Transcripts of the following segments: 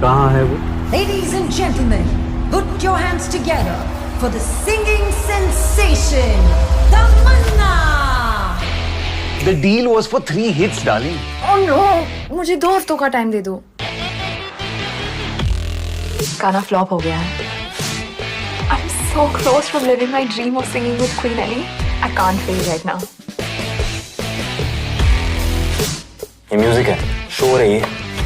कहाँ है वो? Ladies and gentlemen, put your hands together for the singing sensation, Tamanna! The deal was for 3 hits, darling. Oh no! मुझे 2 हफ्तों का time दे दो। गाना फ्लॉप हो गया है। I'm so close from living my dream of singing with Queen Ellie. I can't fail right now. ये music है, शोर है ये।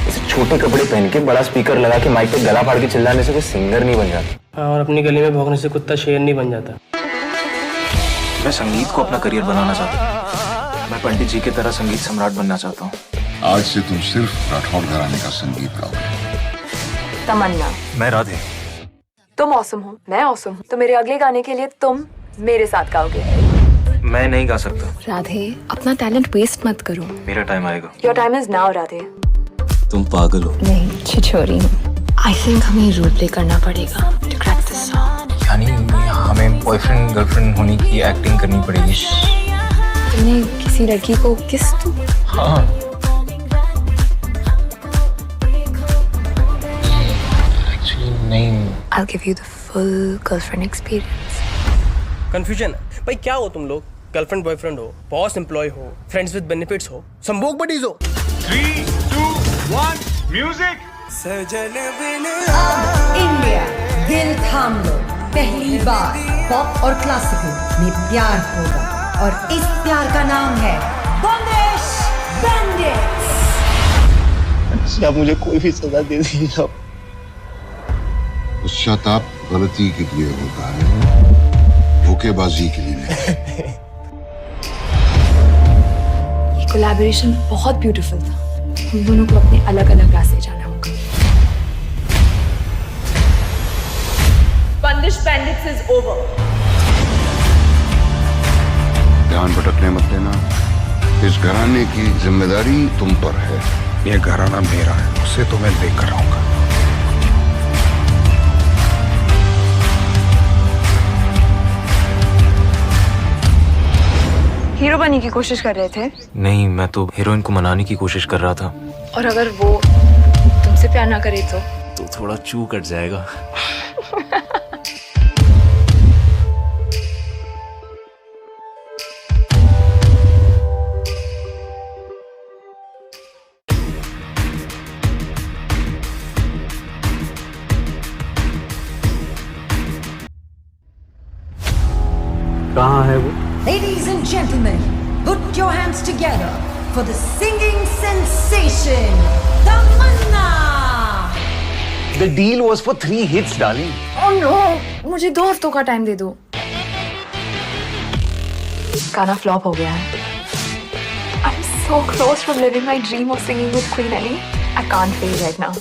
इसे छोटे कपड़े पहन के बड़ा स्पीकर लगा के माइक पे गला फाड़ के चिल्लाने से कोई सिंगर नहीं बन जाता। और अपनी गली में भौंकने से कुत्ता शेर नहीं बन जाता। मैं संगीत को अपना करियर बनाना चाहता हूँ। मैं पंडित जी की तरह संगीत सम्राट बनना चाहता हूँ। आज से तुम सिर्फ राठौड़ घराने का संगीत गाओगे। तमन्ना। मैं राधे। तुम ऑसम हो, मैं ऑसम हूँ, तो मेरे अगले गाने के लिए तुम मेरे साथ गाओगे। मैं नहीं गा सकता। राधे, अपना टैलेंट वेस्ट मत करो। मेरा टाइम आएगा। Your time is now, Radhe. तुम पागल हो। नहीं, छिछोरी हूँ। I think हमें रोल प्ले करना पड़ेगा to crack this song। यानी हमें बॉयफ्रेंड गर्लफ्रेंड होने की एक्टिंग करनी पड़ेगी। तुमने किसी लड़की को किस तू? हाँ। Actually नहीं। I'll give you the full girlfriend experience। Confusion है भाई, क्या हो तुम लोग? गर्लफ्रेंड बॉयफ्रेंड हो, बॉस एम्प्लॉय हो, फ्रेंड्स विद बेनिफिट्स हो, संभोग बडीज हो। 3, 2, 1 म्यूजिक। इंडिया, दिल थाम लो, पहली बार पॉप और क्लासिकल में प्यार होगा और इस प्यार का नाम है बंदिश बैंडिट्स। आप मुझे कोई भी सजा दे दीजिए। पश्चाताप गलती के लिए होता है, धोखेबाजी के लिए नहीं। ये कोलैबोरेशन बहुत ब्यूटीफुल था। हम दोनों को अपने अलग अलग रास्ते जाना होगा। Bandish Bandits is over. ध्यान भटकने मत देना। इस घराने की जिम्मेदारी तुम पर है। ये घराना मेरा है, उसे तो मैं लेकर आऊंगा। हीरो बनने की कोशिश कर रहे थे? नहीं, मैं तो हीरोइन को मनाने की कोशिश कर रहा था। और अगर वो तुमसे प्यार ना करे तो थोड़ा चू कट जाएगा। कहाँ है वो? Ladies and gentlemen, put your hands together for the singing sensation, Tamanna! The deal was for 3 hits, darling. Oh no! मुझे 2 हफ्तों का टाइम दे दो। गाना फ्लॉप हो गया है। I'm so close from living my dream of singing with Queen Ellie. I can't fail right now.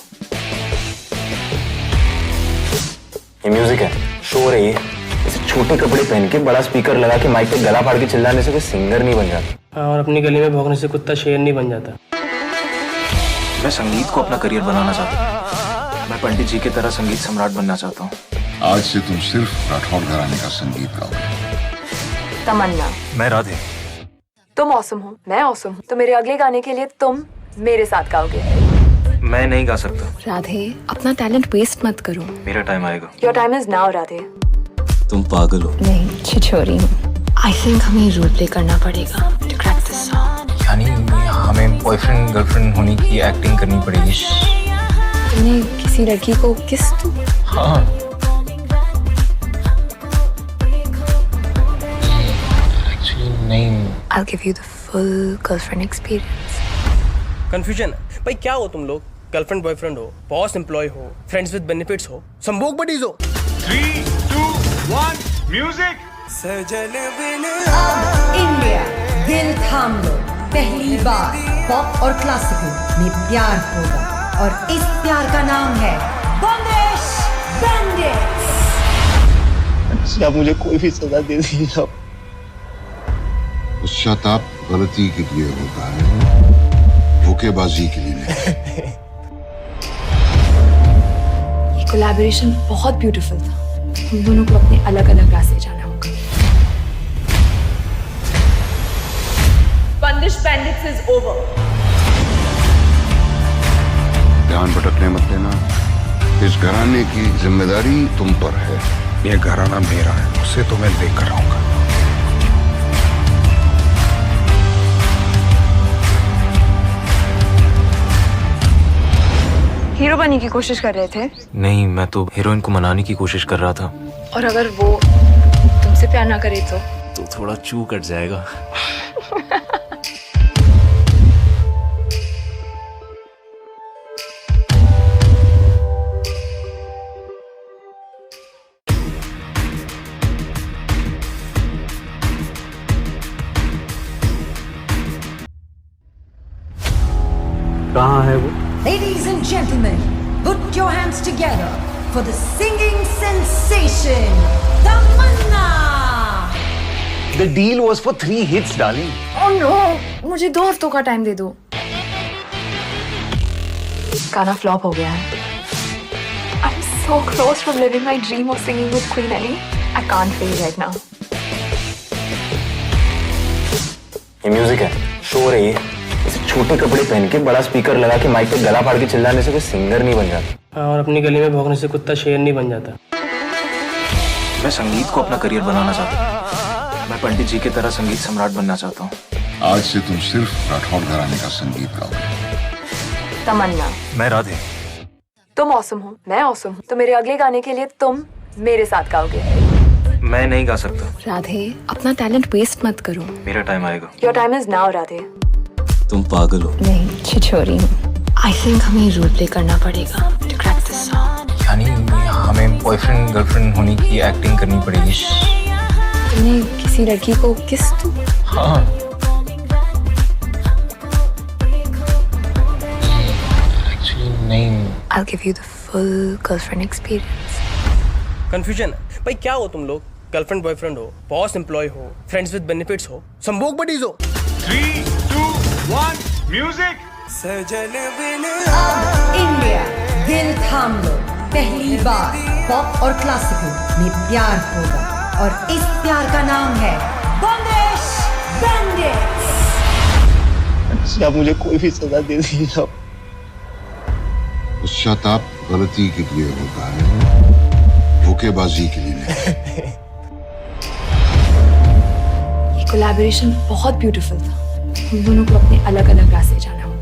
ये music है, शोर है ये। इसे छोटे कपड़े पहन के बड़ा स्पीकर लगा के माइक पे गला फाड़ के चिल्लाने से कोई सिंगर नहीं बन जाता। और अपनी गली में भौंकने से कुत्ता शेर नहीं बन जाता। मैं संगीत को अपना करियर बनाना चाहता हूँ। मैं पंडित जी की तरह संगीत सम्राट बनना चाहता हूँ। आज से तुम सिर्फ राठौड़ घराने का संगीत गाओगे। तमन्ना। मैं राधे। तुम ऑसम हो, मैं ऑसम हूँ, तो मेरे अगले गाने के लिए तुम मेरे साथ गाओगे। मैं नहीं गा सकता। राधे, अपना टैलेंट वेस्ट मत करो। मेरा टाइम आएगा। Your time is now, Radhe. तुम पागल हो। नहीं, छिछोरी हूँ। I think हमें रोल प्ले करना पड़ेगा to crack this song। यानी हमें बॉयफ्रेंड गर्लफ्रेंड होने की एक्टिंग करनी पड़ेगी। तुमने किसी लड़की को किस तू? हाँ। Actually नहीं। I'll give you the full girlfriend experience। Confusion है भाई, क्या हो तुम लोग? गर्लफ्रेंड बॉयफ्रेंड हो, बॉस एम्प्लॉय हो, फ्रेंड्स विद बेनिफिट्स हो, संभोग बडीज हो। 3, 2, 1 म्यूजिक। इंडिया, दिल थाम लो, पहली बार पॉप और क्लासिकल में प्यार होगा और इस प्यार का नाम है बंदिश बैंडिट्स। आप मुझे कोई भी सजा दे दीजिए। पश्चाताप गलती के लिए होता है, धोखेबाजी के लिए नहीं। ये कोलैबोरेशन बहुत ब्यूटीफुल था। हम दोनों को अपने अलग अलग रास्ते जाना होगा। Bandish Bandits is over. ध्यान भटकने मत देना। इस घराने की जिम्मेदारी तुम पर है। ये घराना मेरा है, उसे तो मैं लेकर रहूंगा। हीरो बनने की कोशिश कर रहे थे? नहीं, मैं तो हीरोइन को मनाने की कोशिश कर रहा था। और अगर वो तुमसे प्यार ना करे तो थोड़ा चू कट जाएगा। कहाँ है वो? Ladies and gentlemen, put your hands together for the singing sensation, Tamanna! The deal was for 3 hits, darling. Oh no, मुझे 2 हफ्तों का टाइम दे दो। गाना फ्लॉप हो गया है। I'm so close from living my dream of singing with Queen Ellie. I can't feel right now. ये music है, शोर है ये। इसे छोटे कपड़े पहन के बड़ा स्पीकर लगा के माइक पे गला फाड़ के चिल्लाने से कोई सिंगर नहीं बन जाता। और अपनी गली में भौंकने से कुत्ता शेर नहीं बन जाता। मैं संगीत को अपना करियर बनाना चाहता हूँ। मैं पंडित जी की तरह संगीत सम्राट बनना चाहता हूँ। आज से तुम सिर्फ राठौड़ घराने का संगीत गाओगे। तमन्ना। मैं राधे। तुम ऑसम हो, मैं ऑसम हूँ, तो मेरे अगले गाने के लिए तुम मेरे साथ गाओगे। मैं नहीं गा सकता। राधे, अपना टैलेंट वेस्ट मत करो। मेरा टाइम आएगा। Your time is now Radhe. तुम पागल हो। नहीं, छिछोरी हूँ। आई थिंक हमें रोल प्ले करना पड़ेगा टू क्रैक दिस सॉन्ग। यानी हमें बॉयफ्रेंड गर्लफ्रेंड होने की एक्टिंग करनी पड़ेगी। तुमने किसी लड़की को किस तू? हाँ। एक्चुअली नहीं। I'll give you the full girlfriend experience. Confusion है भाई, क्या हो तुम लोग? गर्लफ्रेंड बॉयफ्रेंड हो, बॉस एम्प्लॉय हो, फ्रेंड्स विद बेनिफिट्स हो, संभोग बडीज हो। 3, 2, 1, म्यूजिक। इंडिया दिल थाम लो, पहली बार पॉप और क्लासिकल में प्यार होगा, और इस प्यार का नाम है बंदिश बैंडिट्स। आप मुझे कोई भी सजा दे दीजिए। पश्चाताप गलती के लिए होता है, धोखेबाजी के लिए नहीं। ये कोलैबोरेशन बहुत ब्यूटीफुल था। हम दोनों को अपने अलग अलग रास्ते जाना होगा।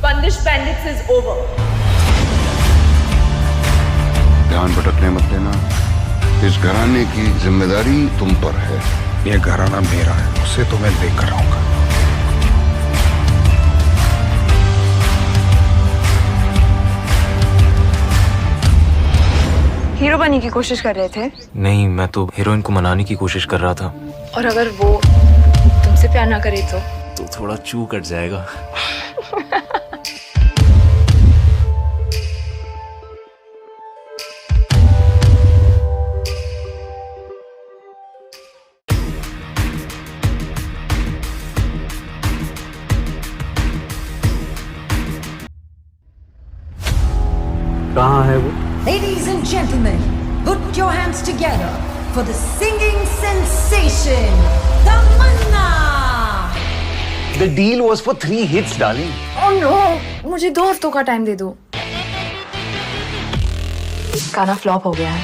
बंदिश बैंडिट्स इज ओवर। ध्यान भटकने मत देना। इस घराने की जिम्मेदारी तुम पर है। ये घराना मेरा है, उसे तो मैं लेकर रहूंगा। हीरो बनने की कोशिश कर रहे थे? नहीं, मैं तो हीरोइन को मनाने की कोशिश कर रहा था। और अगर वो तुमसे प्यार ना करे तो थोड़ा चू कट जाएगा। कहाँ है वो? Ladies and gentlemen, put your hands together for the singing sensation, Tamanna! The deal was for 3 hits, darling. Oh no, मुझे 2 हफ्तों का टाइम दे दो। गाना फ्लॉप हो गया है।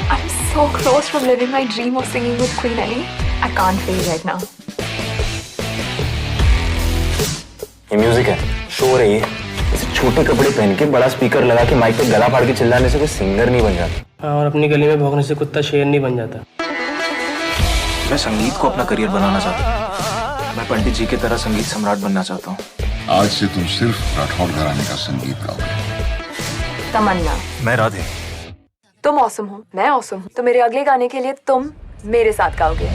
I'm so close from living my dream of singing with Queen Ellie. I can't feel right now. ये music है, शोर है ये। इसे छोटे कपड़े पहन के बड़ा स्पीकर लगा के माइक पे गला फाड़ के चिल्लाने से कोई सिंगर नहीं बन जाता। और अपनी गली में भौंकने से कुत्ता शेर नहीं बन जाता। मैं संगीत को अपना करियर बनाना चाहता हूँ। मैं पंडित जी की तरह संगीत सम्राट बनना चाहता हूँ। आज से तुम सिर्फ राठौड़ घराने का संगीत गाओगे। तमन्ना। मैं राधे। तुम ऑसम हो, मैं ऑसम हूँ, तो मेरे अगले गाने के लिए तुम मेरे साथ गाओगे।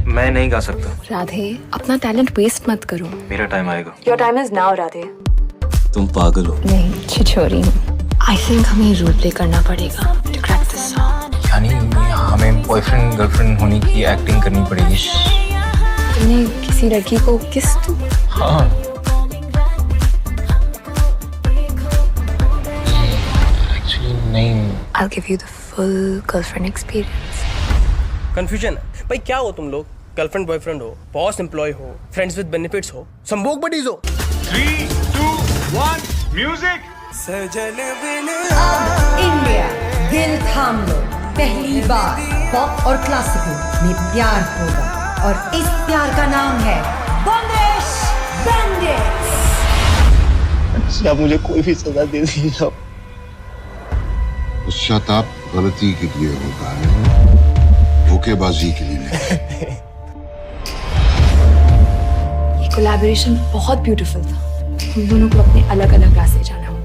मैं नहीं गा सकता। राधे, अपना टैलेंट वेस्ट मत करो। मेरा टाइम आएगा। Your time is now Radhe. तुम पागल हो। नहीं, छिछोरी हूँ। आई थिंक हमें रोल प्ले करना पड़ेगा टू क्रैक दिस सॉन्ग। यानी हमें बॉयफ्रेंड गर्लफ्रेंड होने की एक्टिंग करनी पड़ेगी। तुमने किसी लड़की को किस तू? हाँ। एक्चुअली नहीं। I'll give you the full girlfriend experience. Confusion है भाई, क्या हो तुम लोग? गर्लफ्रेंड बॉयफ्रेंड हो, बॉस एम्प्लॉय हो, फ्रेंड्स विद बेनिफिट्स हो, संभोग बडीज हो। 3, 2, 1, म्यूजिक। अब इंडिया दिल थाम लो, पहली बार पॉप और क्लासिकल में प्यार होगा और इस प्यार का नाम है बंदिश बैंडिट्स। या मुझे कोई भी सजा दे दीजिए आप। पश्चाताप गलती के लिए होता है, धोखेबाजी के लिए नहीं। ये कोलैबोरेशन बहुत ब्यूटीफुल था। हम दोनों को अपने अलग अलग रास्ते जाना होगा।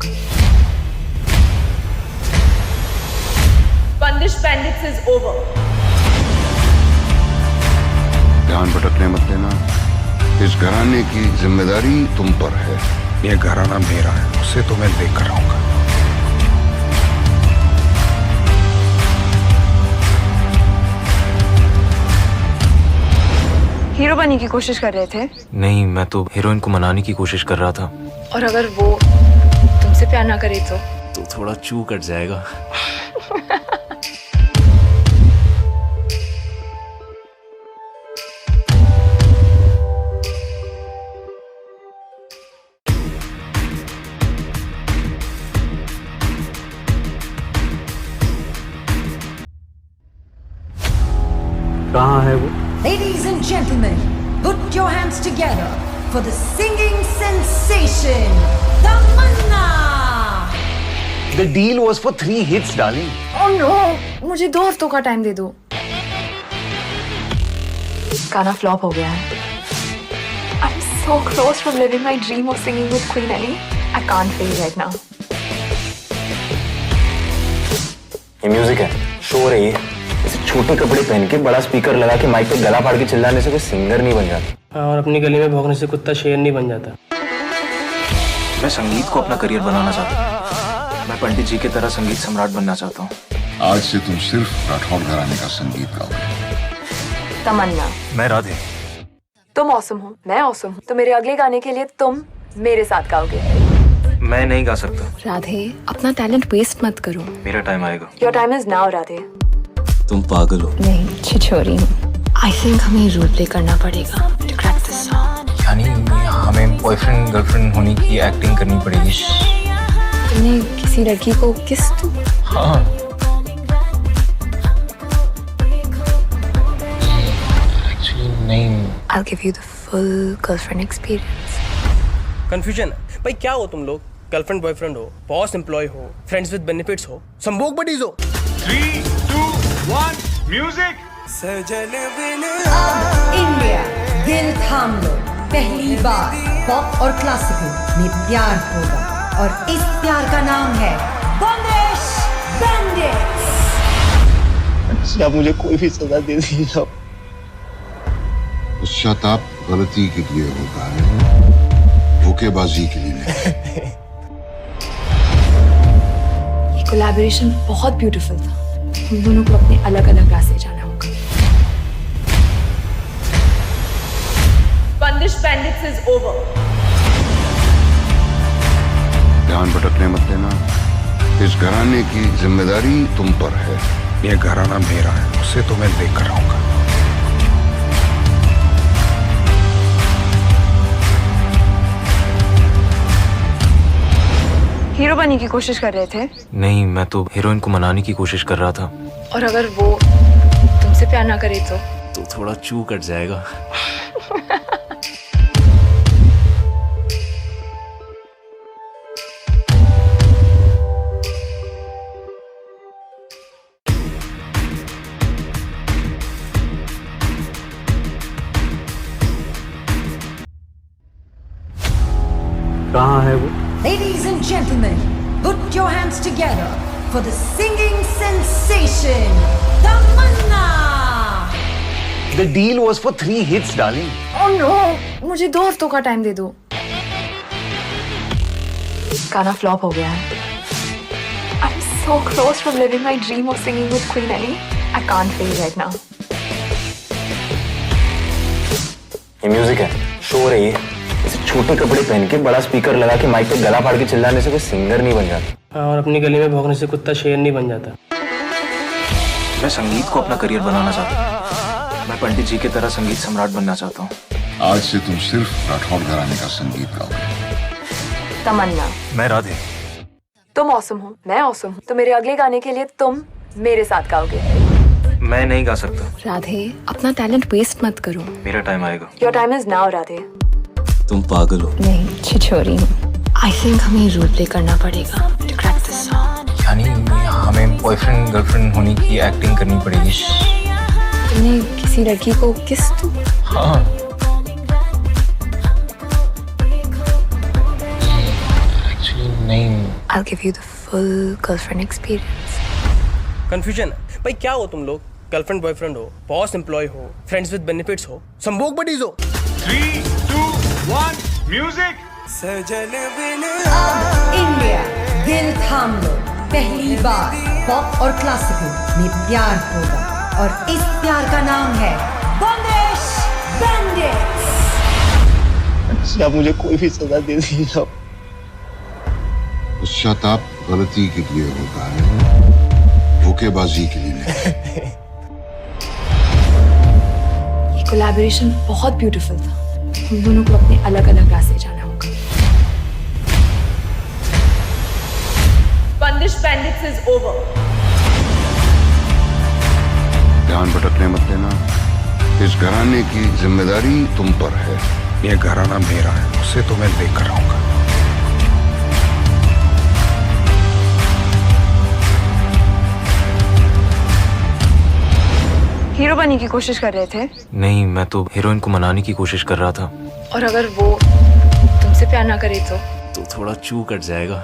Bandish Bandits is over. ध्यान भटकने मत देना। इस घराने की जिम्मेदारी तुम पर है। ये घराना मेरा है, उसे तो मैं लेकर रहूंगा। हीरो बनने की कोशिश कर रहे थे? नहीं, मैं तो हीरोइन को मनाने की कोशिश कर रहा था। और अगर वो तुमसे प्यार ना करे तो थोड़ा चू कट जाएगा। कहाँ है वो? Ladies and gentlemen, put your hands together for the singing sensation, Tamanna! The deal was for 3 hits, darling. Oh no, मुझे 2 हफ्तों का टाइम दे दो। गाना फ्लॉप हो गया है। I'm so close from living my dream of singing with Queen Ellie. I can't fail right now. ये music है, शोर है ये। ऐसे छोटे कपड़े पहन के बड़ा स्पीकर लगा के माइक पे गला फाड़ के चिल्लाने से कोई सिंगर नहीं बन जाता। और अपनी गली में भौंकने से कुत्ता शेर नहीं बन जाता। मैं संगीत को अपना करियर बनाना चाहता हूँ। मैं पंडित जी की तरह संगीत सम्राट बनना चाहता हूँ। आज से तुम सिर्फ राठौड़ घराने का संगीत गाओगे। तमन्ना। मैं राधे। तुम ऑसम हो, मैं ऑसम हूँ, तो मेरे अगले गाने के लिए तुम मेरे साथ गाओगे। मैं नहीं गा सकता। राधे, अपना टैलेंट वेस्ट मत करो। मेरा टाइम आएगा। Your time is now Radhe. तुम पागल हो। नहीं, छिछोरी हूँ। आई थिंक हमें रोल प्ले करना पड़ेगा टू क्रैक दिस सॉन्ग। यानी हमें बॉयफ्रेंड गर्लफ्रेंड होने की एक्टिंग करनी पड़ेगी। तुमने किसी लड़की को किस तू? हाँ। एक्चुअली नहीं। I'll give you the full girlfriend experience. Confusion है भाई, क्या हो तुम लोग? गर्लफ्रेंड बॉयफ्रेंड हो, बॉस एम्प्लॉय हो, फ्रेंड्स विद बेनिफिट्स हो, संभोग बडीज हो। 3, 2, 1, म्यूजिक। अब इंडिया दिल थाम लो, पहली बार पॉप और क्लासिकल में प्यार होगा और इस प्यार का नाम है बंदिश बैंडिट्स। या मुझे कोई भी सजा दे दीजिए आप। पश्चाताप गलती के लिए होता है, धोखेबाजी के लिए नहीं। ये कोलैबोरेशन बहुत ब्यूटीफुल था। हम दोनों को अपने अलग अलग रास्ते जाना होगा। Bandish Bandits is over. ध्यान भटकने मत देना। इस घराने की जिम्मेदारी तुम पर है। ये घराना मेरा है, उसे तो मैं लेकर रहूंगा। हीरो बनने की कोशिश कर रहे थे? नहीं, मैं तो हीरोइन को मनाने की कोशिश कर रहा था। और अगर वो तुमसे प्यार ना करे तो थोड़ा चू कट जाएगा। कहाँ है वो? Ladies and gentlemen, put your hands together for the singing sensation, Tamanna! The deal was for 3 hits, darling. Oh no, मुझे 2 हफ्तों का टाइम दे दो। गाना फ्लॉप हो गया है। I'm so close from living my dream of singing with Queen Ellie. I can't fail right now. ये music है, शोर है ये। ऐसे छोटे कपड़े पहन के बड़ा स्पीकर लगा के माइक पे गला फाड़ के चिल्लाने से कोई सिंगर नहीं बन जाता। और अपनी गली में भौंकने से कुत्ता शेर नहीं बन जाता। मैं संगीत को अपना करियर बनाना चाहता हूँ। मैं पंडित जी की तरह संगीत सम्राट बनना चाहता हूँ। आज से तुम सिर्फ राठौड़ घराने का संगीत गाओगे। तमन्ना, मैं राधे। तुम ऑसम हो, मैं ऑसम हूँ, तो मेरे अगले गाने के लिए तुम मेरे साथ गाओगे। मैं नहीं गा सकता। राधे, अपना टैलेंट वेस्ट मत करो। मेरा टाइम आएगा। Your time is now Radhe. तुम पागल हो। नहीं, छिछोरी हूँ। आई थिंक हमें रोल प्ले करना पड़ेगा टू क्रैक दिस सॉन्ग। यानी हमें बॉयफ्रेंड गर्लफ्रेंड होने की एक्टिंग करनी पड़ेगी। तुमने किसी लड़की को किस तू? हाँ। एक्चुअली नहीं। I'll give you the full girlfriend experience. Confusion है भाई, क्या हो तुम लोग? गर्लफ्रेंड बॉयफ्रेंड हो, बॉस एम्प्लॉय हो, फ्रेंड्स विद बेनिफिट्स हो, संभोग बडीज हो। 3, 2, 1, म्यूजिक। इंडिया दिल थाम लो, पहली बार पॉप और क्लासिकल में प्यार होगा, और इस प्यार का नाम है बंदिश बैंडिट्स। अच्छा मुझे कोई भी सजा दे दीजिए। पश्चाताप गलती के लिए होता है, धोखेबाजी के लिए नहीं। ये कोलैबोरेशन बहुत ब्यूटीफुल था। हम दोनों को अपने अलग अलग रास्ते जाना होगा। Bandish Bandits is over. ध्यान भटकने मत देना। इस घराने की जिम्मेदारी तुम पर है। ये घराना मेरा है, उसे तो मैं लेकर आऊंगा। हीरो बनने की कोशिश कर रहे थे? नहीं, मैं तो हीरोइन को मनाने की कोशिश कर रहा था। और अगर वो तुमसे प्यार ना करे तो थोड़ा चू कट जाएगा।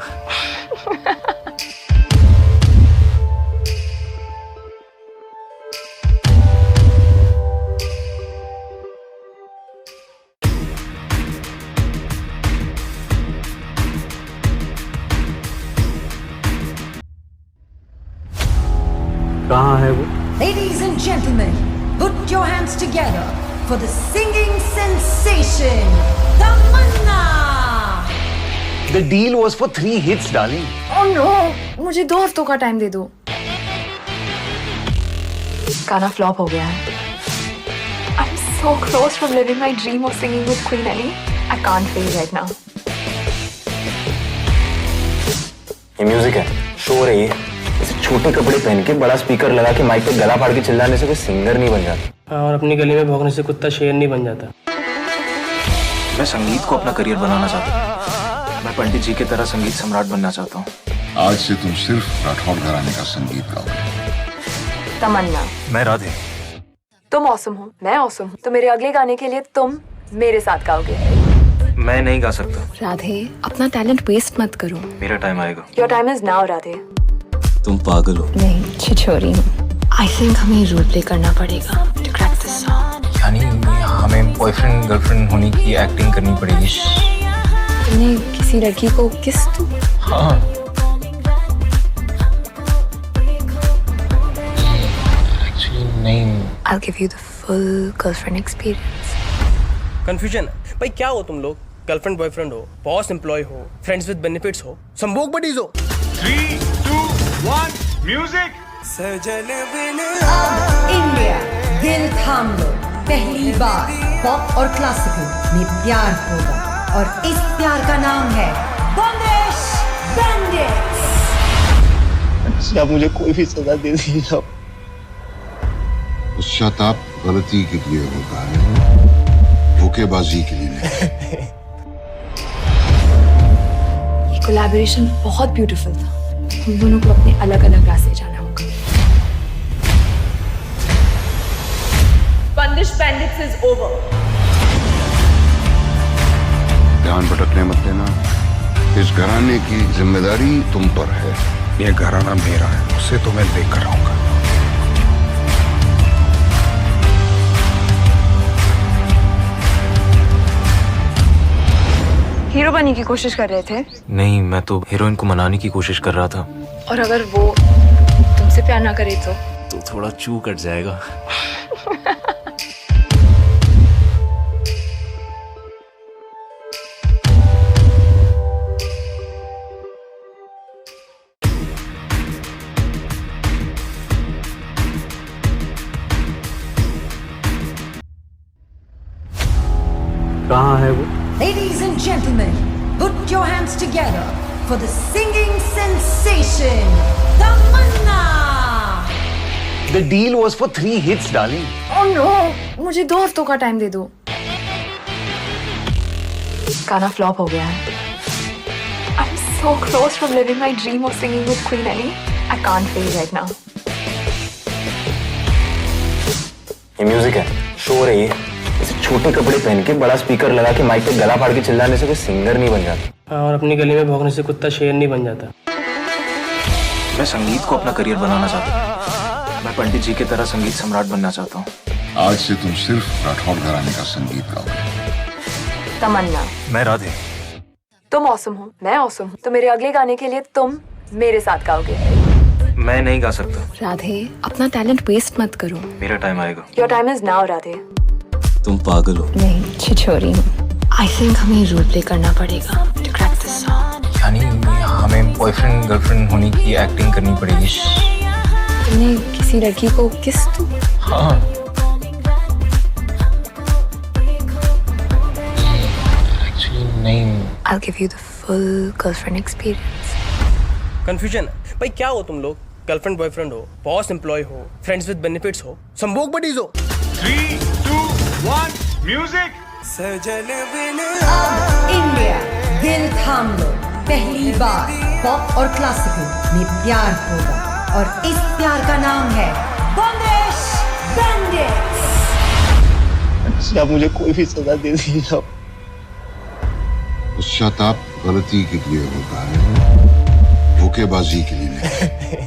कहाँ है वो? Ladies and gentlemen, put your hands together for the singing sensation, Tamanna! The deal was for 3 hits, darling. Oh no, मुझे 2 हफ्तों का टाइम दे दो। गाना फ्लॉप हो गया है। I'm so close from living my dream of singing with Queen Ellie. I can't fail right now. ये music है, शोर है ये। ऐसे छोटे कपड़े पहन के बड़ा स्पीकर लगा के माइक पे गला फाड़ के चिल्लाने से कोई सिंगर नहीं बन जाता। और अपनी गली में भौंकने से कुत्ता शेर नहीं बन जाता। मैं संगीत को अपना करियर बनाना चाहता हूँ। मैं पंडित जी की तरह संगीत सम्राट बनना चाहता हूँ। आज से तुम सिर्फ राठौड़ घराने का संगीत गाओगे। तमन्ना, मैं राधे। तुम ऑसम हो, मैं ऑसम हूँ, तो मेरे अगले गाने के लिए तुम मेरे साथ गाओगे। मैं नहीं गा सकता। राधे, अपना टैलेंट वेस्ट मत करो। मेरा टाइम आएगा। Your time is now Radhe. तुम पागल हो। नहीं, छिछोरी हूँ। आई थिंक हमें रोल प्ले करना पड़ेगा टू क्रैक दिस सॉन्ग। यानी हमें बॉयफ्रेंड गर्लफ्रेंड होने की एक्टिंग करनी पड़ेगी। तुमने किसी लड़की को किस तू? हाँ। एक्चुअली नहीं। I'll give you the full girlfriend experience. Confusion है भाई, क्या हो तुम लोग? गर्लफ्रेंड बॉयफ्रेंड हो, बॉस एम्प्लॉय हो, फ्रेंड्स विद बेनिफिट्स हो, संभोग बडीज हो। 3, 2, 1, म्यूजिक। इंडिया दिल थाम लो, पहली बार पॉप और क्लासिकल में प्यार होगा, और इस प्यार का नाम है बंदिश बैंडिट्स। अच्छा मुझे कोई भी सजा दे दीजिए। पश्चाताप गलती के लिए होता है, धोखेबाजी के लिए नहीं। ये कोलैबोरेशन बहुत ब्यूटीफुल था। हम दोनों को अपने अलग अलग रास्ते जाना होगा। Bandish Bandits is over. ध्यान भटकने मत देना। इस घराने की जिम्मेदारी तुम पर है। ये घराना मेरा है, उसे तो मैं लेकर आऊंगा। हीरो बनने की कोशिश कर रहे थे? नहीं, मैं तो हीरोइन को मनाने की कोशिश कर रहा था। और अगर वो तुमसे प्यार ना करे तो थोड़ा चू कट जाएगा। Ladies and gentlemen, put your hands together for the singing sensation, Tamanna! The deal was for 3 hits, darling. Oh no! मुझे 2 हफ्तों का टाइम दे दो। गाना फ्लॉप हो गया है। I'm so close from living my dream of singing with Queen Ellie. I can't fail right now. ये music है, शोर है ये। ऐसे छोटे कपड़े पहन के बड़ा स्पीकर लगा के माइक पे गला फाड़ के चिल्लाने से कोई सिंगर नहीं बन जाता। और अपनी गली में भौंकने से कुत्ता शेर नहीं बन जाता। मैं संगीत को अपना करियर बनाना चाहता हूँ। मैं पंडित जी की तरह संगीत सम्राट बनना चाहता हूँ। आज से तुम सिर्फ राठौड़ घराने का संगीत गाओगे। तमन्ना। मैं राधे। तुम ऑसम हो, मैं ऑसम हूँ, तो मेरे अगले गाने के लिए तुम मेरे साथ गाओगे। मैं नहीं गा सकता। राधे, अपना टैलेंट वेस्ट मत करो। मेरा टाइम आएगा। Your time is now Radhe. तुम पागल हो। नहीं, छिछोरी हूँ। आई थिंक हमें रोल प्ले करना पड़ेगा टू क्रैक दिस सॉन्ग। यानी हमें बॉयफ्रेंड गर्लफ्रेंड होने की एक्टिंग करनी पड़ेगी। तुमने किसी लड़की को किस तू? हाँ। एक्चुअली नहीं। I'll give you the full girlfriend experience. Confusion है भाई, क्या हो तुम लोग? गर्लफ्रेंड बॉयफ्रेंड हो, बॉस एम्प्लॉय हो, फ्रेंड्स विद बेनिफिट्स हो, संभोग बडीज हो। 3, 2, 1, म्यूजिक। अब इंडिया दिल थाम लो, पहली बार पॉप और क्लासिकल में प्यार होगा और इस प्यार का नाम है बंदिश बैंडिट्स। अच्छा मुझे कोई भी सजा दे दीजिए। पश्चाताप गलती के लिए होता है, धोखेबाजी के लिए नहीं।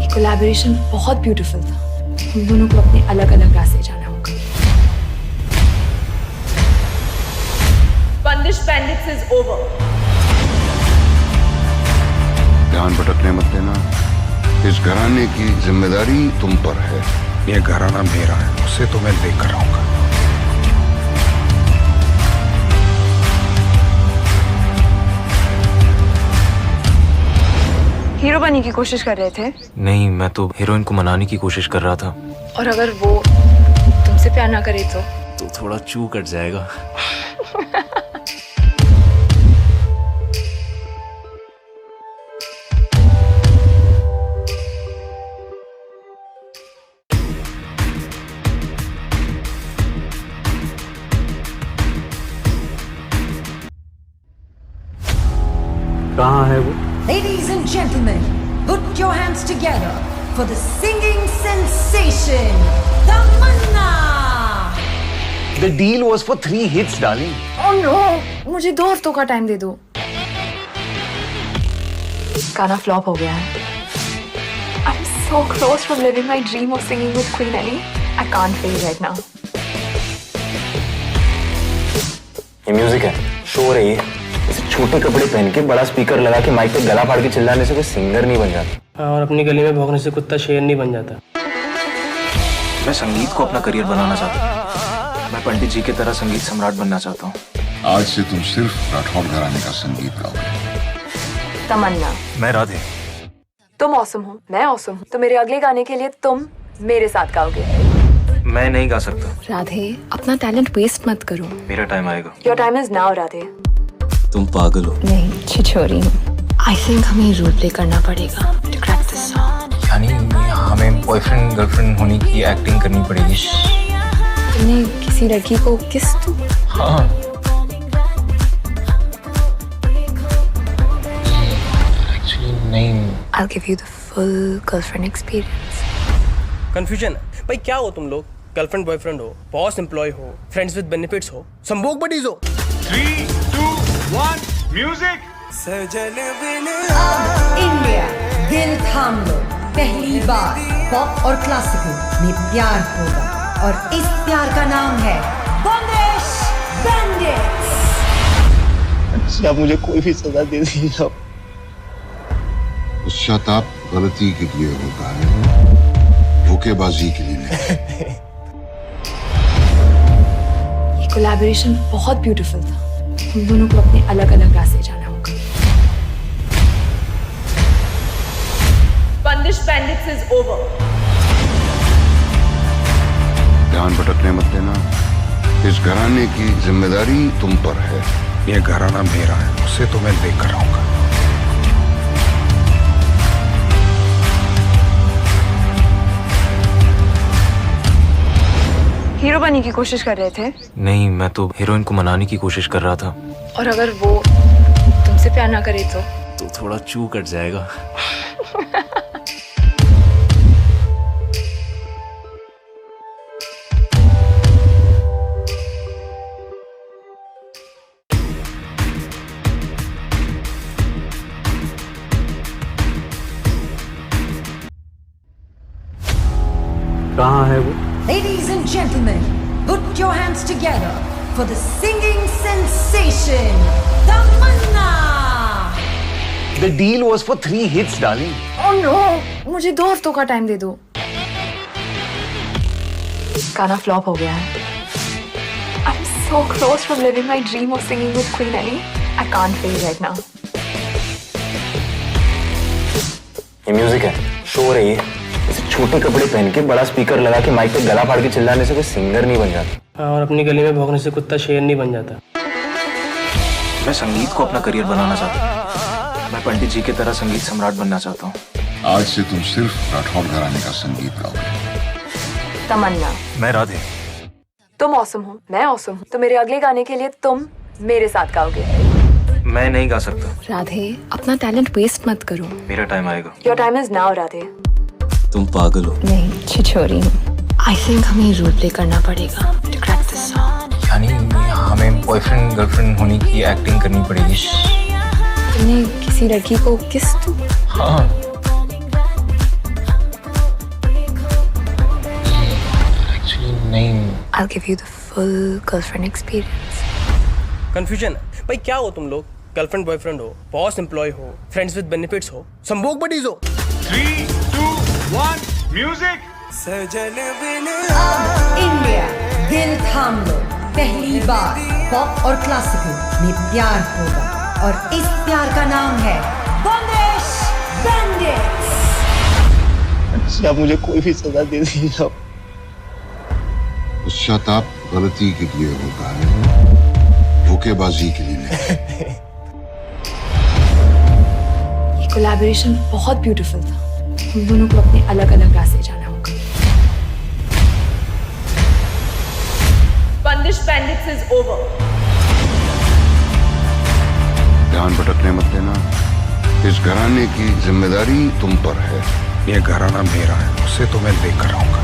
ये कोलैबोरेशन बहुत ब्यूटीफुल था। हम दोनों को अपने अलग अलग रास्ते जाना होगा। Bandish Bandits is over. ध्यान भटकने मत देना। इस घराने की जिम्मेदारी तुम पर है। ये घराना मेरा है, उसे तो मैं लेकर आऊंगा। हीरो बनने की कोशिश कर रहे थे? नहीं, मैं तो हीरोइन को मनाने की कोशिश कर रहा था। और अगर वो तुमसे प्यार ना करे तो थोड़ा चू कट जाएगा। कहाँ है वो? Ladies and gentlemen, put your hands together for the singing sensation, Tamanna! The deal was for 3 hits, darling. Oh no! मुझे 2 हफ्तों का टाइम दे दो। गाना फ्लॉप हो गया है। I'm so close from living my dream of singing with Queen Ellie. I can't fail right now. ये music है, शोर है ये। ऐसे छोटे कपड़े पहन के बड़ा स्पीकर लगा के माइक पे गला फाड़ के चिल्लाने से कोई सिंगर नहीं बन जाता। और अपनी गली में भौंकने से कुत्ता शेर नहीं बन जाता। मैं संगीत को अपना करियर बनाना चाहता हूँ। मैं पंडित जी की तरह संगीत सम्राट बनना चाहता हूँ। आज से तुम सिर्फ राठौड़ घराने का संगीत गाओगे। तमन्ना। मैं राधे। तुम ऑसम हो, मैं ऑसम हूँ, तो मेरे अगले गाने के लिए तुम मेरे साथ गाओगे। मैं नहीं गा सकता। राधे, अपना टैलेंट वेस्ट मत करो। मेरा टाइम आएगा। Your time is now Radhe. तुम पागल हो। नहीं, छिछोरी हूँ। आई थिंक हमें रोल प्ले करना पड़ेगा टू क्रैक दिस सॉन्ग। यानी हमें बॉयफ्रेंड गर्लफ्रेंड होने की एक्टिंग करनी पड़ेगी। तुमने किसी लड़की को किस तू? हाँ। एक्चुअली नहीं। I'll give you the full girlfriend experience. Confusion है भाई, क्या हो तुम लोग? गर्लफ्रेंड बॉयफ्रेंड हो, बॉस एम्प्लॉय हो, फ्रेंड्स विद बेनिफिट्स हो, संभोग बडीज हो। 3, 2, 1, म्यूजिक। अब इंडिया दिल थाम लो, पहली बार पॉप और क्लासिकल में प्यार होगा और इस प्यार का नाम है बंदिश बैंडिट्स। अच्छा मुझे कोई भी सजा दे दीजिए। पश्चाताप गलती के लिए होता है, धोखेबाजी के लिए नहीं। ये कोलैबोरेशन बहुत ब्यूटीफुल था। हम दोनों को अपने अलग अलग रास्ते जाना होगा। Bandish Bandits is over. ध्यान भटकने मत देना। इस घराने की जिम्मेदारी तुम पर है। ये घराना मेरा है, उसे तो मैं लेकर रहूंगा। हीरो बनने की कोशिश कर रहे थे? नहीं, मैं तो हीरोइन को मनाने की कोशिश कर रहा था। और अगर वो तुमसे प्यार ना करे तो थोड़ा चू कट जाएगा। कहाँ है वो? Ladies and gentlemen, put your hands together for the singing sensation, Tamanna! The deal was for 3 hits, darling. Oh no, मुझे 2 हफ्तों का टाइम दे दो। गाना फ्लॉप हो गया है। I'm so close from living my dream of singing with Queen Ellie. I can't feel right now. ये music है, शोर है ये। ऐसे छोटे कपड़े पहन के बड़ा स्पीकर लगा के माइक पे गला फाड़ के चिल्लाने से कोई सिंगर नहीं बन जाता। और अपनी गली में भौंकने से कुत्ता शेर नहीं बन जाता। मैं संगीत को अपना करियर बनाना चाहता हूँ। मैं पंडित जी की तरह संगीत सम्राट बनना चाहता हूँ। आज से तुम सिर्फ राठौड़ घराने का संगीत गाओगे। तमन्ना। मैं राधे। तुम ऑसम हो, मैं ऑसम हूँ, तो मेरे अगले गाने के लिए तुम मेरे साथ गाओगे। मैं नहीं गा सकता। राधे, अपना टैलेंट वेस्ट मत करो। मेरा टाइम आएगा। Your time is now Radhe. तुम पागल हो। नहीं, छिछोरी हूँ। आई थिंक हमें रोल प्ले करना पड़ेगा टू क्रैक दिस सॉन्ग। यानी हमें बॉयफ्रेंड गर्लफ्रेंड होने की एक्टिंग करनी पड़ेगी। तुमने किसी लड़की को किस तू? हाँ। एक्चुअली नहीं। I'll give you the full girlfriend experience. Confusion है भाई, क्या हो तुम लोग? गर्लफ्रेंड बॉयफ्रेंड हो, बॉस एम्प्लॉय हो, फ्रेंड्स विद बेनिफिट्स हो, संभोग बडीज हो। 3, 2, 1, म्यूजिक। अब इंडिया दिल थाम लो, पहली बार पॉप और क्लासिकल में प्यार होगा, और इस प्यार का नाम है बंदिश बैंडिट्स। अच्छा, मुझे कोई भी सजा दे दीजिए। पश्चाताप गलती के लिए होता है, धोखेबाजी के लिए नहीं। ये कोलैबोरेशन बहुत ब्यूटीफुल था। हम दोनों को अपने अलग अलग रास्ते जाना होगा। Bandish Bandits is over. ध्यान भटकने मत देना। इस घराने की जिम्मेदारी तुम पर है। ये घराना मेरा है, उसे तो मैं लेकर रहूंगा।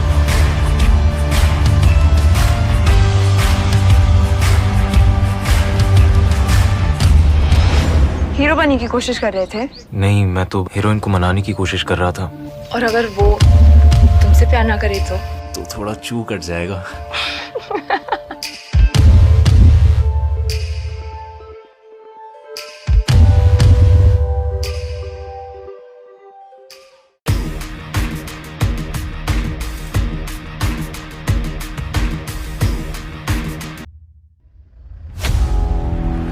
हीरो बनने की कोशिश कर रहे थे? नहीं, मैं तो हीरोइन को मनाने की कोशिश कर रहा था। और अगर वो तुमसे प्यार ना करे तो थोड़ा चू कट जाएगा।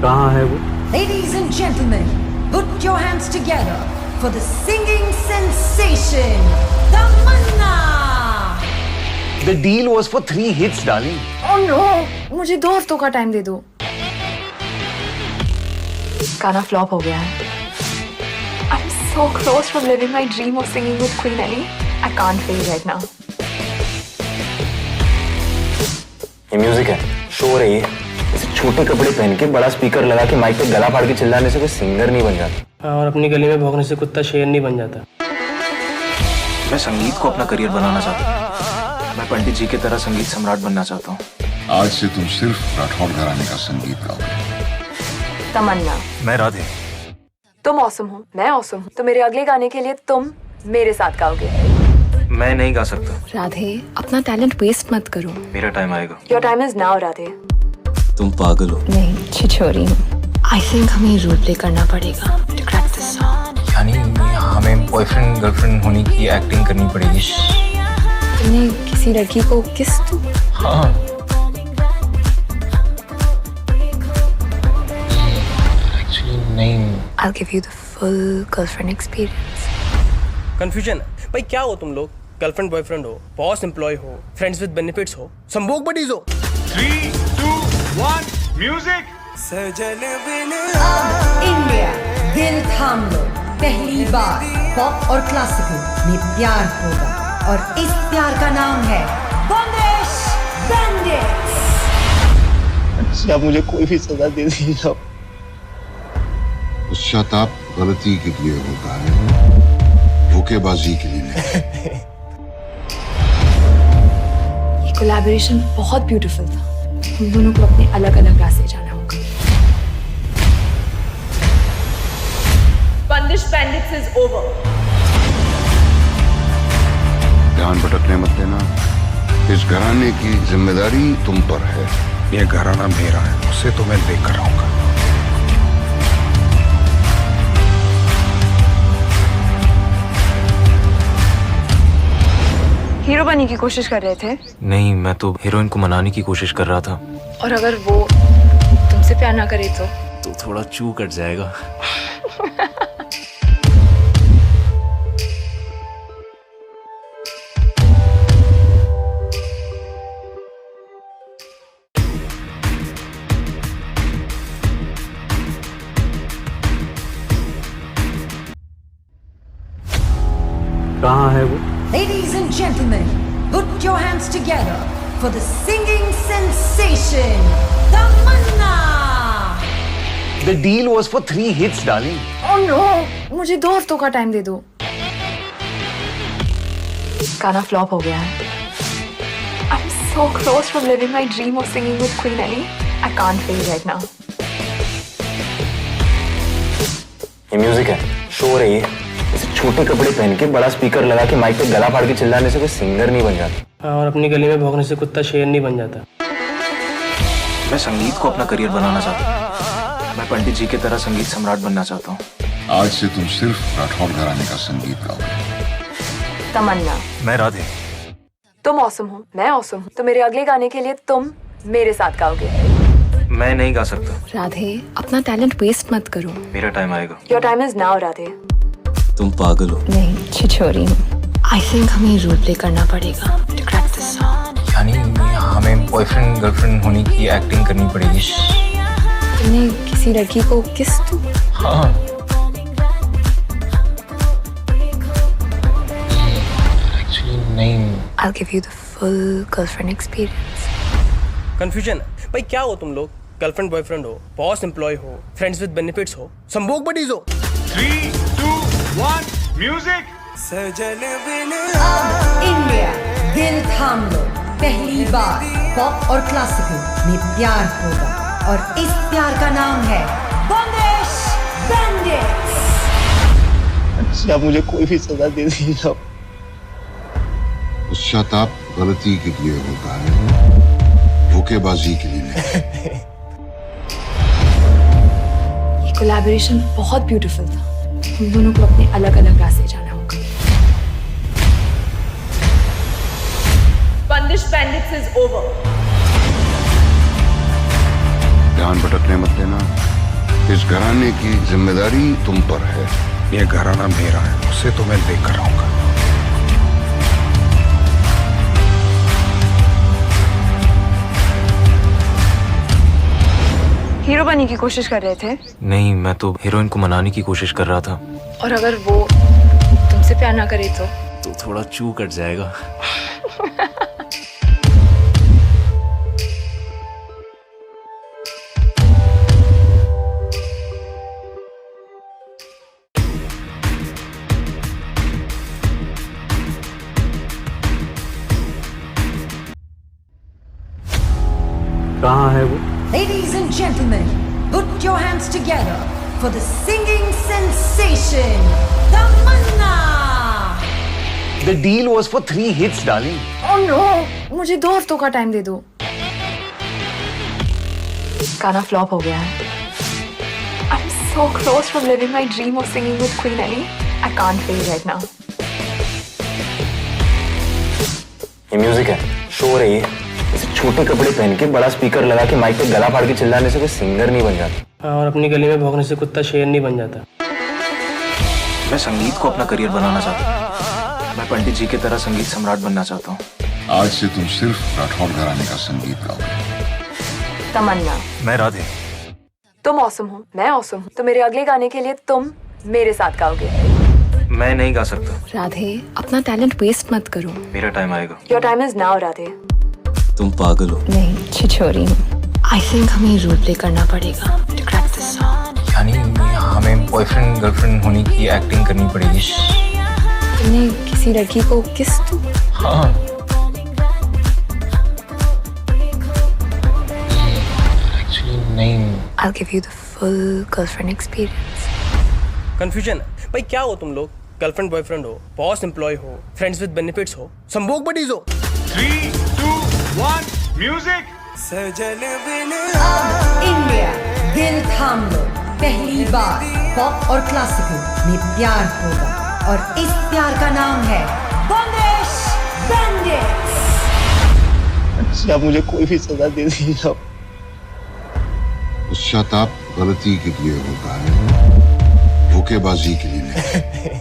कहाँ है वो? Ladies and gentlemen, put your hands together for the singing sensation, Tamanna! The deal was for 3 hits, darling. Oh no, मुझे 2 हफ्तों का टाइम दे दो। गाना फ्लॉप हो गया है। I'm so close from living my dream of singing with Queen Ellie. I can't feel right now. ये music है, शोर है ये। ऐसे छोटे कपड़े पहन के बड़ा स्पीकर लगा के माइक पे गला फाड़ के चिल्लाने से कोई सिंगर नहीं बन जाता। और अपनी गली में भौंकने से कुत्ता शेर नहीं बन जाता। मैं संगीत को अपना करियर बनाना चाहता हूँ। मैं पंडित जी की तरह संगीत सम्राट बनना चाहता हूँ। आज से तुम सिर्फ राठौड़ घराने का संगीत गाओगे। तमन्ना। मैं राधे। तुम ऑसम हो, मैं ऑसम हूँ, तो मेरे अगले गाने के लिए तुम मेरे साथ गाओगे। मैं नहीं गा सकता। राधे, अपना टैलेंट वेस्ट मत करो। मेरा टाइम आएगा। Your time is now Radhe. तुम पागल हो। नहीं, छिछोरी हूँ। आई थिंक हमें रोल प्ले करना पड़ेगा टू क्रैक दिस सॉन्ग। यानी हमें बॉयफ्रेंड गर्लफ्रेंड होने की एक्टिंग करनी पड़ेगी। तुमने किसी लड़की को किस तू? हाँ। एक्चुअली नहीं। I'll give you the full girlfriend experience. Confusion है भाई, क्या हो तुम लोग? गर्लफ्रेंड बॉयफ्रेंड हो, बॉस एम्प्लॉय हो, फ्रेंड्स विद बेनिफिट्स हो, संभोग बडीज हो। 3, 2, 1, music. अब इंडिया दिल थाम लो, पहली बार पॉप और क्लासिकल में प्यार होगा और इस प्यार का नाम है बंदिश बैंडिट्स। अच्छा मुझे कोई भी सजा दे दीजिए आप। पश्चाताप गलती के लिए होता है, धोखेबाजी के लिए नहीं। ये कोलैबोरेशन बहुत ब्यूटीफुल था। हम दोनों को अपने अलग अलग रास्ते जाना होगा। Bandish Bandits is over. ध्यान भटकने मत देना। इस घराने की जिम्मेदारी तुम पर है। ये घराना मेरा है, उसे तो मैं लेकर आऊंगा। हीरो बनने की कोशिश कर रहे थे? नहीं, मैं तो हीरोइन को मनाने की कोशिश कर रहा था। और अगर वो तुमसे प्यार ना करे तो थोड़ा चू कट जाएगा। कहाँ है वो? Ladies and gentlemen, put your hands together for the singing sensation, Tamanna! The deal was for 3 hits, darling. Oh no, मुझे 2 हफ्तों का टाइम दे दो। गाना फ्लॉप हो गया है। I'm so close from living my dream of singing with Queen Ellie. I can't feel right now. ये music है, शोर है ये। ऐसे छोटे कपड़े पहन के बड़ा स्पीकर लगा के माइक पे गला फाड़ के चिल्लाने से कोई सिंगर नहीं बन जाता। और अपनी गली में भौंकने से कुत्ता शेर नहीं बन जाता। मैं संगीत को अपना करियर बनाना चाहता हूँ। मैं पंडित जी की तरह संगीत सम्राट बनना चाहता हूँ। आज से तुम सिर्फ राठौर घराने का संगीत गाओगे। तमन्ना। मैं राधे। तुम ऑसम हो, मैं ऑसम हूँ। तो मेरे अगले गाने के लिए तुम मेरे साथ गाओगे। मैं नहीं गा सकता। राधे, अपना टैलेंट वेस्ट मत करो। मेरा टाइम आएगा। Your time is now Radhe. तुम पागल हो। नहीं, छिछोरी हूँ। आई थिंक हमें रोल प्ले करना पड़ेगा टू क्रैक दिस सॉन्ग। यानी हमें बॉयफ्रेंड गर्लफ्रेंड होने की एक्टिंग करनी पड़ेगी। तुमने किसी लड़की को किस तू? हाँ। एक्चुअली नहीं। I'll give you the full girlfriend experience. Confusion है भाई, क्या हो तुम लोग? गर्लफ्रेंड बॉयफ्रेंड हो, बॉस एम्प्लॉय हो, फ्रेंड्स विद बेनिफिट्स हो, संभोग बडीज हो। 3, 2, 1, music. अब इंडिया दिल थाम लो, पहली बार पॉप और क्लासिकल में प्यार होगा और इस प्यार का नाम है बंदिश बैंडिट्स। अच्छा मुझे कोई भी सजा दे दीजिए आप। पश्चाताप गलती के लिए होता है, धोखेबाजी के लिए नहीं। ये कोलैबोरेशन बहुत ब्यूटीफुल था। हम दोनों को अपने अलग अलग रास्ते जाना होगा। Bandish Bandits is over. ध्यान भटकने मत देना। इस घराने की जिम्मेदारी तुम पर है। ये घराना मेरा है, उसे तो मैं लेकर आऊंगा। हीरो बनने की कोशिश कर रहे थे? नहीं, मैं तो हीरोइन को मनाने की कोशिश कर रहा था। और अगर वो तुमसे प्यार ना करे तो थोड़ा चू कट जाएगा। कहाँ है वो? Ladies and gentlemen, put your hands together for the singing sensation, Tamanna! The deal was for 3 hits, darling. Oh no, मुझे 2 हफ्तों का टाइम दे दो। गाना फ्लॉप हो गया है। I'm so close from living my dream of singing with Queen Ellie. I can't feel right now. ये music है, शोर है ये। ऐसे छोटे कपड़े पहन के बड़ा स्पीकर लगा के माइक पे गला फाड़ के चिल्लाने से कोई सिंगर नहीं बन जाता। और अपनी गली में भौंकने से कुत्ता शेर नहीं बन जाता। मैं संगीत को अपना करियर बनाना चाहता हूँ। मैं पंडित जी की तरह संगीत सम्राट बनना चाहता हूँ। आज से तुम सिर्फ राठौर घराने का संगीत गाओगे। तमन्ना, मैं राधे। तुम ऑसम हो, मैं ऑसम हूँ, तो मेरे अगले गाने के लिए तुम मेरे साथ गाओगे। मैं नहीं गा सकता। राधे, अपना टैलेंट वेस्ट मत करो। मेरा टाइम आएगा। Your time is now Radhe. तुम पागल हो। नहीं, छिछोरी हूँ। आई थिंक हमें रोल प्ले करना पड़ेगा टू क्रैक दिस सॉन्ग। यानी हमें बॉयफ्रेंड गर्लफ्रेंड होने की एक्टिंग करनी पड़ेगी। तुमने किसी लड़की को किस तू? हाँ। एक्चुअली नहीं। I'll give you the full girlfriend experience. Confusion है भाई, क्या हो तुम लोग? गर्लफ्रेंड बॉयफ्रेंड हो, बॉस एम्प्लॉय हो, फ्रेंड्स विद बेनिफिट्स हो, संभोग बडीज हो। 3, 2, 1, music! इंडिया दिल थाम लो, पहली बार पॉप और क्लासिकल में प्यार होगा, और इस प्यार का नाम है बंदिश बैंडिट्स। अच्छा मुझे कोई भी सजा दे दीजिए आप। पश्चाताप गलती के लिए होता है, धोखेबाजी के लिए नहीं।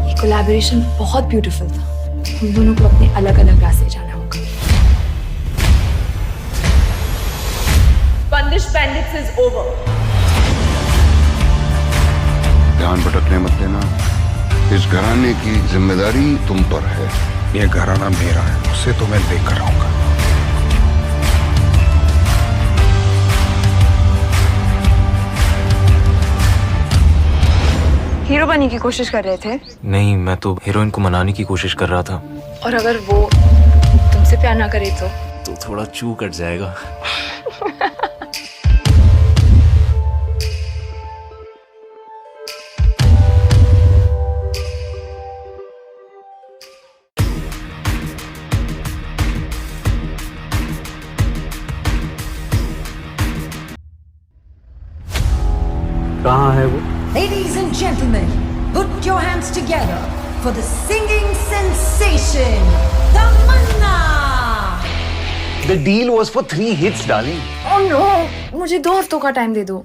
ये कोलैबोरेशन बहुत ब्यूटीफुल था। हम दोनों को अपने अलग अलग रास्ते जाना होगा। Bandish Bandits is over. ध्यान भटकने मत देना। इस घराने की जिम्मेदारी तुम पर है। ये घराना मेरा है, उसे तो मैं लेकर आऊंगा। हीरो बनने की कोशिश कर रहे थे? नहीं, मैं तो हीरोइन को मनाने की कोशिश कर रहा था। और अगर वो तुमसे प्यार ना करे तो थोड़ा चू कट जाएगा। कहाँ है वो? Ladies and gentlemen, put your hands together for the singing sensation, Tamanna! The deal was for 3 hits, darling. Oh no, मुझे 2 हफ्तों का टाइम दे दो।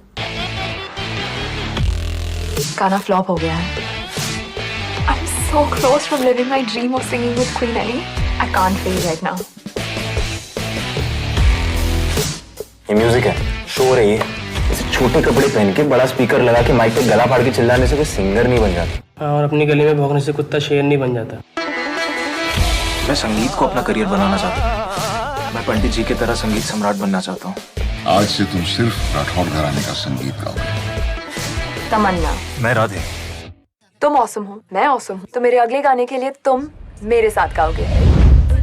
गाना फ्लॉप हो गया है। I'm so close from living my dream of singing with Queen Ellie. I can't feel right now. ये music है, शोर है ये। ऐसे छोटे कपड़े पहन के बड़ा स्पीकर लगा के माइक पे गला फाड़ के चिल्लाने से कोई सिंगर नहीं बन जाता। और अपनी गली में भौंकने से कुत्ता शेर नहीं बन जाता। मैं संगीत को अपना करियर बनाना चाहता हूँ। मैं पंडित जी की तरह संगीत सम्राट बनना चाहता हूँ। आज से तुम सिर्फ राठौड़ घराने का संगीत गाओगे। तमन्ना, मैं राधे। तुम ऑसम हो, मैं ऑसम हूँ, तो मेरे अगले गाने के लिए तुम मेरे साथ गाओगे।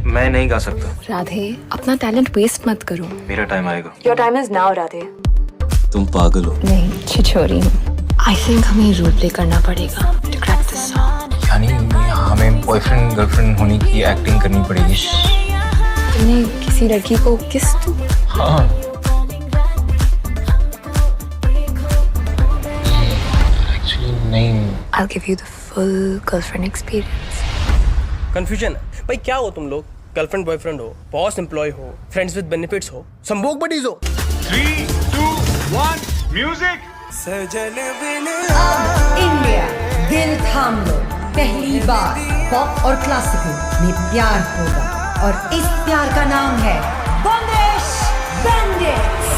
मैं नहीं गा सकता। राधे, अपना टैलेंट वेस्ट मत करो। मेरा टाइम आएगा। Your time is now Radhe. तुम पागल हो। नहीं, छिछोरी हूँ। आई थिंक हमें रोल प्ले करना पड़ेगा टू क्रैक दिस सॉन्ग। यानी हमें बॉयफ्रेंड गर्लफ्रेंड होने की एक्टिंग करनी पड़ेगी। तुमने किसी लड़की को किस तू? हाँ। एक्चुअली नहीं। I'll give you the full girlfriend experience. Confusion है भाई, क्या हो तुम लोग? गर्लफ्रेंड बॉयफ्रेंड हो, बॉस एम्प्लॉय हो, फ्रेंड्स विद बेनिफिट्स हो, संभोग बडीज हो। 3, 2, 1, music! इंडिया दिल थाम लो, पहली बार पॉप और क्लासिकल में प्यार होगा, और इस प्यार का नाम है बंदिश बैंडिट्स।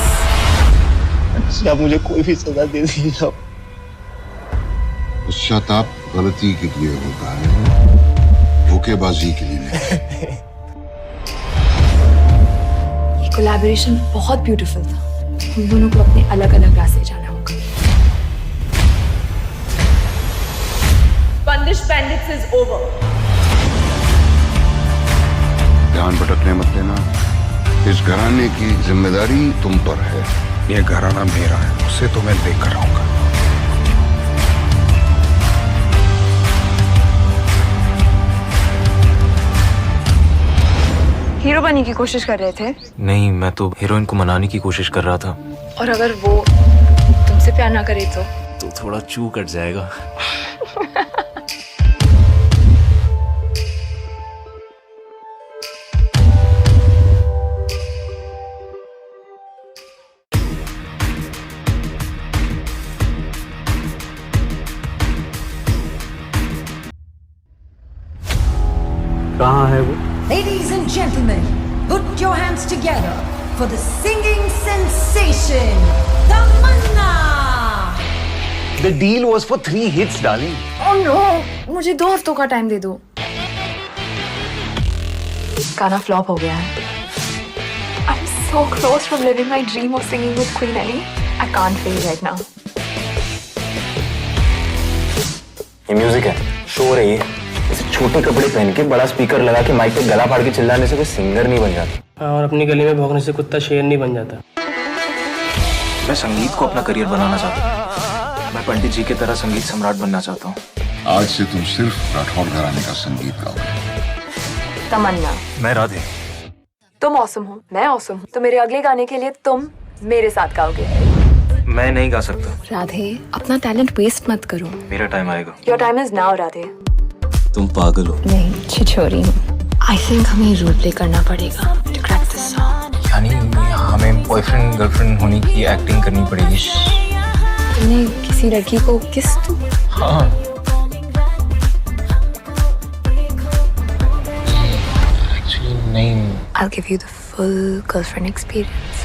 अच्छा मुझे कोई भी सजा दे दीजिए आप। पश्चाताप गलती के लिए होता है, धोखेबाजी के लिए नहीं। ये कोलैबोरेशन बहुत ब्यूटीफुल था। हम दोनों को अपने अलग अलग रास्ते जाना होगा। Bandish Bandits is over. ध्यान भटकने मत देना। इस घराने की जिम्मेदारी तुम पर है। ये घराना मेरा है, उसे तो मैं लेकर आऊंगा। हीरो बनने की कोशिश कर रहे थे? नहीं, मैं तो हीरोइन को मनाने की कोशिश कर रहा था। और अगर वो तुमसे प्यार ना करे तो थोड़ा चू कट जाएगा। कहाँ है वो? Ladies and gentlemen, put your hands together together for the singing sensation, Tamanna. The deal was for 3 hits, darling. Oh no, मुझे 2 हफ्तों का टाइम दे दो। गाना फ्लॉप हो गया है। I'm so close from living my dream of singing with Queen Ellie. I can't fail right now. ये music है, शोर है ये। ऐसे छोटे कपड़े पहन के बड़ा स्पीकर लगा के माइक पे गला फाड़ के चिल्लाने से कोई सिंगर नहीं बन जाता। और अपनी गली में भौंकने से कुत्ता शेर नहीं बन जाता। मैं संगीत को अपना करियर बनाना चाहता हूँ। मैं पंडित जी की तरह संगीत सम्राट बनना चाहता हूँ। आज से तुम सिर्फ राठौड़ घराने का संगीत गाओगे। तमन्ना, मैं राधे। तुम ऑसम हो, मैं ऑसम हूँ, तो मेरे अगले गाने के लिए तुम मेरे साथ गाओगे। मैं नहीं गा सकता। राधे, अपना टैलेंट वेस्ट मत करो। मेरा टाइम आएगा। Your time is now Radhe. तुम पागल हो। नहीं, छिछोरी हूँ। आई थिंक हमें रोल प्ले करना पड़ेगा टू क्रैक दिस सॉन्ग। यानी हमें बॉयफ्रेंड गर्लफ्रेंड होने की एक्टिंग करनी पड़ेगी। तुमने किसी लड़की को किस तू? हाँ। एक्चुअली नहीं। I'll give you the full girlfriend experience.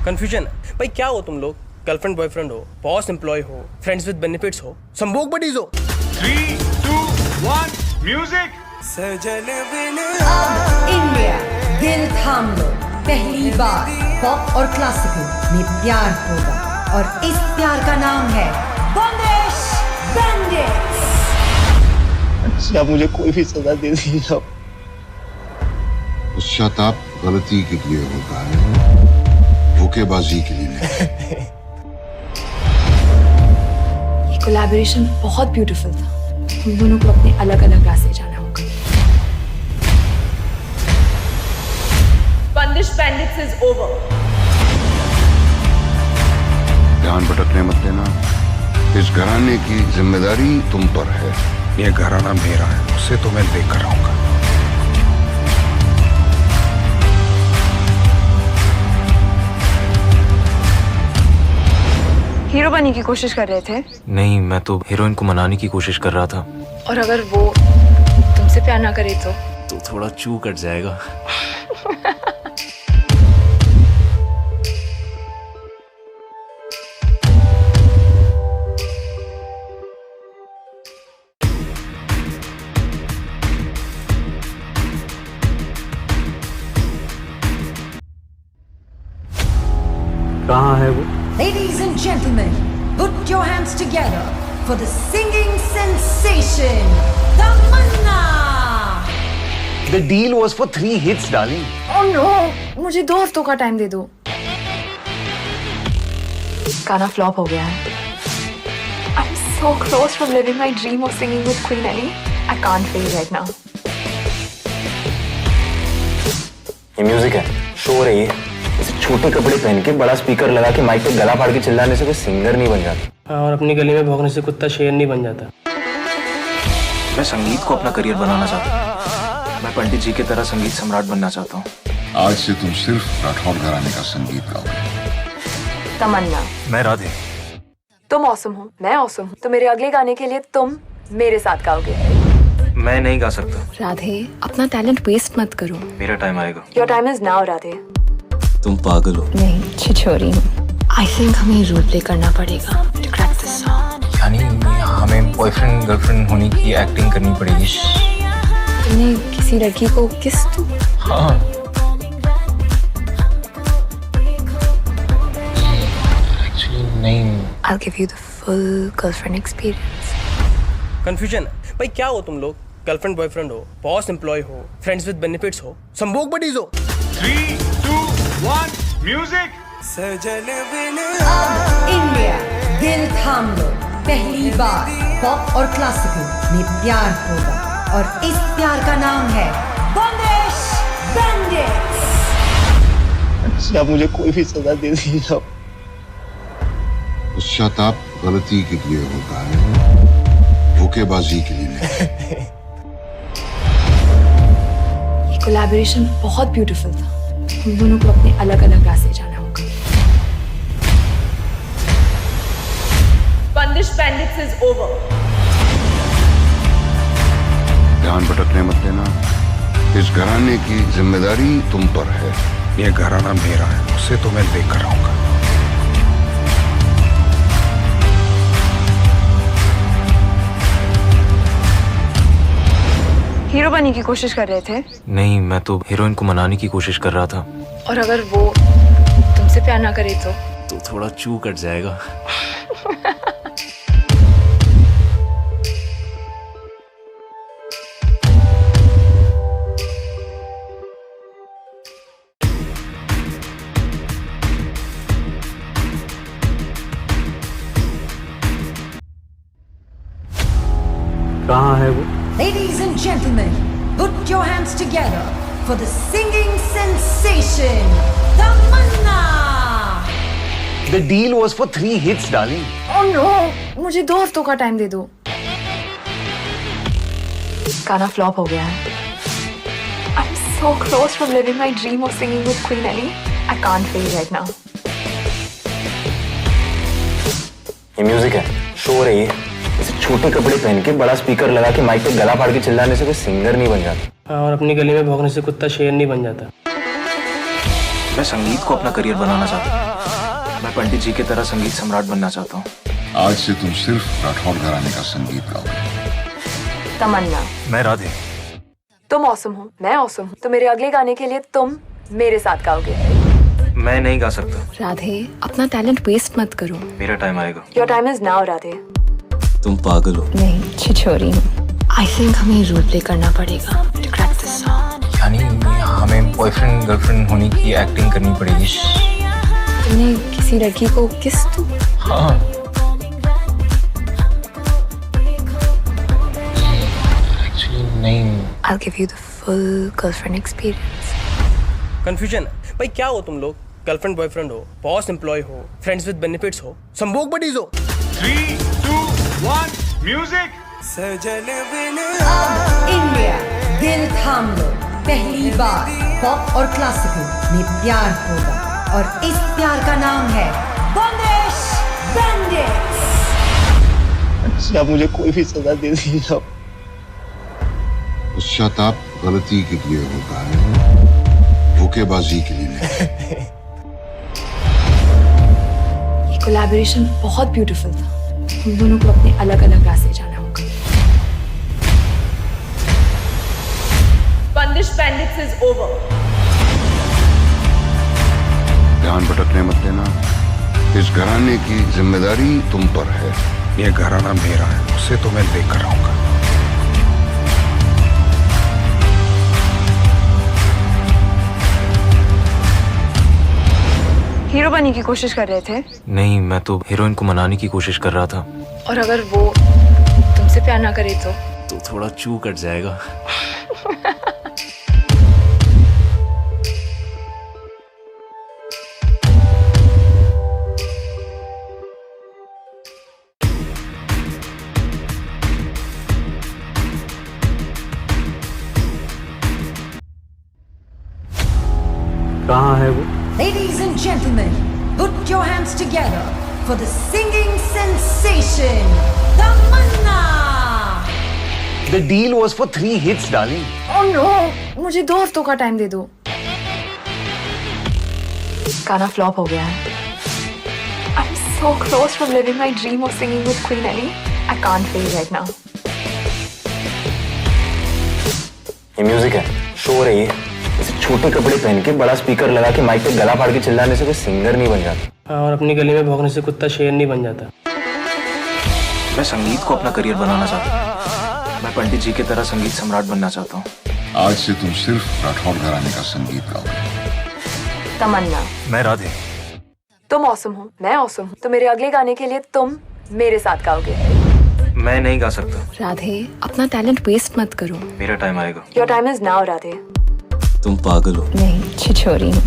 Confusion है भाई, क्या हो तुम लोग? गर्लफ्रेंड बॉयफ्रेंड हो, बॉस एम्प्लॉय हो, फ्रेंड्स विद बेनिफिट्स हो, संभोग बडीज हो। 3, 2, 1, music. अब इंडिया दिल थाम लो, पहली बार पॉप और क्लासिकल में प्यार होगा और इस प्यार का नाम है बंदिश बैंडिट्स। अच्छा मुझे कोई भी सजा दे दीजिए। पश्चाताप गलती के लिए होता है, धोखेबाजी के लिए नहीं। ये कोलैबोरेशन बहुत ब्यूटीफुल था। हम दोनों को अपने अलग अलग रास्ते जाना होगा। Bandish Bandits is over. ध्यान भटकने मत देना। इस घराने की जिम्मेदारी तुम पर है। ये घराना मेरा है, उसे तो मैं लेकर आऊंगा। हीरो बनने की कोशिश कर रहे थे? नहीं, मैं तो हीरोइन को मनाने की कोशिश कर रहा था। और अगर वो तुमसे प्यार ना करे तो थोड़ा चू कट जाएगा। कहाँ है वो? Ladies and gentlemen, put your hands together for the singing sensation, Tamanna. The deal was for 3 hits, darling. Oh no, मुझे 2 हफ्तों का टाइम दे दो। गाना फ्लॉप हो गया है। I'm so close from living my dream of singing with Queen Ellie. I can't fail right now. ये music है, शोर है ये। ऐसे छोटे कपड़े पहन के बड़ा स्पीकर लगा के माइक पे गला फाड़ के चिल्लाने से कोई सिंगर नहीं बन जाता। और अपनी गली में भौंकने से कुत्ता शेर नहीं बन जाता। मैं संगीत को अपना करियर बनाना चाहता हूँ। मैं पंडित जी की तरह संगीत सम्राट बनना चाहता हूँ। आज से तुम सिर्फ राठौड़ घराने का संगीत गाओगे। तमन्ना, मैं राधे। तुम ऑसम हो, मैं ऑसम हूँ, तो मेरे अगले गाने के लिए तुम मेरे साथ गाओगे। मैं नहीं गा सकता। राधे, अपना टैलेंट वेस्ट मत करो। मेरा टाइम आएगा। Your time is now Radhe. तुम पागल हो। नहीं, छिछोरी हूँ। आई थिंक हमें रोल प्ले करना पड़ेगा टू क्रैक दिस सॉन्ग। यानी हमें बॉयफ्रेंड गर्लफ्रेंड होने की एक्टिंग करनी पड़ेगी। तुमने किसी लड़की को किस तू? हाँ। एक्चुअली नहीं। I'll give you the full girlfriend experience. Confusion है भाई, क्या हो तुम लोग? गर्लफ्रेंड बॉयफ्रेंड हो, बॉस एम्प्लॉय हो, फ्रेंड्स विद बेनिफिट्स हो, संभोग बडीज हो। 3, 2, 1, music. अब इंडिया दिल थाम लो, पहली बार पॉप और क्लासिकल में प्यार होगा और इस प्यार का नाम है बंदिश बैंडिट्स। अच्छा मुझे कोई भी सजा दे दीजिए। पश्चाताप गलती के लिए होता है, धोखेबाजी के लिए नहीं। ये कोलैबोरेशन बहुत ब्यूटीफुल था। हम दोनों को अपने अलग अलग रास्ते जाना होगा। Bandish Bandits is over. ध्यान भटकने मत देना। इस घराने की जिम्मेदारी तुम पर है। ये घराना मेरा है, उसे तो मैं लेकर रहूंगा। हीरो बनने की कोशिश कर रहे थे? नहीं, मैं तो हीरोइन को मनाने की कोशिश कर रहा था। और अगर वो तुमसे प्यार ना करे तो थोड़ा चू कट जाएगा। कहाँ है वो? Ladies and gentlemen, put your hands together for the singing sensation, Tamanna! The deal was for 3 hits, darling. Oh no, मुझे 2 हफ्तों का टाइम दे दो। गाना फ्लॉप हो गया है। I'm so close from living my dream of singing with Queen Ellie. I can't feel right now. ये music है, शोर है ये। ऐसे छोटे कपड़े पहन के बड़ा स्पीकर लगा के माइक पे गला फाड़ के चिल्लाने से कोई सिंगर नहीं बन जाता। और अपनी गली में भौंकने से कुत्ता शेर नहीं बन जाता। मैं संगीत को अपना करियर बनाना चाहता हूँ। मैं पंडित जी की तरह संगीत सम्राट बनना चाहता हूँ। आज से तुम सिर्फ राठौड़ घराने का संगीत गाओगे। तमन्ना। मैं राधे। तुम ऑसम हो, मैं ऑसम हूँ, तो मेरे अगले गाने के लिए तुम मेरे साथ गाओगे। मैं नहीं गा सकता। राधे, अपना टैलेंट वेस्ट मत करो। मेरा टाइम आएगा। Your time is now Radhe. तुम पागल हो। नहीं, छिछोरी हूँ। आई थिंक हमें रोल प्ले करना पड़ेगा टू क्रैक दिस सॉन्ग। यानी हमें बॉयफ्रेंड गर्लफ्रेंड होने की एक्टिंग करनी पड़ेगी। तुमने किसी लड़की को किस तू? हाँ। एक्चुअली नहीं। I'll give you the full girlfriend experience. Confusion है भाई, क्या हो तुम लोग? गर्लफ्रेंड बॉयफ्रेंड हो, बॉस एम्प्लॉय हो, फ्रेंड्स विद बेनिफिट्स हो, संभोग बडीज हो। 3, 2, 1, म्यूजिक। अब इंडिया दिल थाम लो, पहली बार पॉप और क्लासिकल में प्यार होगा, और इस प्यार का नाम है बंदिश बैंडिट्स। अच्छा, मुझे कोई भी सजा दे दीजिए। पश्चाताप गलती के लिए होता है, धोखेबाजी के लिए नहीं। ये कोलैबोरेशन बहुत ब्यूटीफुल था। हम दोनों को अपने अलग अलग रास्ते जाना होगा। Bandish Bandits is over. ध्यान भटकने मत देना। इस घराने की जिम्मेदारी तुम पर है। ये घराना मेरा है, उसे तो मैं लेकर रहूंगा। हीरो बनने की कोशिश कर रहे थे? नहीं, मैं तो हीरोइन को मनाने की कोशिश कर रहा था। और अगर वो तुमसे प्यार ना करे तो थोड़ा चू कट जाएगा। कहाँ है वो? Ladies and gentlemen, put your hands together for the singing sensation, Tamanna! The deal was for 3 hits, darling. Oh no, मुझे 2 हफ्तों का टाइम दे दो। गाना फ्लॉप हो गया है। I'm so close from living my dream of singing with Queen Ellie. I can't feel right now. ये music है, शोर है ये। ऐसे छोटे कपड़े पहन के बड़ा स्पीकर लगा के माइक पे गला फाड़ के चिल्लाने से कोई सिंगर नहीं बन जाता। और अपनी गली में भौंकने से कुत्ता शेर नहीं बन जाता। मैं संगीत को अपना करियर बनाना चाहता हूँ। मैं पंडित जी की तरह संगीत सम्राट बनना चाहता हूँ। आज से तुम सिर्फ राठौड़ घराने का संगीत गाओगे। तमन्ना। मैं राधे। तुम ऑसम हो, मैं ऑसम हूँ, तो मेरे अगले गाने के लिए तुम मेरे साथ गाओगे। मैं नहीं गा सकता। राधे, अपना टैलेंट वेस्ट मत करो। मेरा टाइम आएगा। Your time is now Radhe. तुम पागल हो। नहीं, छिछोरी हूँ।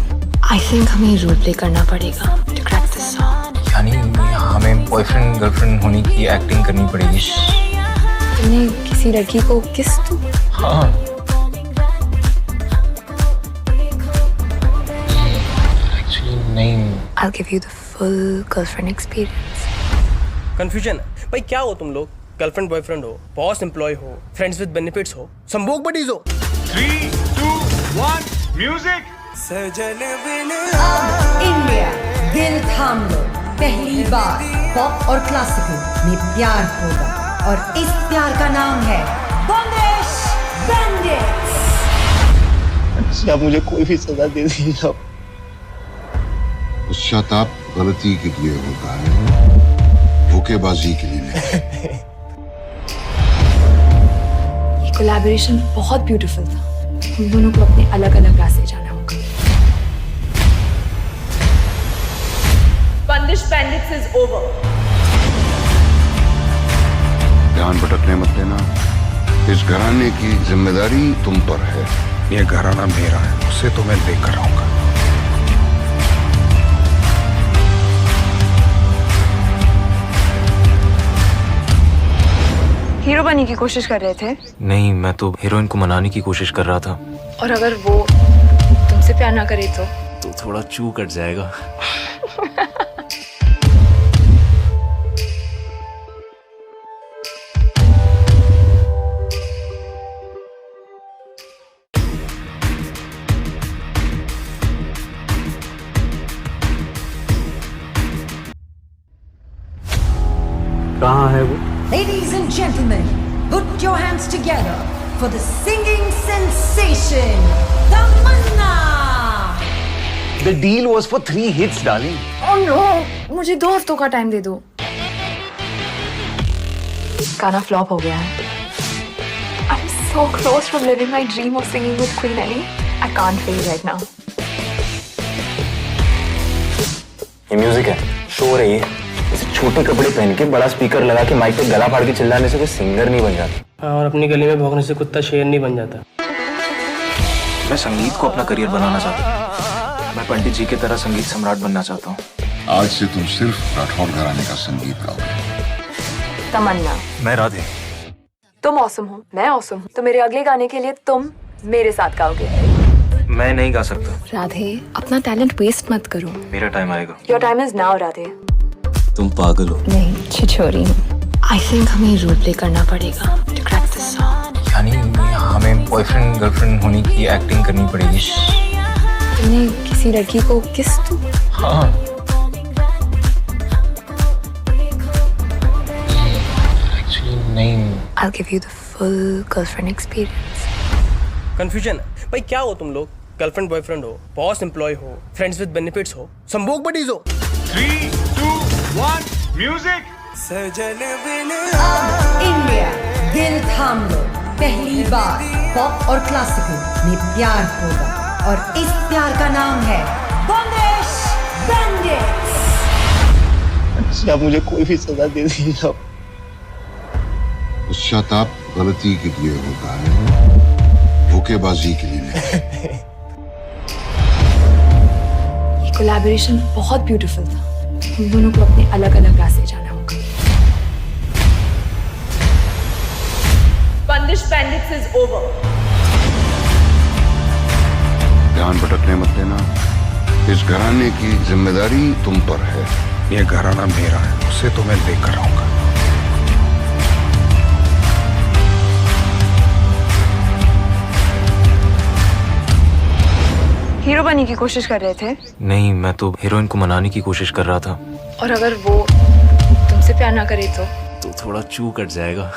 आई थिंक हमें रोल प्ले करना पड़ेगा टू क्रैक दिस सॉन्ग। यानी हमें बॉयफ्रेंड गर्लफ्रेंड होने की एक्टिंग करनी पड़ेगी। तुमने किसी लड़की को किस तू? हाँ। एक्चुअली नहीं। I'll give you the full girlfriend experience. Confusion है भाई, क्या हो तुम लोग? गर्लफ्रेंड बॉयफ्रेंड हो, बॉस एम्प्लॉय हो, फ्रेंड्स विद बेनिफिट्स हो, संभोग बडीज हो। 3, 2, 1, म्यूजिक। अब इंडिया दिल थाम लो, पहली बार पॉप और क्लासिकल में प्यार होगा और इस प्यार का नाम है बंदिश बैंडिट्स। अच्छा मुझे कोई भी सजा दे दीजिए आप। पश्चाताप गलती के लिए होता है, धोखेबाजी के लिए नहीं। ये कोलैबोरेशन बहुत ब्यूटीफुल था। हम दोनों को अपने अलग अलग रास्ते जाना होगा। Bandish Bandits is over. ध्यान भटकने मत देना। इस घराने की जिम्मेदारी तुम पर है। ये घराना मेरा है, उसे तो मैं लेकर आऊंगा। हीरो बनने की कोशिश कर रहे थे? नहीं, मैं तो हीरोइन को मनाने की कोशिश कर रहा था। और अगर वो तुमसे प्यार ना करे तो थोड़ा चू कट जाएगा। कहाँ है वो? Ladies and gentlemen, put your hands together for the singing sensation, Tamanna! The deal was for 3 hits, darling. Oh no, मुझे 2 हफ्तों का टाइम दे दो। गाना फ्लॉप हो गया है। I'm so close from living my dream of singing with Queen Ellie. I can't feel right now. ये music है, शोर है ये। ऐसे छोटे कपड़े पहन के बड़ा स्पीकर लगा के माइक पे गला फाड़ के चिल्लाने से कोई सिंगर नहीं बन जाता। और अपनी गली में भौंकने से कुत्ता शेर नहीं बन जाता। मैं संगीत को अपना करियर बनाना चाहता हूँ। मैं पंडित जी की तरह संगीत सम्राट बनना चाहता हूँ। आज से तुम सिर्फ राठौर घराने का संगीत गाओगे। तमन्ना। मैं राधे। तुम ऑसम हो, मैं ऑसम हूँ, तो मेरे अगले गाने के लिए तुम मेरे साथ गाओगे। मैं नहीं गा सकता। राधे, अपना टैलेंट वेस्ट मत करो। मेरा टाइम आएगा। Your time is now Radhe. तुम पागल हो। नहीं, छिछोरी हूँ। आई थिंक हमें रोल प्ले करना पड़ेगा टू क्रैक दिस सॉन्ग। यानी हमें बॉयफ्रेंड गर्लफ्रेंड होने की एक्टिंग करनी पड़ेगी। तुमने किसी लड़की को किस तू? हाँ। एक्चुअली नहीं। I'll give you the full girlfriend experience. Confusion है भाई, क्या हो तुम लोग? गर्लफ्रेंड बॉयफ्रेंड हो, बॉस एम्प्लॉय हो, फ्रेंड्स विद बेनिफिट्स हो, संभोग बडीज हो। 3, 2, 1, music! अब इंडिया दिल थाम लो, पहली बार पॉप और क्लासिकल में प्यार होगा और इस प्यार का नाम है बंदिश बैंडिट्स। अच्छा मुझे कोई भी सजा दे दीजिए आप। पश्चाताप गलती के लिए होता है, धोखेबाजी के लिए नहीं। ये कोलैबोरेशन बहुत ब्यूटीफुल था। हम दोनों को अपने अलग अलग रास्ते जाना होगा। Bandish Bandits is over. ध्यान भटकने मत देना। इस घराने की जिम्मेदारी तुम पर है। ये घराना मेरा है, उसे तो मैं लेकर आऊंगा। हीरो बनने की कोशिश कर रहे थे? नहीं, मैं तो हीरोइन को मनाने की कोशिश कर रहा था। और अगर वो तुमसे प्यार ना करे तो थोड़ा चू कट जाएगा।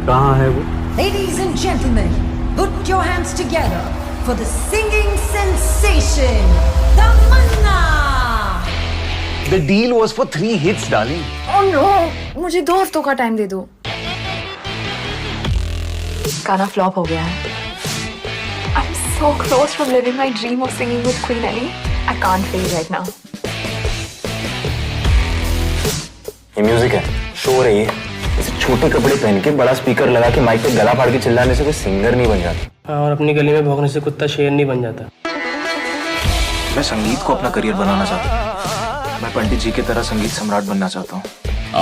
कहाँ है वो? Ladies and gentlemen, put your hands together for the singing sensation, Tamanna! The deal was for 3 hits, darling. Oh no, मुझे 2 हफ्तों का टाइम दे दो। गाना फ्लॉप हो गया है। I'm so close from living my dream of singing with Queen Ellie. I can't feel right now. ये music है, शोर है ये। ऐसे छोटे कपड़े पहन के बड़ा स्पीकर लगा के माइक पे गला फाड़ के चिल्लाने से कोई सिंगर नहीं बन जाता। और अपनी गली में भौंकने से कुत्ता शेर नहीं बन जाता। मैं संगीत को अपना करियर बनाना चाहता हूँ। मैं पंडित जी की तरह संगीत सम्राट बनना चाहता हूँ।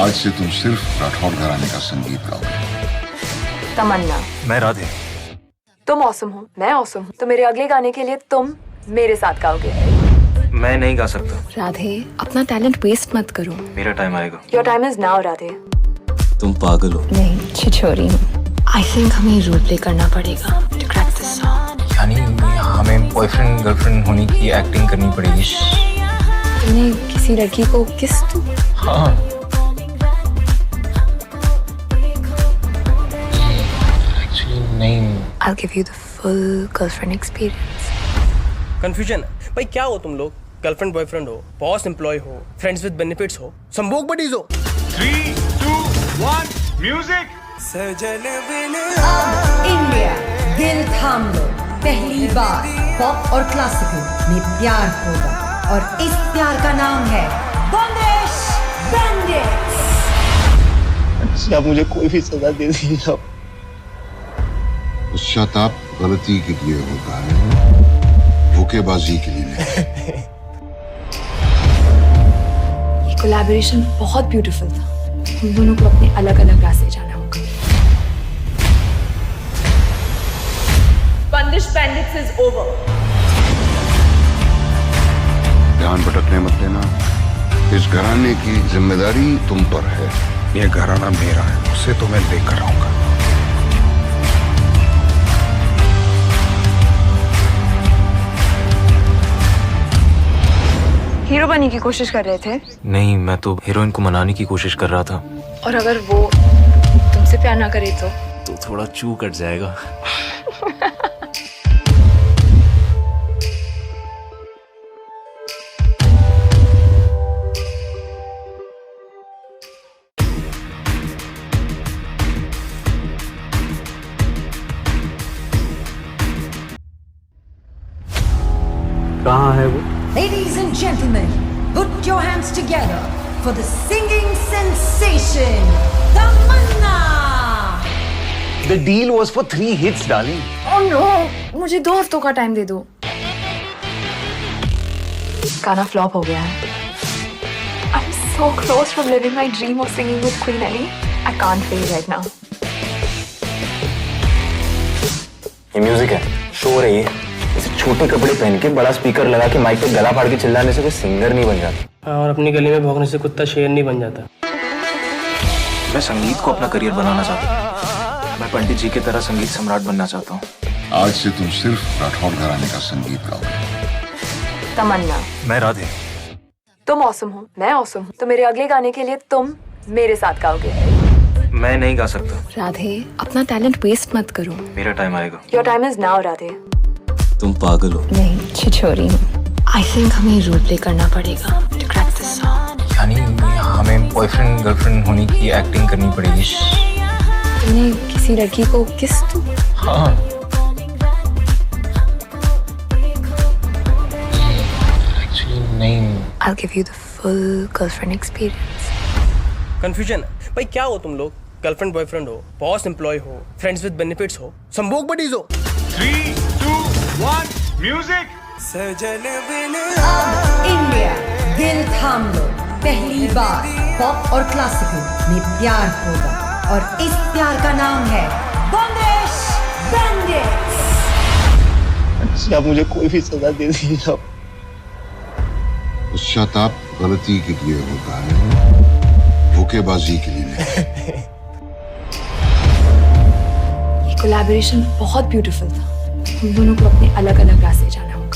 आज से तुम सिर्फ राठौर घराने का संगीत गाओगे। तमन्ना। मैं राधे। तुम ऑसम हो, मैं ऑसम हूँ, तो मेरे अगले गाने के लिए तुम मेरे साथ गाओगे। मैं नहीं गा सकता। राधे, अपना टैलेंट वेस्ट मत करो। मेरा टाइम आएगा। Your time is now Radhe. तुम पागल हो। नहीं, छिछोरी हूँ। आई थिंक हमें रोल प्ले करना पड़ेगा टू क्रैक दिस सॉन्ग। यानी हमें बॉयफ्रेंड गर्लफ्रेंड होने की एक्टिंग करनी पड़ेगी। तुमने किसी लड़की को किस तू? हाँ। एक्चुअली नहीं। I'll give you the full girlfriend experience. Confusion है भाई, क्या हो तुम लोग? गर्लफ्रेंड बॉयफ्रेंड हो, बॉस एम्प्लॉय हो, फ्रेंड्स विद बेनिफिट्स हो, संभोग बडीज हो। 3, 2, 1, music. अब इंडिया दिल थाम लो, पहली बार पॉप और क्लासिकल में प्यार होगा और इस प्यार का नाम है बंदिश बैंडिट्स। अच्छा मुझे कोई भी सजा दे दीजिए आप। पश्चाताप गलती के लिए होता है, धोखेबाजी के लिए नहीं। ये कोलैबोरेशन बहुत ब्यूटीफुल था। हम दोनों को अपने अलग अलग रास्ते जाना होगा। Bandish Bandits is over. ध्यान भटकने मत देना। इस घराने की जिम्मेदारी तुम पर है। ये घराना मेरा है, उसे तो मैं लेकर आऊंगा। हीरो बनने की कोशिश कर रहे थे? नहीं, मैं तो हीरोइन को मनाने की कोशिश कर रहा था। और अगर वो तुमसे प्यार ना करे तो थोड़ा चू कट जाएगा। कहाँ है वो? Ladies and gentlemen, put your hands together for the singing sensation, Tamanna! The deal was for 3 hits, darling. Oh no, मुझे 2 हफ्तों का टाइम दे दो। गाना फ्लॉप हो गया है। I'm so close from living my dream of singing with Queen Ellie. I can't fail right now. ये music है, शोर है ये। ऐसे छोटे कपड़े पहन के बड़ा स्पीकर लगा के माइक पे गला फाड़ के चिल्लाने से कोई सिंगर नहीं बन जाता। और अपनी गली में भौंकने से कुत्ता शेर नहीं बन जाता। मैं संगीत को अपना करियर बनाना चाहता हूँ। मैं पंडित जी की तरह संगीत सम्राट बनना चाहता हूँ। आज से तुम सिर्फ राठौड़ घराने का संगीत गाओगे। तमन्ना। मैं राधे। तुम ऑसम हो, मैं ऑसम हूँ, तो मेरे अगले गाने के लिए तुम मेरे साथ गाओगे। मैं नहीं गा सकता। राधे, अपना टैलेंट वेस्ट मत करो। मेरा टाइम आएगा। Your time is now Radhe. तुम पागल हो। नहीं, छिछोरी हूँ। आई थिंक हमें रोल प्ले करना पड़ेगा टू क्रैक दिस सॉन्ग। यानी हमें बॉयफ्रेंड गर्लफ्रेंड होने की एक्टिंग करनी पड़ेगी। तुमने किसी लड़की को किस तू? हाँ। एक्चुअली नहीं। I'll give you the full girlfriend experience. Confusion है भाई, क्या हो तुम लोग? गर्लफ्रेंड बॉयफ्रेंड हो, बॉस एम्प्लॉय हो, फ्रेंड्स विद बेनिफिट्स हो, संभोग बडीज हो। 3, 2, 1, music. अब इंडिया दिल थाम लो, पहली बार पॉप और क्लासिकल में प्यार होगा और इस प्यार का नाम है बंदिश बैंडिट्स। अच्छा मुझे कोई भी सजा दे दीजिए आप। पश्चाताप गलती के लिए होता है, धोखेबाजी के लिए नहीं। ये कोलैबोरेशन बहुत ब्यूटीफुल था। हम दोनों को अपने अलग अलग रास्ते जाना होगा।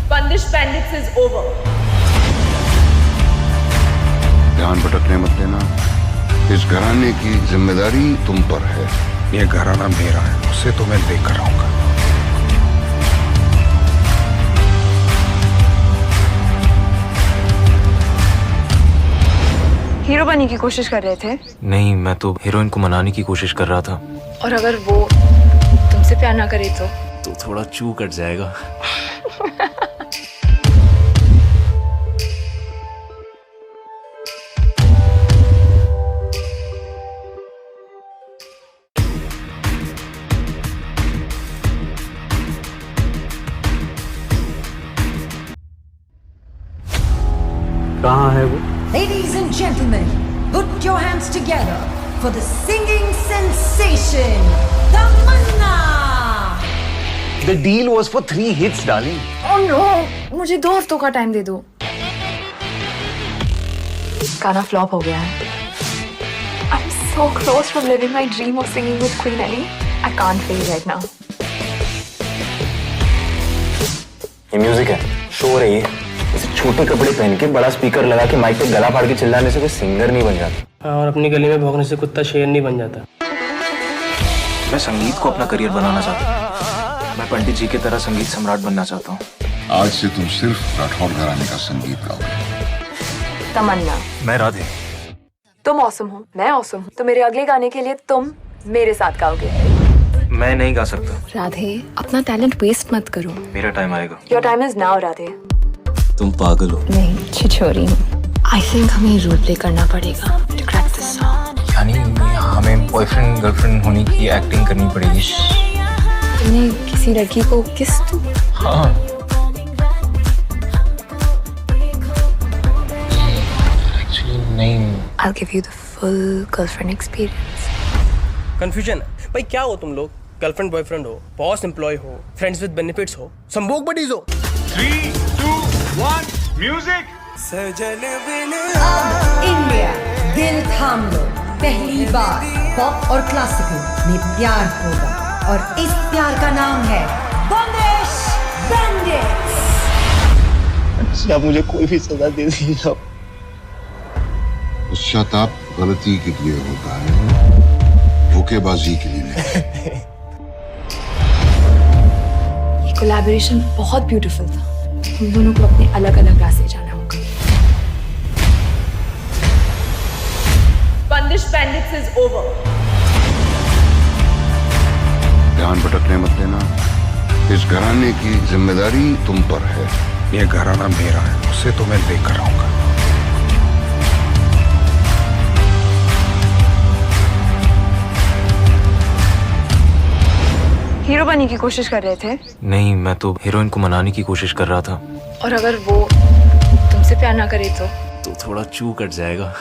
Bandish Bandits is over. ध्यान भटकने मत देना। इस घराने की जिम्मेदारी तुम पर है। ये घराना मेरा है, उसे तो मैं लेकर आऊंगा। हीरो बनने की कोशिश कर रहे थे? नहीं, मैं तो हीरोइन को मनाने की कोशिश कर रहा था। और अगर वो तुमसे प्यार ना करे तो थोड़ा चू कट जाएगा। कहाँ है वो? Ladies and gentlemen, put your hands together for the singing sensation, Tamanna. The deal was for 3 hits, darling. Oh no, मुझे 2 हफ्तों का टाइम दे दो। गाना फ्लॉप हो गया है। I'm so close from living my dream of singing with Queen Ellie. I can't fail right now. ये music है, शोर है ये। इसे छोटे कपड़े पहन के बड़ा स्पीकर लगा के माइक पे गला फाड़ के चिल्लाने से कोई सिंगर नहीं बन जाता। और अपनी गली में भौंकने से कुत्ता शेर नहीं बन जाता। मैं संगीत को अपना करियर बनाना चाहता हूँ। मैं पंडित जी की तरह संगीत सम्राट बनना चाहता हूँ। आज से तुम सिर्फ राठौर घराने का संगीत गाओगे। तमन्ना, मैं राधे। तुम ऑसम हो, मैं ऑसम हूँ, तो मेरे अगले गाने के लिए तुम मेरे साथ गाओगे। मैं नहीं गा सकता। राधे, अपना टैलेंट वेस्ट मत करो। मेरा टाइम आएगा। Your time is now Radhe. तुम पागल हो। नहीं, छिछोरी हूँ। आई थिंक हमें रोल प्ले करना पड़ेगा टू क्रैक दिस सॉन्ग। यानी हमें बॉयफ्रेंड गर्लफ्रेंड होने की एक्टिंग करनी पड़ेगी। तुमने किसी लड़की को किस तू? हाँ। एक्चुअली नहीं। I'll give you the full girlfriend experience. Confusion है भाई, क्या हो तुम लोग? गर्लफ्रेंड बॉयफ्रेंड हो, बॉस एम्प्लॉय हो, फ्रेंड्स विद बेनिफिट्स हो, संभोग बडीज हो। 3, 2, 1, music. अब इंडिया दिल थाम लो, पहली बार पॉप और क्लासिकल में प्यार होगा, और इस प्यार का नाम है बंदिश बैंडिट्स। अच्छा मुझे कोई भी सजा दे दीजिए आप। पश्चाताप गलती के लिए होता है, धोखेबाजी के लिए नहीं। ये कोलैबोरेशन बहुत ब्यूटीफुल था। हम दोनों को अपने अलग अलग रास्ते जाना होगा। Bandish Bandits is over. ध्यान भटकने मत देना। इस घराने की जिम्मेदारी तुम पर है। ये घराना मेरा है, उसे तो मैं लेकर आऊंगा। हीरो बनने की कोशिश कर रहे थे? नहीं, मैं तो हीरोइन को मनाने की कोशिश कर रहा था। और अगर वो तुमसे प्यार ना करे तो थोड़ा चू कट जाएगा।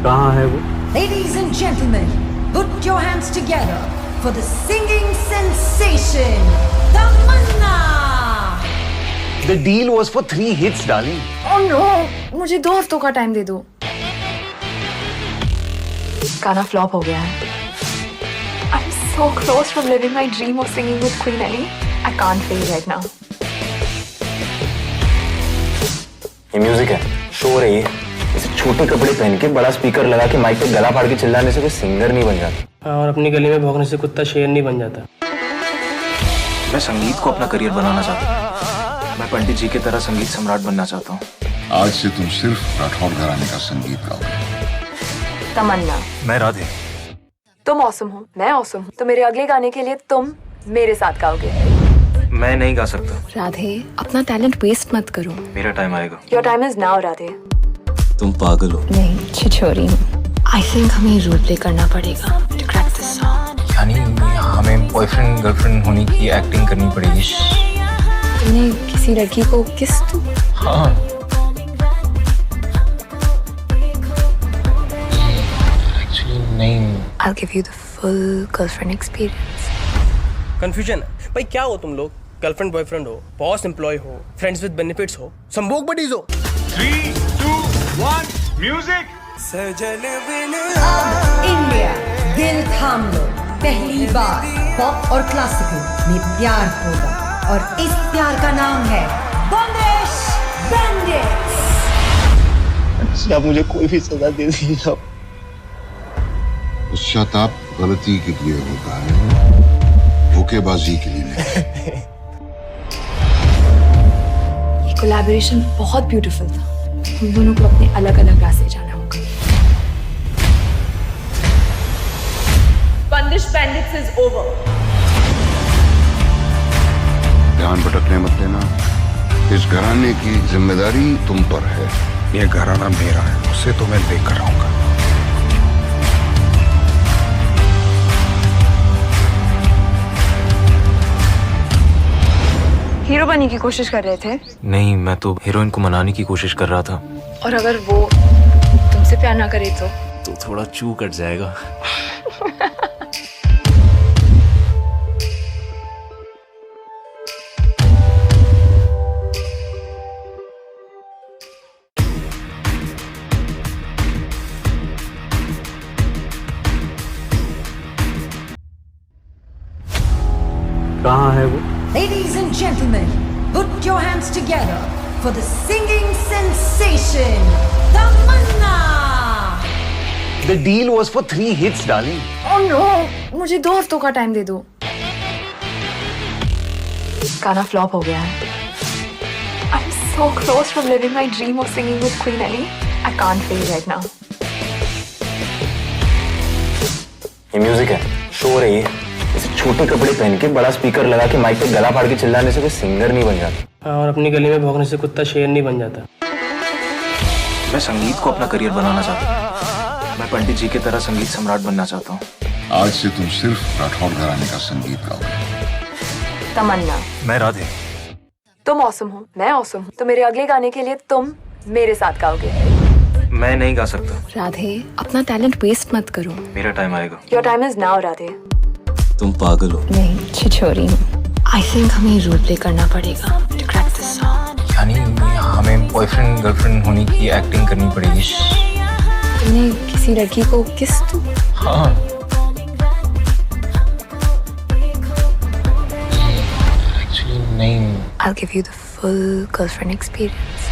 कहाँ है वो? Ladies and gentlemen, put your hands together for the singing sensation, Tamanna. The deal was for 3 hits, darling. Oh no, मुझे 2 हफ्तों का टाइम दे दो। गाना फ्लॉप हो गया है। I'm so close from living my dream of singing with Queen Ellie. I can't fail right now. ये music है, शोर है ये। इसे छोटे कपड़े पहन के बड़ा स्पीकर लगा के माइक पे गला फाड़ के चिल्लाने से कोई सिंगर नहीं बन जाता। और अपनी गली में भौंकने से कुत्ता शेर नहीं बन जाता। मैं संगीत को अपना करियर बनाना चाहता हूँ। मैं पंडित जी की तरह संगीत सम्राट बनना चाहता हूँ। आज से तुम सिर्फ राठौर घराने का संगीत गाओगे। तमन्ना, मैं राधे। तुम ऑसम हो, मैं ऑसम हूँ, तो मेरे अगले गाने के लिए तुम मेरे साथ गाओगे। मैं नहीं गा सकता। राधे, अपना टैलेंट वेस्ट मत करो। मेरा टाइम आएगा। Your time is now Radhe. तुम पागल हो। नहीं, छिछोरी हूँ। आई थिंक हमें रोल प्ले करना पड़ेगा टू क्रैक दिस सॉन्ग। यानी हमें बॉयफ्रेंड गर्लफ्रेंड होने की एक्टिंग करनी पड़ेगी। तुमने किसी लड़की को किस तू? हाँ। एक्चुअली नहीं। I'll give you the full girlfriend experience. Confusion है भाई, क्या हो तुम लोग? गर्लफ्रेंड बॉयफ्रेंड हो, बॉस एम्प्लॉय हो, फ्रेंड्स विद बेनिफिट्स हो, संभोग बडीज हो। 3, 2, 1, music. अब इंडिया दिल थाम लो, पहली बार पॉप और क्लासिकल में प्यार होगा, और इस प्यार का नाम है बंदिश बैंडिट्स। अच्छा मुझे कोई भी सजा दे दीजिए आप। पश्चाताप गलती के लिए होता है, धोखेबाजी के लिए नहीं। ये कोलैबोरेशन बहुत ब्यूटीफुल था। हम दोनों को अपने अलग अलग रास्ते जाना होगा। Bandish Bandits is over. ध्यान भटकने मत देना। इस घराने की जिम्मेदारी तुम पर है। ये घराना मेरा है, उसे तो मैं लेकर रहूंगा। हीरो बनने की कोशिश कर रहे थे? नहीं, मैं तो हीरोइन को मनाने की कोशिश कर रहा था। और अगर वो तुमसे प्यार ना करे तो थोड़ा चू कट जाएगा। कहाँ है वो? Ladies and gentlemen, put your hands together for the singing sensation, Tamanna! The deal was for 3 hits, darling. Oh no, मुझे 2 हफ्तों का टाइम दे दो। गाना फ्लॉप हो गया है। I'm so close from living my dream of singing with Queen Ellie. I can't feel right now. ये music है, शोर है ये। ऐसे छोटे कपड़े पहन के बड़ा स्पीकर लगा के माइक पे गला फाड़ के चिल्लाने से कोई सिंगर नहीं बन जाता। और अपनी गली में भौंकने से कुत्ता शेर नहीं बन जाता। मैं संगीत को अपना करियर बनाना चाहता हूँ। मैं पंडित जी की तरह संगीत सम्राट बनना चाहता हूँ। आज से तुम सिर्फ राठौड़ घराने का संगीत गाओगे। तमन्ना। मैं राधे। तुम ऑसम हो, मैं ऑसम हूँ, तो मेरे अगले गाने के लिए तुम मेरे साथ गाओगे। मैं नहीं गा सकता। राधे, अपना टैलेंट वेस्ट मत करो। मेरा टाइम आएगा। Your time is now Radhe. तुम पागल हो। नहीं, छिछोरी हूँ। आई थिंक हमें रोल प्ले करना पड़ेगा टू क्रैक दिस सॉन्ग। यानी हमें बॉयफ्रेंड गर्लफ्रेंड होने की एक्टिंग करनी पड़ेगी। तुमने किसी लड़की को किस तू? हाँ। एक्चुअली नहीं। I'll give you the full girlfriend experience.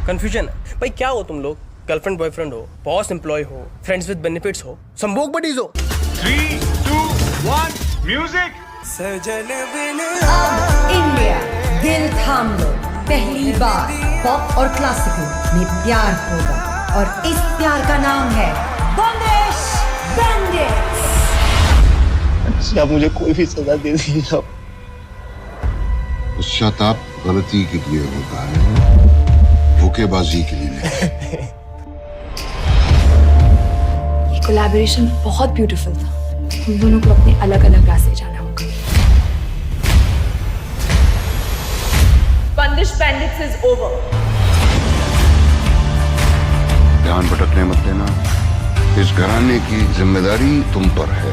Confusion है भाई, क्या हो तुम लोग? गर्लफ्रेंड बॉयफ्रेंड हो, बॉस एम्प्लॉय हो, फ्रेंड्स विद बेनिफिट्स हो, संभोग बडीज हो। 3, 2, 1, music! अब इंडिया दिल थाम लो, पहली बार पॉप और क्लासिकल में प्यार होगा, और इस प्यार का नाम है बंदिश बैंडिट्स। अच्छा, मुझे कोई भी सजा दे दीजिए। पश्चाताप गलती के लिए होता है, धोखेबाजी के लिए नहीं। ये कोलैबोरेशन बहुत ब्यूटीफुल था। हम दोनों को अपने अलग अलग रास्ते जाना होगा। Bandish Bandits is over. ध्यान भटकने मत देना। इस घराने की जिम्मेदारी तुम पर है।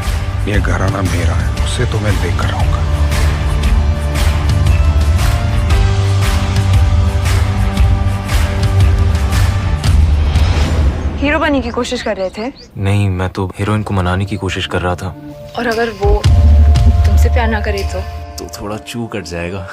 ये घराना मेरा है, उसे तो मैं लेकर रहूंगा। हीरो बनने की कोशिश कर रहे थे? नहीं, मैं तो हीरोइन को मनाने की कोशिश कर रहा था। और अगर वो तुमसे प्यार ना करे तो थोड़ा चू कट जाएगा।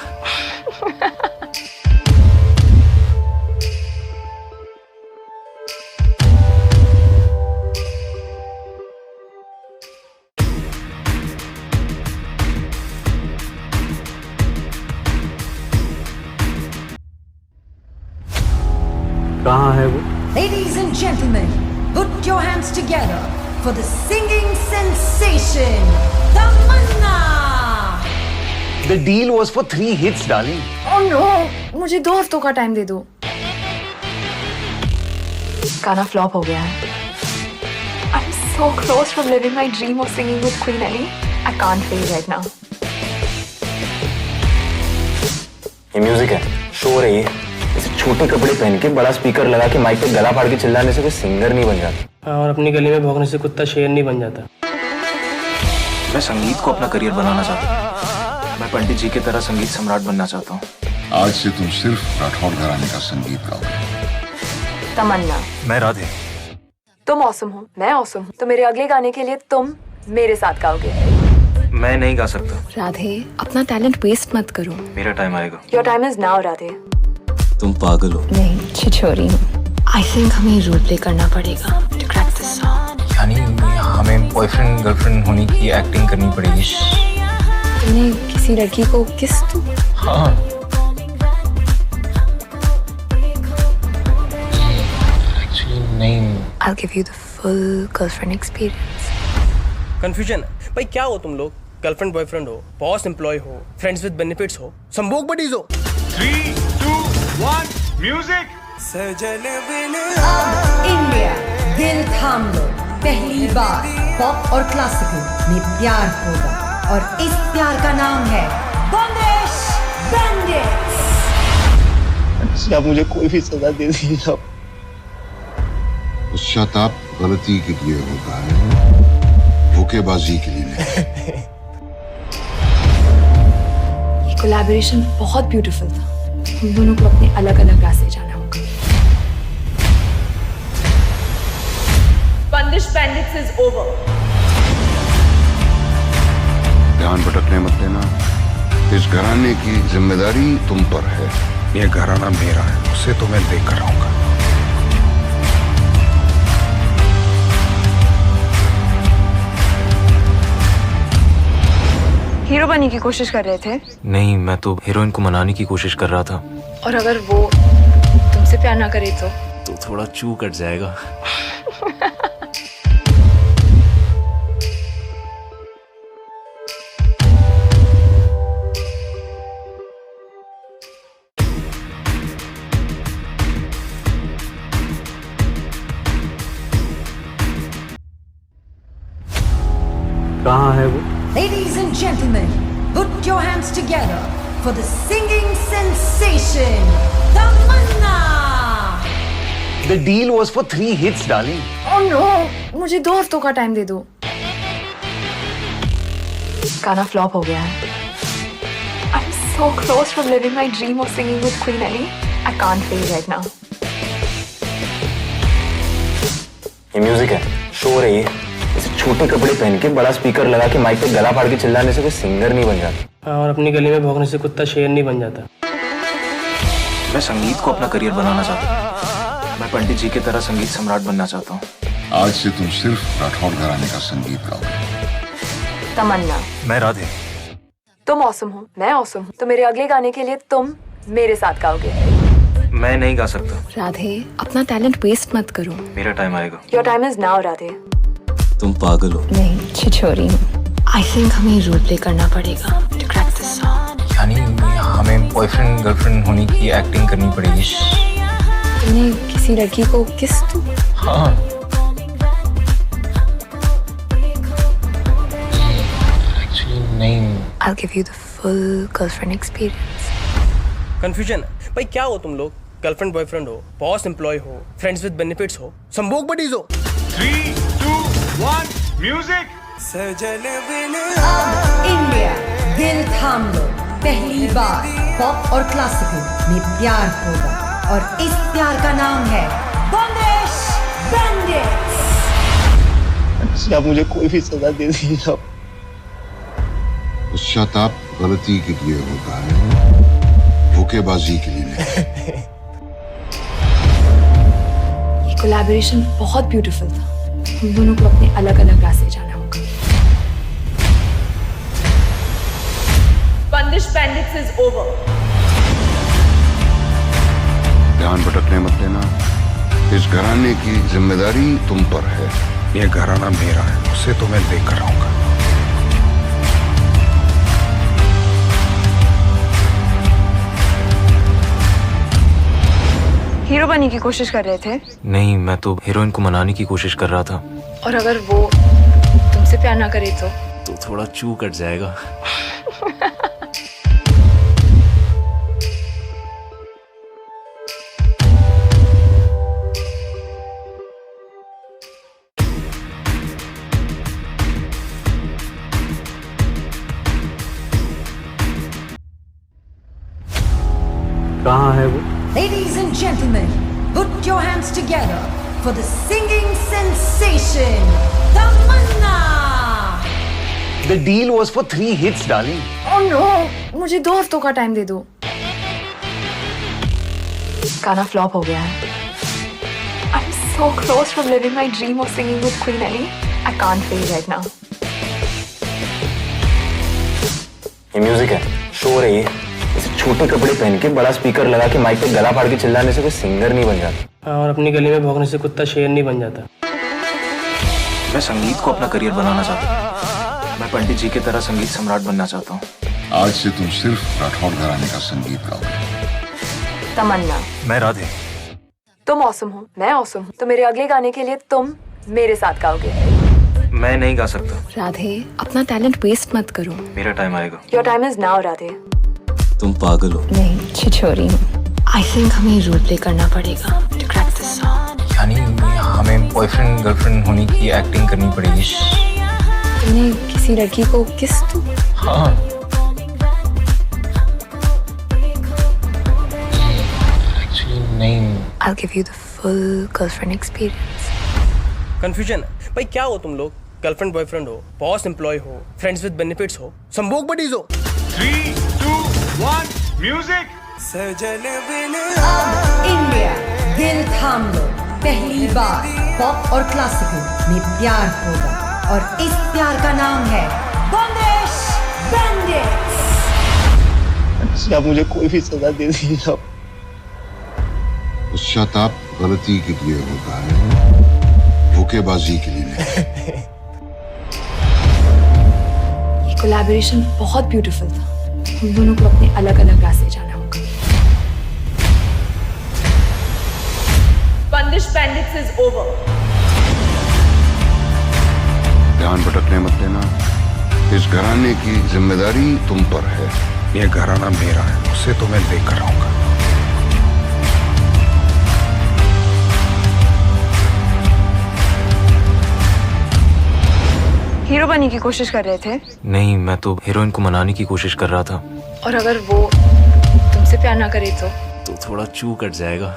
कहाँ है वो? Ladies and gentlemen, put your hands together for the singing sensation, Tamanna! The deal was for 3 hits, darling. Oh no, मुझे 2 हफ्तों का टाइम दे दो। गाना फ्लॉप हो गया है। I'm so close from living my dream of singing with Queen Ellie. I can't feel right now. ये music है, शोर है ये। ऐसे छोटे कपड़े पहन के बड़ा स्पीकर लगा के माइक पे गला फाड़ के चिल्लाने से कोई सिंगर नहीं बन जाता। और अपनी गली में भौंकने से कुत्ता शेर नहीं बन जाता। मैं संगीत को अपना करियर बनाना चाहता हूँ। मैं पंडित जी की तरह संगीत सम्राट बनना चाहता हूँ। आज से तुम सिर्फ राठौड़ घराने का संगीत गाओगे। तमन्ना। मैं राधे। तुम ऑसम हो, मैं ऑसम हूँ, तो मेरे अगले गाने के लिए तुम मेरे साथ गाओगे। मैं नहीं गा सकता। राधे, अपना टैलेंट वेस्ट मत करो। मेरा टाइम आएगा। Your time is now Radhe. तुम पागल हो। नहीं, छिछोरी हूँ। आई थिंक हमें रोल प्ले करना पड़ेगा टू क्रैक दिस सॉन्ग। यानी हमें बॉयफ्रेंड गर्लफ्रेंड होने की एक्टिंग करनी पड़ेगी। तुमने किसी लड़की को किस तू? हाँ। एक्चुअली नहीं। I'll give you the full girlfriend experience. Confusion है भाई, क्या हो तुम लोग? गर्लफ्रेंड बॉयफ्रेंड हो, बॉस एम्प्लॉय हो, फ्रेंड्स विद बेनिफिट्स हो, संभोग बडीज हो। 3, 2, 1, music! अब इंडिया दिल थाम लो, पहली बार पॉप और क्लासिकल में प्यार होगा और इस प्यार का नाम है बंदिश बैंडिट्स। या मुझे कोई भी सजा दे दीजिए आप। पश्चाताप गलती के लिए होता है, धोखेबाजी के लिए नहीं। ये कोलैबोरेशन बहुत ब्यूटीफुल था। हम दोनों को अपने अलग अलग रास्ते जाना होगा। Bandish Bandits is over. ध्यान भटकने मत देना। इस घराने की जिम्मेदारी तुम पर है। ये घराना मेरा है, उसे तो मैं लेकर रहूंगा। हीरो बनने की कोशिश कर रहे थे? नहीं, मैं तो हीरोइन को मनाने की कोशिश कर रहा था। और अगर वो तुमसे प्यार ना करे तो थोड़ा चू कट जाएगा। कहाँ है वो? Ladies and gentlemen, put your hands together for the singing sensation, Tamanna! The deal was for 3 hits, darling. Oh no, मुझे 2 हफ्तों का टाइम दे दो। गाना फ्लॉप हो गया है। I'm so close from living my dream of singing with Queen Ellie. I can't fail right now. ये music है, शोर है ये। ऐसे छोटे कपड़े पहन के बड़ा स्पीकर लगा के माइक पे गला फाड़ के चिल्लाने से कोई सिंगर नहीं बन जाता। और अपनी गली में भौंकने से कुत्ता शेर नहीं बन जाता। मैं संगीत को अपना करियर बनाना चाहता हूँ। मैं पंडित जी की तरह संगीत सम्राट बनना चाहता हूँ। आज से तुम सिर्फ राठौड़ घराने का संगीत गाओगे। तमन्ना। मैं राधे। तुम ऑसम हो, मैं ऑसम हूँ, तो मेरे अगले गाने के लिए तुम मेरे साथ गाओगे। मैं नहीं गा सकता। राधे, अपना टैलेंट वेस्ट मत करो। मेरा टाइम आएगा। Your time is now Radhe. तुम पागल हो। नहीं, छिछोरी हूँ। आई थिंक हमें रोल प्ले करना पड़ेगा टू क्रैक दिस सॉन्ग। यानी हमें बॉयफ्रेंड गर्लफ्रेंड होने की एक्टिंग करनी पड़ेगी। तुमने किसी लड़की को किस तू? हाँ। एक्चुअली नहीं। I'll give you the full girlfriend experience. Confusion है भाई, क्या हो तुम लोग? गर्लफ्रेंड बॉयफ्रेंड हो, बॉस एम्प्लॉय हो, फ्रेंड्स विद बेनिफिट्स हो, संभोग बडीज हो। 3, 2, 1, music! अब इंडिया दिल थाम लो, पहली बार पॉप और क्लासिकल में प्यार होगा और इस प्यार का नाम है बंदिश बैंडिट्स। या मुझे कोई भी सजा दे दीजिए आप। पश्चाताप गलती के लिए होता है, धोखेबाजी के लिए नहीं। ये कोलैबोरेशन बहुत ब्यूटीफुल था। हम दोनों को अपने अलग अलग रास्ते जाना होगा। Bandish Bandits is over. ध्यान भटकने मत देना। इस घराने की जिम्मेदारी तुम पर है। ये घराना मेरा है, उसे तो मैं लेकर रहूंगा। हीरो बनने की कोशिश कर रहे थे? नहीं, मैं तो हीरोइन को मनाने की कोशिश कर रहा था। और अगर वो तुमसे प्यार ना करे तो थोड़ा चू कट जाएगा। कहाँ है वो? Ladies and gentlemen, put your hands together for the singing sensation, Tamanna! The deal was for 3 hits, darling. Oh no, मुझे 2 हफ्तों का टाइम दे दो। गाना फ्लॉप हो गया है। I'm so close from living my dream of singing with Queen Ellie. I can't fail right now. ये music है, शोर है ये। ऐसे छोटे कपड़े पहन के बड़ा स्पीकर लगा के माइक पे गला फाड़ के चिल्लाने से कोई सिंगर नहीं बन जाता। और अपनी गली में भौंकने से कुत्ता शेर नहीं बन जाता। मैं संगीत को अपना करियर बनाना चाहता हूँ। मैं पंडित जी की तरह संगीत सम्राट बनना चाहता हूँ। आज से तुम सिर्फ राठौड़ घराने का संगीत गाओगे। तमन्ना। मैं राधे। तुम ऑसम हो, मैं ऑसम हूँ, तो मेरे अगले गाने के लिए तुम मेरे साथ गाओगे। मैं नहीं गा सकता। राधे, अपना टैलेंट वेस्ट मत करो। मेरा टाइम आएगा। Your time is now Radhe. तुम पागल हो। नहीं, छिछोरी हूँ। आई थिंक हमें रोल प्ले करना पड़ेगा टू क्रैक दिस सॉन्ग। यानी हमें बॉयफ्रेंड गर्लफ्रेंड होने की एक्टिंग करनी पड़ेगी। तुमने किसी लड़की को किस तू? हाँ। एक्चुअली नहीं। I'll give you the full girlfriend experience. Confusion है भाई, क्या हो तुम लोग? गर्लफ्रेंड बॉयफ्रेंड हो, बॉस एम्प्लॉय हो, फ्रेंड्स विद बेनिफिट्स हो, संभोग बडीज हो। 3, 2, 1, music. अब इंडिया दिल थाम लो, पहली बार पॉप और क्लासिकल में प्यार होगा और इस प्यार का नाम है बंदिश बैंडिट्स। अच्छा मुझे कोई भी सजा दे दीजिए आप। पश्चाताप गलती के लिए होता है, धोखेबाजी के लिए नहीं। ये कोलैबोरेशन बहुत ब्यूटीफुल था। हम दोनों को अपने अलग अलग रास्ते जाना होगा। Bandish Bandits is over. ध्यान भटकने मत देना। इस घराने की जिम्मेदारी तुम पर है। ये घराना मेरा है, उसे तो मैं लेकर रहूंगा। हीरो बनने की कोशिश कर रहे थे? नहीं, मैं तो हीरोइन को मनाने की कोशिश कर रहा था। और अगर वो तुमसे प्यार ना करे तो थोड़ा चू कट जाएगा।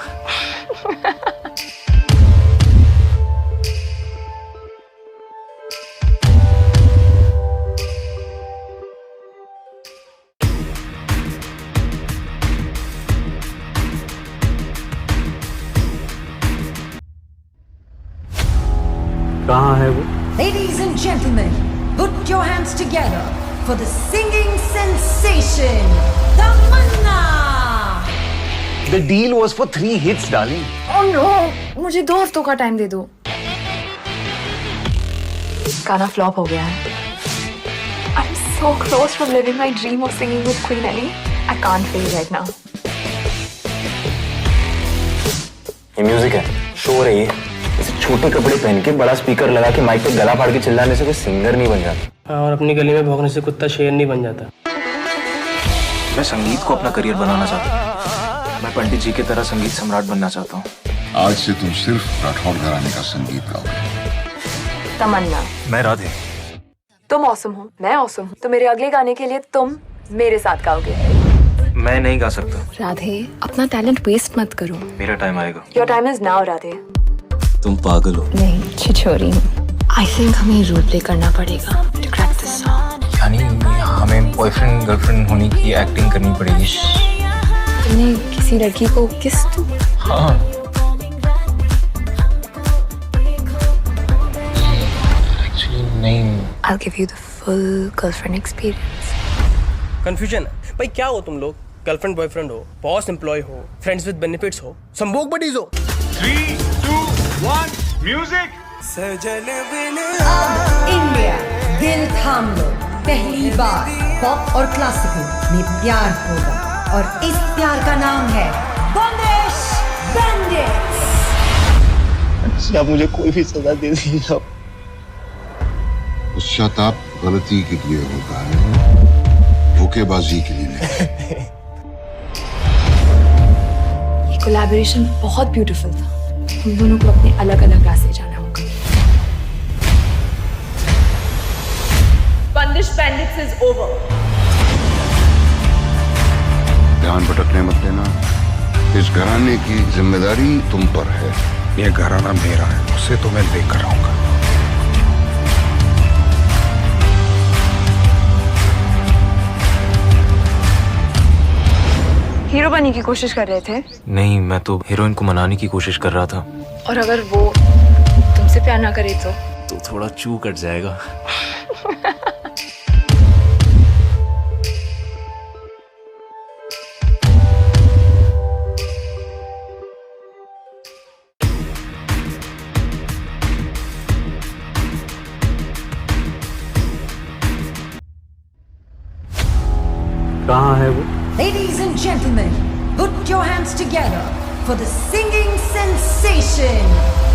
कहाँ है वो? Ladies and gentlemen, put your hands together for the singing sensation, Tamanna! The deal was for 3 hits, darling. Oh no, मुझे 2 हफ्तों का टाइम दे दो। गाना फ्लॉप हो गया है। I'm so close from living my dream of singing with Queen Ellie. I can't fail right now. ये music है, शोर है ये। ऐसे छोटे कपड़े पहन के बड़ा स्पीकर लगा के माइक पे गला फाड़ के चिल्लाने से कोई सिंगर नहीं बन जाता। और अपनी गली में भौंकने से कुत्ता शेर नहीं बन जाता। मैं संगीत को अपना करियर बनाना चाहता हूँ। मैं पंडित जी की तरह संगीत सम्राट बनना चाहता हूँ। आज से तुम सिर्फ राठौड़ घराने का संगीत गाओगे। तमन्ना। मैं राधे। तुम ऑसम हो, मैं ऑसम हूँ, तो मेरे अगले गाने के लिए तुम मेरे साथ गाओगे। मैं नहीं गा सकता। राधे, अपना टैलेंट वेस्ट मत करो। मेरा टाइम आएगा। Your time is now Radhe. तुम पागल हो। नहीं, छिछोरी हूँ। आई थिंक हमें रोल प्ले करना पड़ेगा टू क्रैक दिस सॉन्ग। यानी हमें बॉयफ्रेंड गर्लफ्रेंड होने की एक्टिंग करनी पड़ेगी। तुमने किसी लड़की को किस तू? हाँ। एक्चुअली नहीं। I'll give you the full girlfriend experience. Confusion है भाई, क्या हो तुम लोग? गर्लफ्रेंड बॉयफ्रेंड हो, बॉस एम्प्लॉय हो, फ्रेंड्स विद बेनिफिट्स हो, संभोग बडीज हो। 3, 2, 1, music. अब इंडिया दिल थाम लो, पहली बार पॉप और क्लासिकल में प्यार होगा और इस प्यार का नाम है बंदिश बैंडिट्स। अच्छा मुझे कोई भी सजा दे दीजिए आप। पश्चाताप गलती के लिए होता है, धोखेबाजी के लिए नहीं। ये कोलैबोरेशन बहुत ब्यूटीफुल था। हम दोनों को अपने अलग अलग रास्ते जाना होगा। Bandish Bandits is over. ध्यान भटकने मत देना। इस घराने की जिम्मेदारी तुम पर है। ये घराना मेरा है, उसे तो मैं लेकर रहूंगा। हीरो बनने की कोशिश कर रहे थे? नहीं, मैं तो हीरोइन को मनाने की कोशिश कर रहा था। और अगर वो तुमसे प्यार ना करे तो थोड़ा चू कट जाएगा। कहाँ है वो? Ladies and gentlemen, put your hands together for the singing sensation,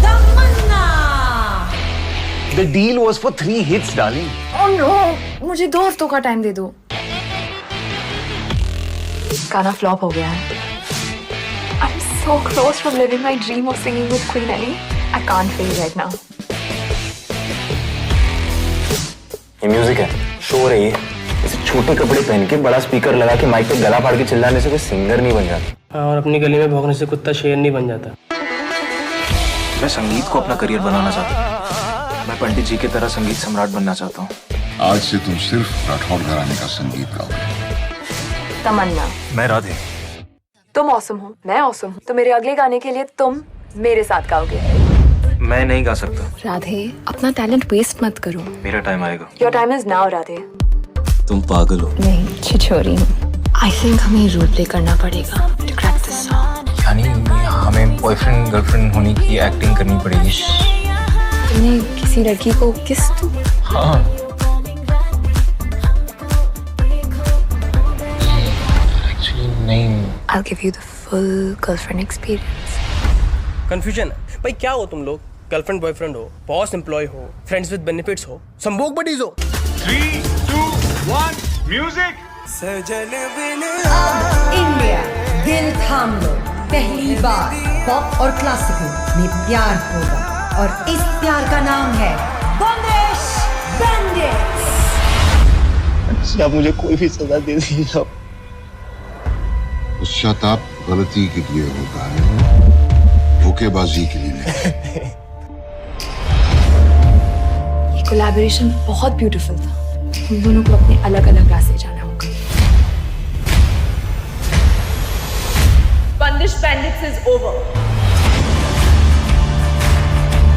Tamanna. The deal was for 3 hits, darling. Oh no, मुझे 2 हफ्तों का टाइम दे दो। गाना फ्लॉप हो गया है। I'm so close from living my dream of singing with Queen Ellie. I can't fail right now. ये music है, शोर है ये। ऐसे छोटे कपड़े पहन के बड़ा स्पीकर लगा के माइक पे गला फाड़ के चिल्लाने से कोई सिंगर नहीं बन जाता। और अपनी गली में भौंकने से कुत्ता शेर नहीं बन जाता। मैं संगीत को अपना करियर बनाना चाहता हूँ। मैं पंडित जी की तरह संगीत सम्राट बनना चाहता हूँ। आज से तुम सिर्फ राठौड़ घराने का संगीत गाओगे। तमन्ना। मैं राधे। तुम ऑसम हो, मैं ऑसम हूँ, तो मेरे अगले गाने के लिए तुम मेरे साथ गाओगे। मैं नहीं गा सकता। राधे, अपना टैलेंट वेस्ट मत करो। मेरा टाइम आएगा। Your time is now Radhe. तुम पागल हो। नहीं, छिछोरी हूँ। आई थिंक हमें रोल प्ले करना पड़ेगा टू क्रैक दिस सॉन्ग। यानी हमें बॉयफ्रेंड गर्लफ्रेंड होने की एक्टिंग करनी पड़ेगी। तुमने किसी लड़की को किस तू? हाँ। एक्चुअली नहीं। I'll give you the full girlfriend experience. Confusion है भाई, क्या हो तुम लोग? गर्लफ्रेंड बॉयफ्रेंड हो, बॉस एम्प्लॉय हो, फ्रेंड्स विद बेनिफिट्स हो, संभोग बडीज हो। 3, 2, 1, music. अब इंडिया दिल थाम लो, पहली बार पॉप और क्लासिकल में प्यार होगा, और इस प्यार का नाम है बंदिश बैंडिट्स। आप मुझे कोई भी सजा दे दीजिए। पश्चाताप गलती के लिए होता है, धोखेबाजी के लिए नहीं। ये कोलैबोरेशन बहुत ब्यूटीफुल था। हम दोनों को अपने अलग अलग रास्ते जाना होगा। Bandish Bandits is over.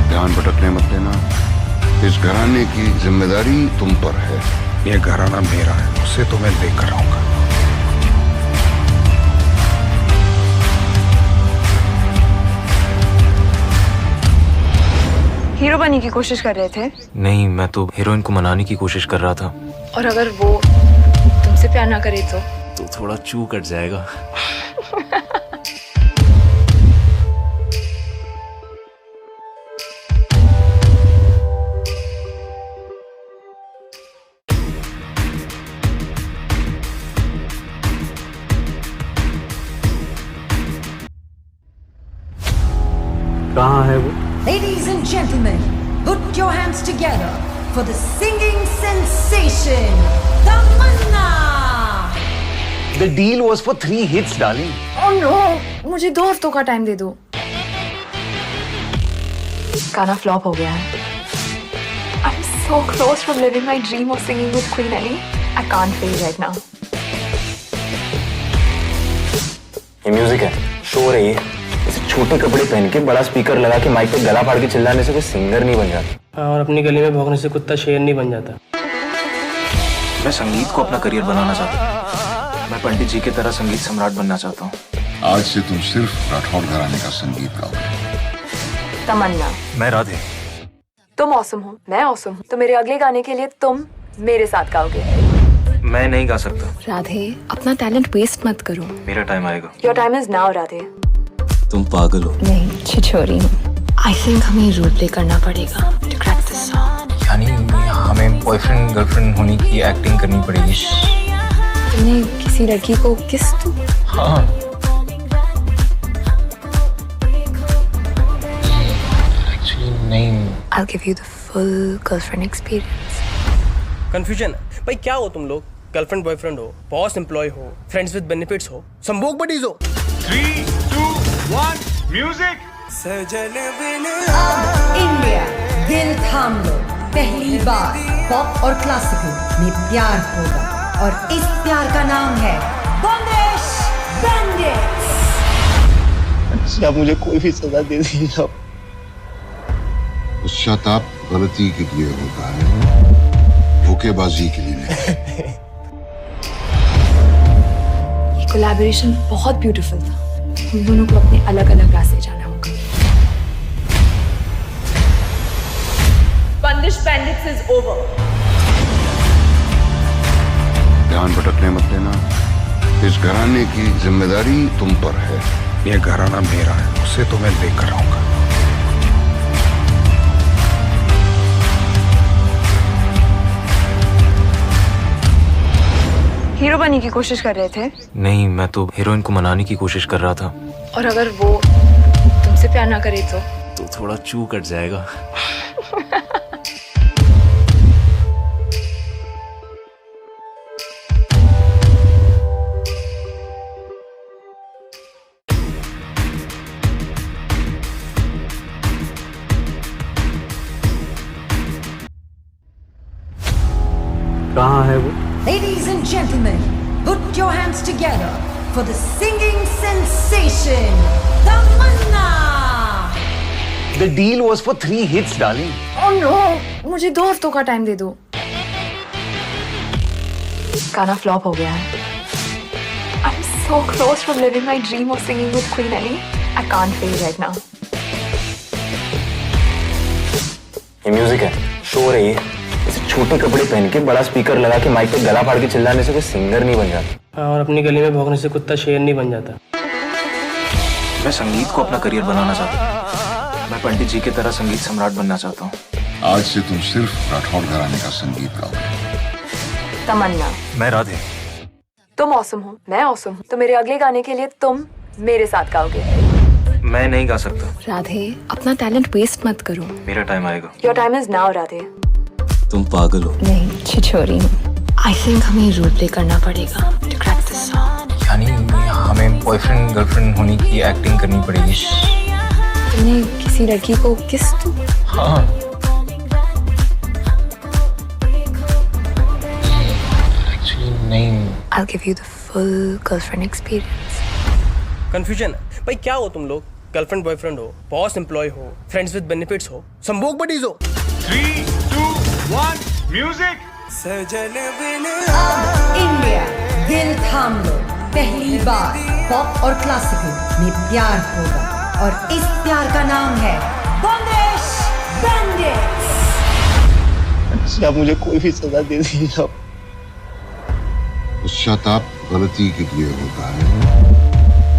ध्यान भटकने मत देना। इस घराने की जिम्मेदारी तुम पर है। ये घराना मेरा है, उसे तो मैं लेकर रहूंगा। हीरो बनने की कोशिश कर रहे थे? नहीं, मैं तो हीरोइन को मनाने की कोशिश कर रहा था। और अगर वो तुमसे प्यार ना करे तो थोड़ा चू कट जाएगा। कहाँ है वो? Ladies and gentlemen, put your hands together for the singing sensation, Tamanna. The deal was for 3 hits, darling. Oh no, मुझे 2 हफ्तों का टाइम दे दो। गाना फ्लॉप हो गया है। I'm so close from living my dream of singing with Queen Ellie. I can't fail right now. ये music है, शोर है ये। ऐसे छोटे कपड़े पहन के बड़ा स्पीकर लगा के माइक पे गला फाड़ के चिल्लाने से कोई सिंगर नहीं बन जाता। और अपनी गली में भौंकने से कुत्ता शेर नहीं बन जाता। मैं संगीत को अपना करियर बनाना चाहता हूँ। मैं पंडित जी की तरह संगीत सम्राट बनना चाहता हूँ। आज से तुम सिर्फ राठौड़ घराने का संगीत गाओगे। तमन्ना। मैं राधे। तुम ऑसम हो, मैं ऑसम हूँ, तो मेरे अगले गाने के लिए तुम मेरे साथ गाओगे। मैं नहीं गा सकता। राधे, अपना टैलेंट वेस्ट मत करो। मेरा टाइम आएगा। Your time is now Radhe. तुम पागल हो। नहीं, छिछोरी हूँ। आई थिंक हमें रोल प्ले करना पड़ेगा टू क्रैक दिस सॉन्ग। यानी हमें बॉयफ्रेंड गर्लफ्रेंड होने की एक्टिंग करनी पड़ेगी। तुमने किसी लड़की को किस तू? हाँ। एक्चुअली नहीं। I'll give you the full girlfriend experience. Confusion है भाई, क्या हो तुम लोग? गर्लफ्रेंड बॉयफ्रेंड हो, बॉस एम्प्लॉय हो, फ्रेंड्स विद बेनिफिट्स हो, संभोग बडीज हो। 3, 2, 1, music. अब इंडिया दिल थाम लो, पहली बार पॉप और क्लासिकल में प्यार होगा, और इस प्यार का नाम है बंदिश बैंडिट्स। आप मुझे कोई भी सजा दे दीजिए। पश्चाताप गलती के लिए होता है, धोखेबाजी के लिए नहीं। ये कोलैबोरेशन बहुत ब्यूटीफुल था। हम दोनों को अपने अलग अलग रास्ते जाना होगा। Bandish Bandits is over. ध्यान भटकने मत देना। इस घराने की जिम्मेदारी तुम पर है। ये घराना मेरा है, उसे तो मैं लेकर रहूंगा। हीरो बनने की कोशिश कर रहे थे? नहीं, मैं तो हीरोइन को मनाने की कोशिश कर रहा था। और अगर वो तुमसे प्यार ना करे तो थोड़ा चू कट जाएगा। कहाँ है वो? Ladies and gentlemen, put your hands together for the singing sensation, Tamanna! The deal was for 3 hits, darling. Oh no, मुझे 2 हफ्तों का टाइम दे दो। गाना फ्लॉप हो गया है। I'm so close from living my dream of singing with Queen Ellie. I can't fail right now. ये music है, शोर है ये। इसे छोटे कपड़े पहन के बड़ा स्पीकर लगा के माइक पे गला फाड़ के चिल्लाने से कोई सिंगर नहीं बन जाता। और अपनी गली में भौंकने से कुत्ता शेर नहीं बन जाता। मैं संगीत को अपना करियर बनाना चाहता हूँ। मैं पंडित जी की तरह संगीत सम्राट बनना चाहता हूँ। आज से तुम सिर्फ राठौड़ घराने का संगीत गाओगे। तमन्ना। मैं राधे। तुम ऑसम हो, मैं ऑसम हूँ, तो मेरे अगले गाने के लिए तुम मेरे साथ गाओगे। मैं नहीं गा सकता। राधे, अपना टैलेंट वेस्ट मत करो। मेरा टाइम आएगा। Your time is now Radhe. तुम पागल हो। नहीं, छिछोरी हूँ। आई थिंक हमें रोल प्ले करना पड़ेगा टू क्रैक दिस सॉन्ग। यानी हमें बॉयफ्रेंड गर्लफ्रेंड होने की एक्टिंग करनी पड़ेगी। तुमने किसी लड़की को किस तू? हाँ। एक्चुअली नहीं। I'll give you the full girlfriend experience. Confusion है भाई, क्या हो तुम लोग? गर्लफ्रेंड बॉयफ्रेंड हो, बॉस एम्प्लॉय हो, फ्रेंड्स विद बेनिफिट्स हो, संभोग बडीज हो। 3, 2, 1, music! अब इंडिया दिल थाम लो, पहली बार पॉप और क्लासिकल में प्यार होगा, और इस प्यार का नाम है बंदिश बैंडिट्स। आप मुझे कोई भी सजा दे दीजिए। पश्चाताप गलती के लिए होता है,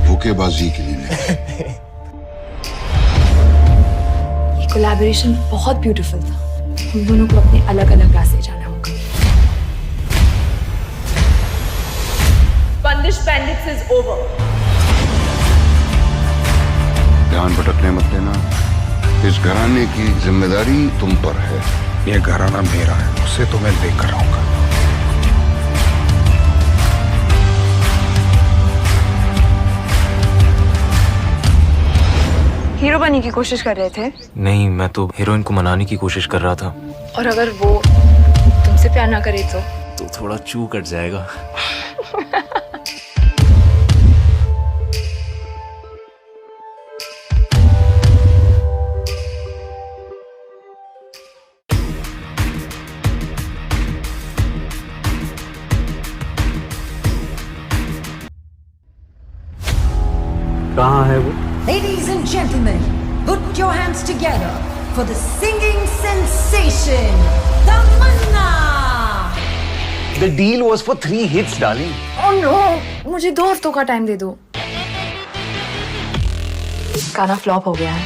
धोखेबाजी के लिए नहीं। ये कोलैबोरेशन बहुत ब्यूटीफुल था। हम दोनों को अपने अलग अलग रास्ते जाना होगा। Bandish Bandits is over. ध्यान भटकने मत देना। इस घराने की जिम्मेदारी तुम पर है। ये घराना मेरा है, उसे तो मैं लेकर रहूंगा। हीरो बनने की कोशिश कर रहे थे? नहीं, मैं तो हीरोइन को मनाने की कोशिश कर रहा था। और अगर वो तुमसे प्यार ना करे तो थोड़ा चू कट जाएगा। कहाँ है वो? Ladies and gentlemen, put your hands together for the singing sensation, Tamanna! The deal was for 3 hits, darling. Oh no, मुझे 2 हफ्तों का टाइम दे दो। गाना फ्लॉप हो गया है।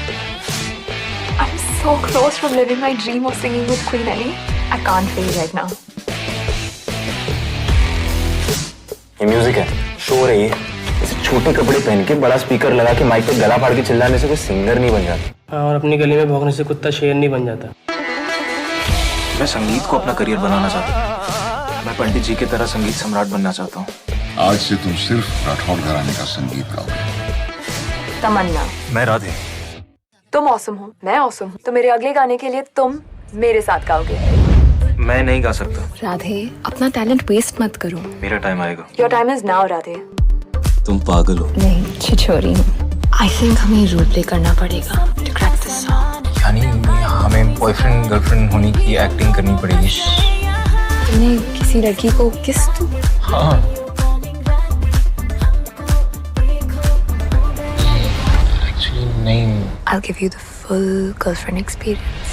I'm so close from living my dream of singing with Queen Ellie. I can't fail right now. ये music है, शोर है ये। इसे छोटे कपड़े पहन के बड़ा स्पीकर लगा के माइक पे गला फाड़ के चिल्लाने से कोई सिंगर नहीं बन जाता। और अपनी गली में भौंकने से कुत्ता शेर नहीं बन जाता। मैं संगीत को अपना करियर बनाना चाहता हूँ। मैं पंडित जी की तरह संगीत सम्राट बनना चाहता हूँ। आज से तुम सिर्फ राठौड़ घराने का संगीत गाओगे। तमन्ना। मैं राधे। तुम ऑसम हो, मैं ऑसम हूँ, तो मेरे अगले गाने के लिए तुम मेरे साथ गाओगे। मैं नहीं गा सकता। राधे, अपना टैलेंट वेस्ट मत करो। मेरा टाइम आएगा। Your time is now Radhe. तुम पागल हो। नहीं, छिछोरी हूँ। आई थिंक हमें रोल प्ले करना पड़ेगा टू क्रैक दिस सॉन्ग। यानी हमें बॉयफ्रेंड गर्लफ्रेंड होने की एक्टिंग करनी पड़ेगी। तुमने किसी लड़की को किस तू? हाँ। एक्चुअली नहीं। I'll give you the full girlfriend experience.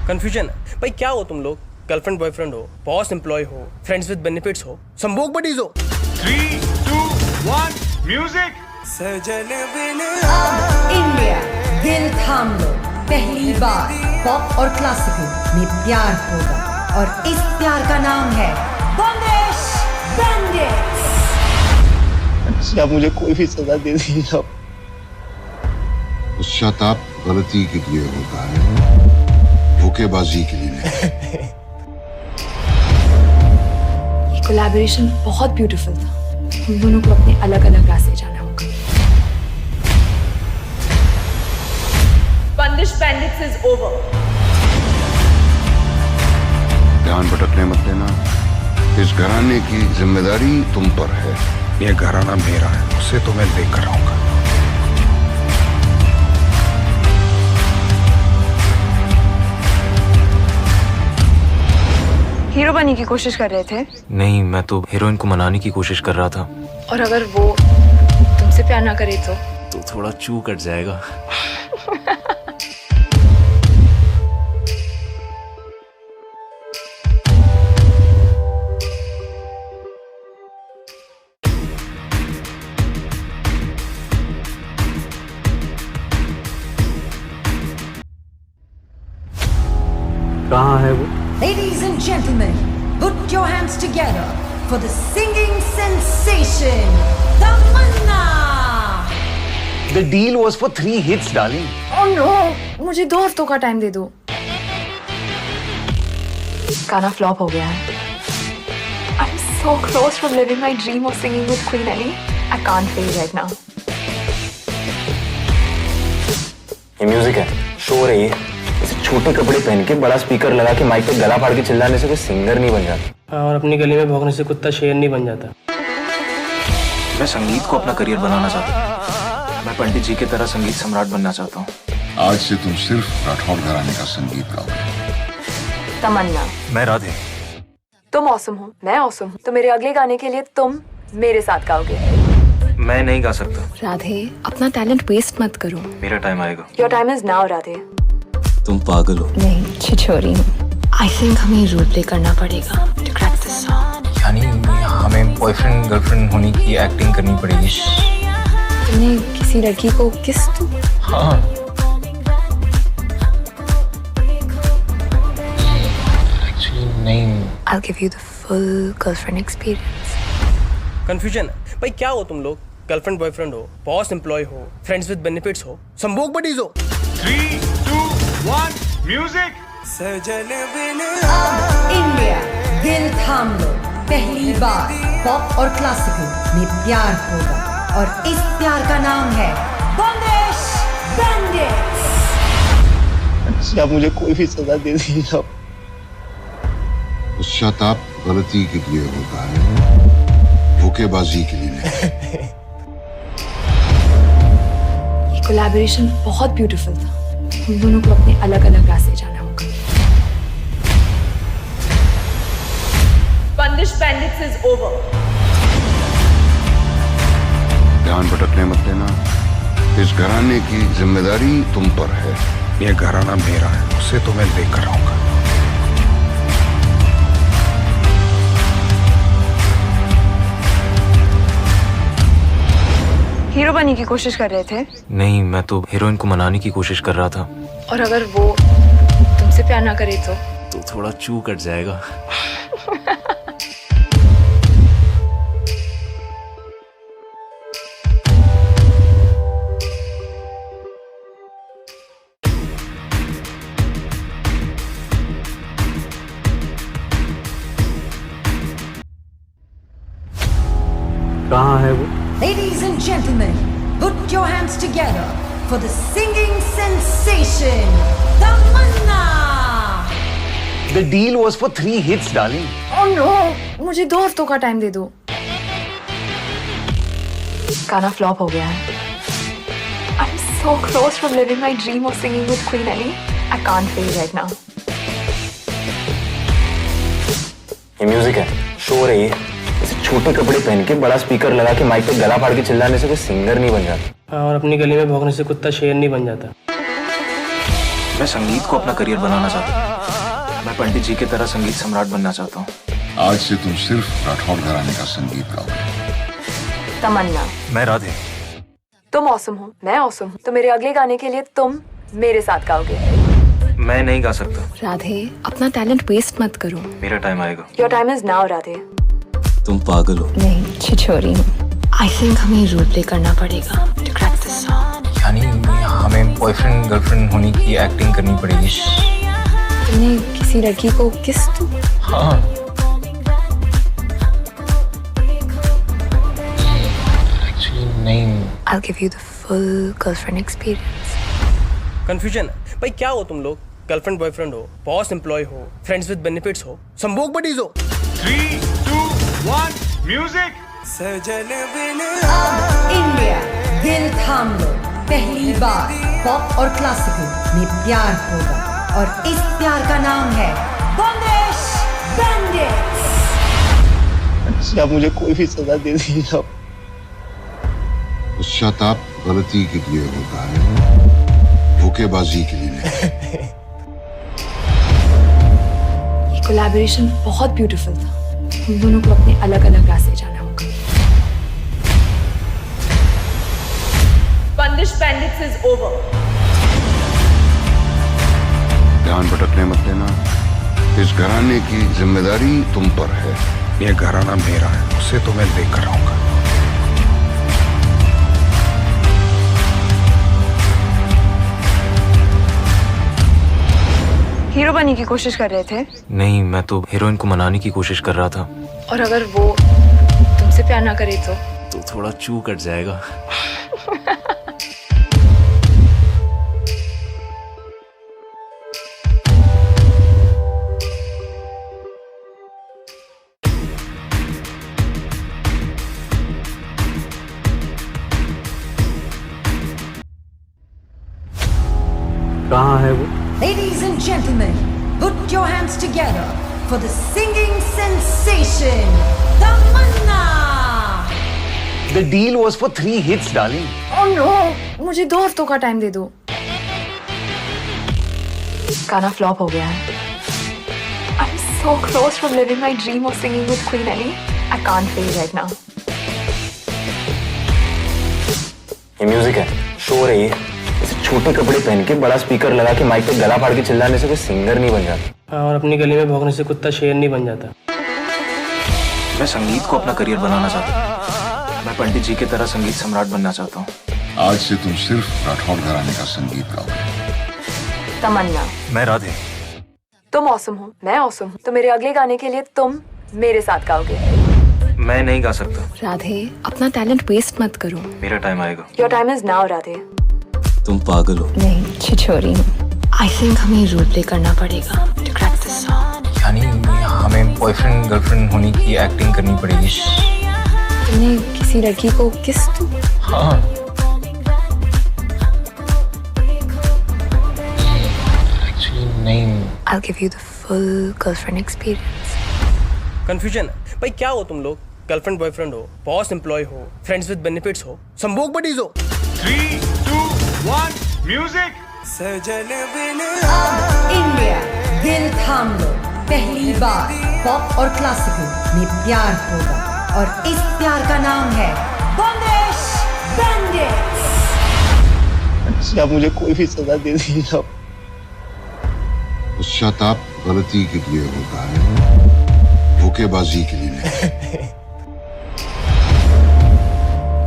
Confusion है भाई, क्या हो तुम लोग? गर्लफ्रेंड बॉयफ्रेंड हो, बॉस एम्प्लॉय हो, फ्रेंड्स विद बेनिफिट्स हो, संभोग बडीज हो। 3, 2, 1, music! अब इंडिया दिल थाम लो, पहली बार पॉप और क्लासिकल में प्यार होगा और इस प्यार का नाम है बंदिश बैंडिट्स। आप मुझे कोई भी सजा दे दीजिए आप। पश्चाताप गलती के लिए होता है, धोखेबाजी के लिए नहीं। ये कोलैबोरेशन बहुत ब्यूटीफुल था। हम दोनों को अपने अलग अलग रास्ते जाना होगा। Bandish Bandits is over. ध्यान भटकने मत देना। इस घराने की जिम्मेदारी तुम पर है। ये घराना मेरा है, उसे तो मैं लेकर रहूंगा। हीरो बनने की कोशिश कर रहे थे? नहीं, मैं तो हीरोइन को मनाने की कोशिश कर रहा था। और अगर वो तुमसे प्यार ना करे तो थोड़ा चू कट जाएगा। कहाँ है वो? Ladies and gentlemen, put your hands together for the singing sensation, Tamanna! The deal was for 3 hits, darling. Oh no, मुझे 2 हफ्तों का टाइम दे दो। गाना फ्लॉप हो गया है। I'm so close from living my dream of singing with Queen Ellie. I can't fail right now. ये music है, शोर है ये। ऐसे छोटे कपड़े पहन के बड़ा स्पीकर लगा के माइक पे गला फाड़ के चिल्लाने से कोई सिंगर नहीं बन जाता। और अपनी गली में भौंकने से कुत्ता शेर नहीं बन जाता। मैं संगीत को अपना करियर बनाना चाहता हूँ। मैं पंडित जी की तरह संगीत सम्राट बनना चाहता हूँ। आज से तुम सिर्फ राठौड़ घराने का संगीत गाओगे। तमन्ना। मैं राधे। तुम ऑसम हो, मैं ऑसम हूँ, तो मेरे अगले गाने के लिए तुम मेरे साथ गाओगे। मैं नहीं गा सकता। राधे, अपना टैलेंट वेस्ट मत करो। मेरा टाइम आएगा। Your time is now Radhe. तुम पागल हो। नहीं, छिछोरी हूँ। आई थिंक हमें रोल प्ले करना पड़ेगा टू क्रैक दिस सॉन्ग। यानी हमें बॉयफ्रेंड गर्लफ्रेंड होने की एक्टिंग करनी पड़ेगी। तुमने किसी लड़की को किस तू? हाँ। एक्चुअली नहीं। I'll give you the full girlfriend experience. Confusion है भाई, क्या हो तुम लोग? गर्लफ्रेंड बॉयफ्रेंड हो, बॉस एम्प्लॉय हो, फ्रेंड्स विद बेनिफिट्स हो, संभोग बडीज हो। 3, 2, 1, music! अब इंडिया दिल थाम लो, पहली बार पॉप और क्लासिकल में प्यार होगा और इस प्यार का नाम है बंदिश बैंडिट्स। आप मुझे कोई भी सजा दे दीजिए आप। पश्चाताप गलती के लिए होता है, धोखेबाजी के लिए नहीं। ये कोलैबोरेशन बहुत ब्यूटीफुल था। हम दोनों को अपने अलग अलग रास्ते जाना होगा। Bandish Bandits is over. ध्यान भटकने मत देना। इस घराने की जिम्मेदारी तुम पर है। ये घराना मेरा है, उसे तो मैं लेकर रहूंगा। हीरो बनने की कोशिश कर रहे थे? नहीं, मैं तो हीरोइन को मनाने की कोशिश कर रहा था। और अगर वो तुमसे प्यार ना करे तो थोड़ा चू कट जाएगा। कहाँ है वो? Ladies and gentlemen, put your hands together for the singing sensation, Tamanna! The deal was for 3 hits, darling. Oh no, मुझे 2 हफ्तों का टाइम दे दो। गाना फ्लॉप हो गया है। I'm so close from living my dream of singing with Queen Ellie. I can't fail right now. ये music है, शोर है ये। ऐसे छोटे कपड़े पहन के बड़ा स्पीकर लगा के माइक पे गला फाड़ के चिल्लाने से कोई सिंगर नहीं बन जाता। और अपनी गली में भौंकने से कुत्ता शेर नहीं बन जाता। मैं संगीत को अपना करियर बनाना चाहता हूँ। मैं पंडित जी की तरह संगीत सम्राट बनना चाहता हूँ। आज से तुम सिर्फ राठौड़ घराने का संगीत गाओगे। तमन्ना। मैं राधे। तुम ऑसम हो, मैं ऑसम हूँ, तो मेरे अगले गाने के लिए तुम मेरे साथ गाओगे। मैं नहीं गा सकता। राधे, अपना टैलेंट वेस्ट मत करो। मेरा टाइम आएगा। Your time is now Radhe. तुम पागल हो। नहीं, छिछोरी हूँ। आई थिंक हमें रोल प्ले करना पड़ेगा टू क्रैक दिस सॉन्ग। यानी हमें बॉयफ्रेंड गर्लफ्रेंड होने की एक्टिंग करनी पड़ेगी। तुमने किसी लड़की को किस तू? हाँ। एक्चुअली नहीं। I'll give you the full girlfriend experience. Confusion है भाई, क्या हो तुम लोग? गर्लफ्रेंड बॉयफ्रेंड हो, बॉस एम्प्लॉय हो, फ्रेंड्स विद बेनिफिट्स हो, संभोग बडीज हो। 3, 2, 1, music. अब इंडिया दिल थाम लो, पहली बार पॉप और क्लासिकल में प्यार होगा और इस प्यार का नाम है बंदिश बैंडिट्स। आप मुझे कोई भी सजा दे दीजिए। पश्चाताप गलती के लिए होता है, धोखेबाजी के लिए नहीं। ये कोलैबोरेशन बहुत ब्यूटीफुल था। हम दोनों को अपने अलग अलग रास्ते जाना होगा। Bandish Bandits is over. ध्यान भटकने मत देना। इस घराने की जिम्मेदारी तुम पर है। ये घराना मेरा है, उसे तो मैं लेकर रहूंगा। हीरो बनने की कोशिश कर रहे थे? नहीं, मैं तो हीरोइन को मनाने की कोशिश कर रहा था। और अगर वो तुमसे प्यार ना करे तो थोड़ा चू कट जाएगा। कहाँ है वो? Ladies and gentlemen, put your hands together for the singing sensation, Tamanna! The deal was for 3 hits, darling. Oh no, मुझे 2 हफ्तों का टाइम दे दो। गाना फ्लॉप हो गया है। I'm so close from living my dream of singing with Queen Ellie. I can't fail right now. ये music है, शोर है ये। ऐसे छोटे कपड़े पहन के बड़ा स्पीकर लगा के माइक पे गला फाड़ के चिल्लाने से कोई सिंगर नहीं बन जाता। और अपनी गली में भौंकने से कुत्ता शेर नहीं बन जाता। मैं संगीत को अपना करियर बनाना चाहता हूँ। मैं पंडित जी की तरह संगीत सम्राट बनना चाहता हूँ। आज से तुम सिर्फ राठौड़ घराने का संगीत गाओगे। तमन्ना। मैं राधे। तुम ऑसम हो, मैं ऑसम हूँ, तो मेरे अगले गाने के लिए तुम मेरे साथ गाओगे। मैं नहीं गा सकता। राधे, अपना टैलेंट वेस्ट मत करो। मेरा टाइम आएगा। Your time is now Radhe. तुम पागल हो। नहीं, छिछोरी हूँ। आई थिंक हमें रोल प्ले करना पड़ेगा टू क्रैक दिस सॉन्ग। यानी हमें बॉयफ्रेंड गर्लफ्रेंड होने की एक्टिंग करनी पड़ेगी। तुमने किसी लड़की को किस तू? हाँ। एक्चुअली नहीं। I'll give you the full girlfriend experience. Confusion है भाई, क्या हो तुम लोग? गर्लफ्रेंड बॉयफ्रेंड हो, बॉस एम्प्लॉय हो, फ्रेंड्स विद बेनिफिट्स हो, संभोग बडीज हो। 3, 2, 1, music. अब इंडिया दिल थाम लो, पहली बार पॉप और क्लासिकल में प्यार होगा और इस प्यार का नाम है बंदिश बैंडिट्स। आप मुझे कोई भी सजा दे दीजिए। पश्चाताप गलती के लिए होता है, धोखेबाजी के लिए नहीं।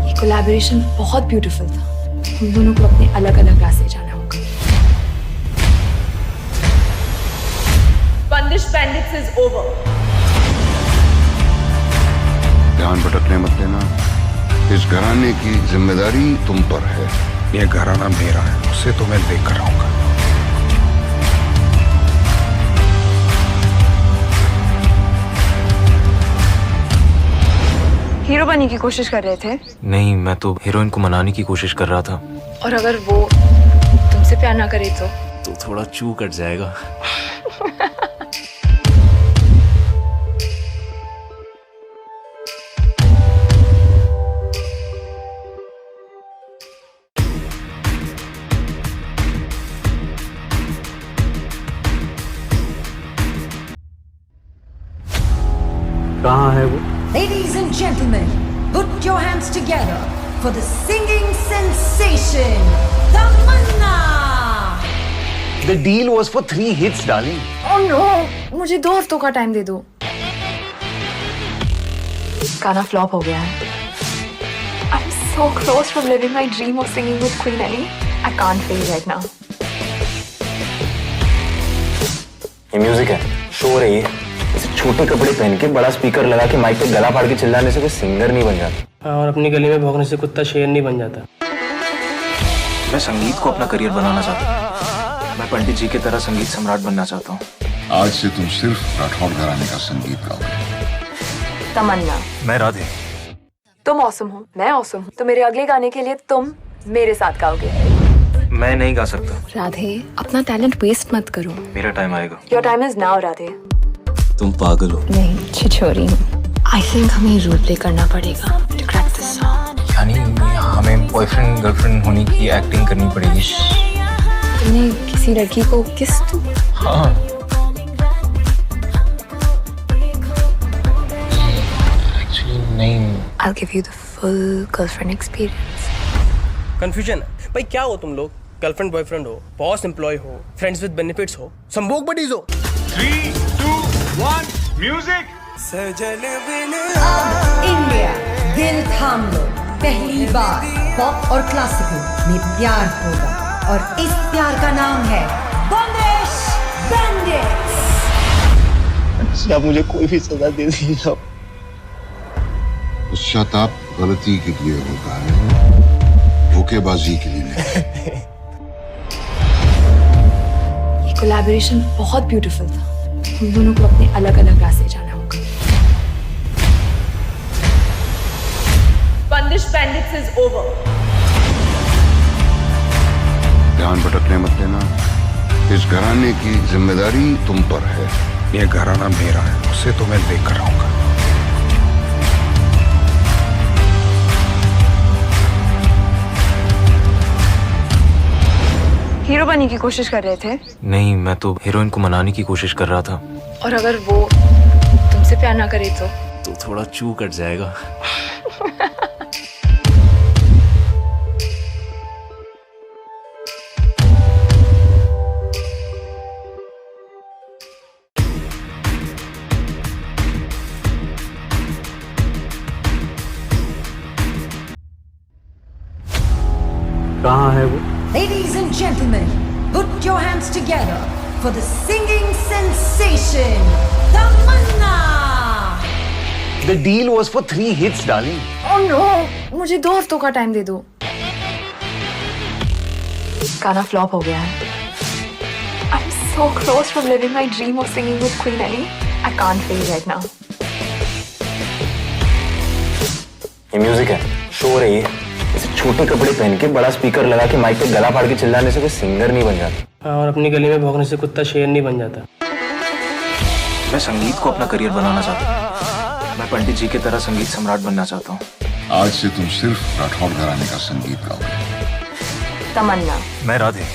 ये कोलैबोरेशन बहुत ब्यूटीफुल था। हम दोनों को अपने अलग अलग रास्ते जाना होगा। Bandish Bandits is over. ध्यान भटकने मत देना। इस घराने की जिम्मेदारी तुम पर है। ये घराना मेरा है, उसे तो मैं लेकर रहूंगा। हीरो बनने की कोशिश कर रहे थे? नहीं, मैं तो हीरोइन को मनाने की कोशिश कर रहा था। और अगर वो तुमसे प्यार ना करे तो थोड़ा चू कट जाएगा। कहाँ है वो? Ladies and gentlemen, put your hands together for the singing sensation, Tamanna. The deal was for 3 hits, darling. Oh no, मुझे 2 हफ्तों का टाइम दे दो। गाना फ्लॉप हो गया है। I'm so close from living my dream of singing with Queen Ellie. I can't fail right now. ये music है, शोर है ये। ऐसे छोटे कपड़े पहन के बड़ा स्पीकर लगा के माइक पे गला फाड़ के चिल्लाने से कोई सिंगर नहीं बन जाता। और अपनी गली में भौंकने से कुत्ता शेर नहीं बन जाता। मैं संगीत को अपना करियर बनाना चाहता हूँ। मैं पंडित जी की तरह संगीत सम्राट बनना चाहता हूँ। आज से तुम सिर्फ राठौड़ घराने का संगीत गाओगे। तमन्ना, मैं राधे। तुम ऑसम हो, मैं ऑसम हूँ, तो मेरे अगले गाने के लिए तुम मेरे साथ गाओगे। मैं नहीं गा सकता। राधे, अपना टैलेंट वेस्ट मत करो। मेरा टाइम आएगा। Your time is now Radhe. तुम पागल हो। नहीं, छिछोरी हूँ। आई थिंक हमें रोल प्ले करना पड़ेगा टू क्रैक दिस सॉन्ग। यानी हमें बॉयफ्रेंड गर्लफ्रेंड होने की एक्टिंग करनी पड़ेगी। तुमने किसी लड़की को किस तू? हाँ। एक्चुअली नहीं। I'll give you the full girlfriend experience. Confusion है भाई, क्या हो तुम लोग? गर्लफ्रेंड बॉयफ्रेंड हो, बॉस एम्प्लॉय हो, फ्रेंड्स विद बेनिफिट्स हो, संभोग बडीज हो। 3, 2, 1, music. अब इंडिया दिल थाम लो, पहली बार पॉप और क्लासिकल में प्यार होगा, और इस प्यार का नाम है बंदिश बैंडिट्स। आप मुझे कोई भी सजा दे दीजिए। पश्चाताप गलती के लिए होता है, धोखेबाजी के लिए नहीं। ये कोलैबोरेशन बहुत ब्यूटीफुल था। हम दोनों को अपने अलग अलग रास्ते जाना होगा। Bandish Bandits is over. ध्यान भटकने मत देना। इस घराने की जिम्मेदारी तुम पर है। ये घराना मेरा है, उसे तो मैं लेकर रहूंगा। हीरो बनने की कोशिश कर रहे थे? नहीं, मैं तो हीरोइन को मनाने की कोशिश कर रहा था। और अगर वो तुमसे प्यार ना करे तो थोड़ा चू कट जाएगा। कहाँ है वो? Ladies and gentlemen, put your hands together for the singing sensation, Tamanna. The deal was for 3 hits, darling. Oh no, मुझे 2 हफ्तों का टाइम दे दो। गाना फ्लॉप हो गया है। I'm so close from living my dream of singing with Queen Ellie. I can't fail right now. ये music है, शोर है ये। ऐसे छोटे कपड़े पहन के बड़ा स्पीकर लगा के माइक पे गला फाड़ के चिल्लाने से कोई सिंगर नहीं बन जाता। और अपनी गली में भौंकने से कुत्ता शेर नहीं बन जाता। मैं संगीत को अपना करियर बनाना चाहता हूँ। मैं पंडित जी की तरह संगीत सम्राट बनना चाहता हूँ। आज से तुम सिर्फ राठौड़ घराने का संगीत गाओगे। तमन्ना, मैं राधे।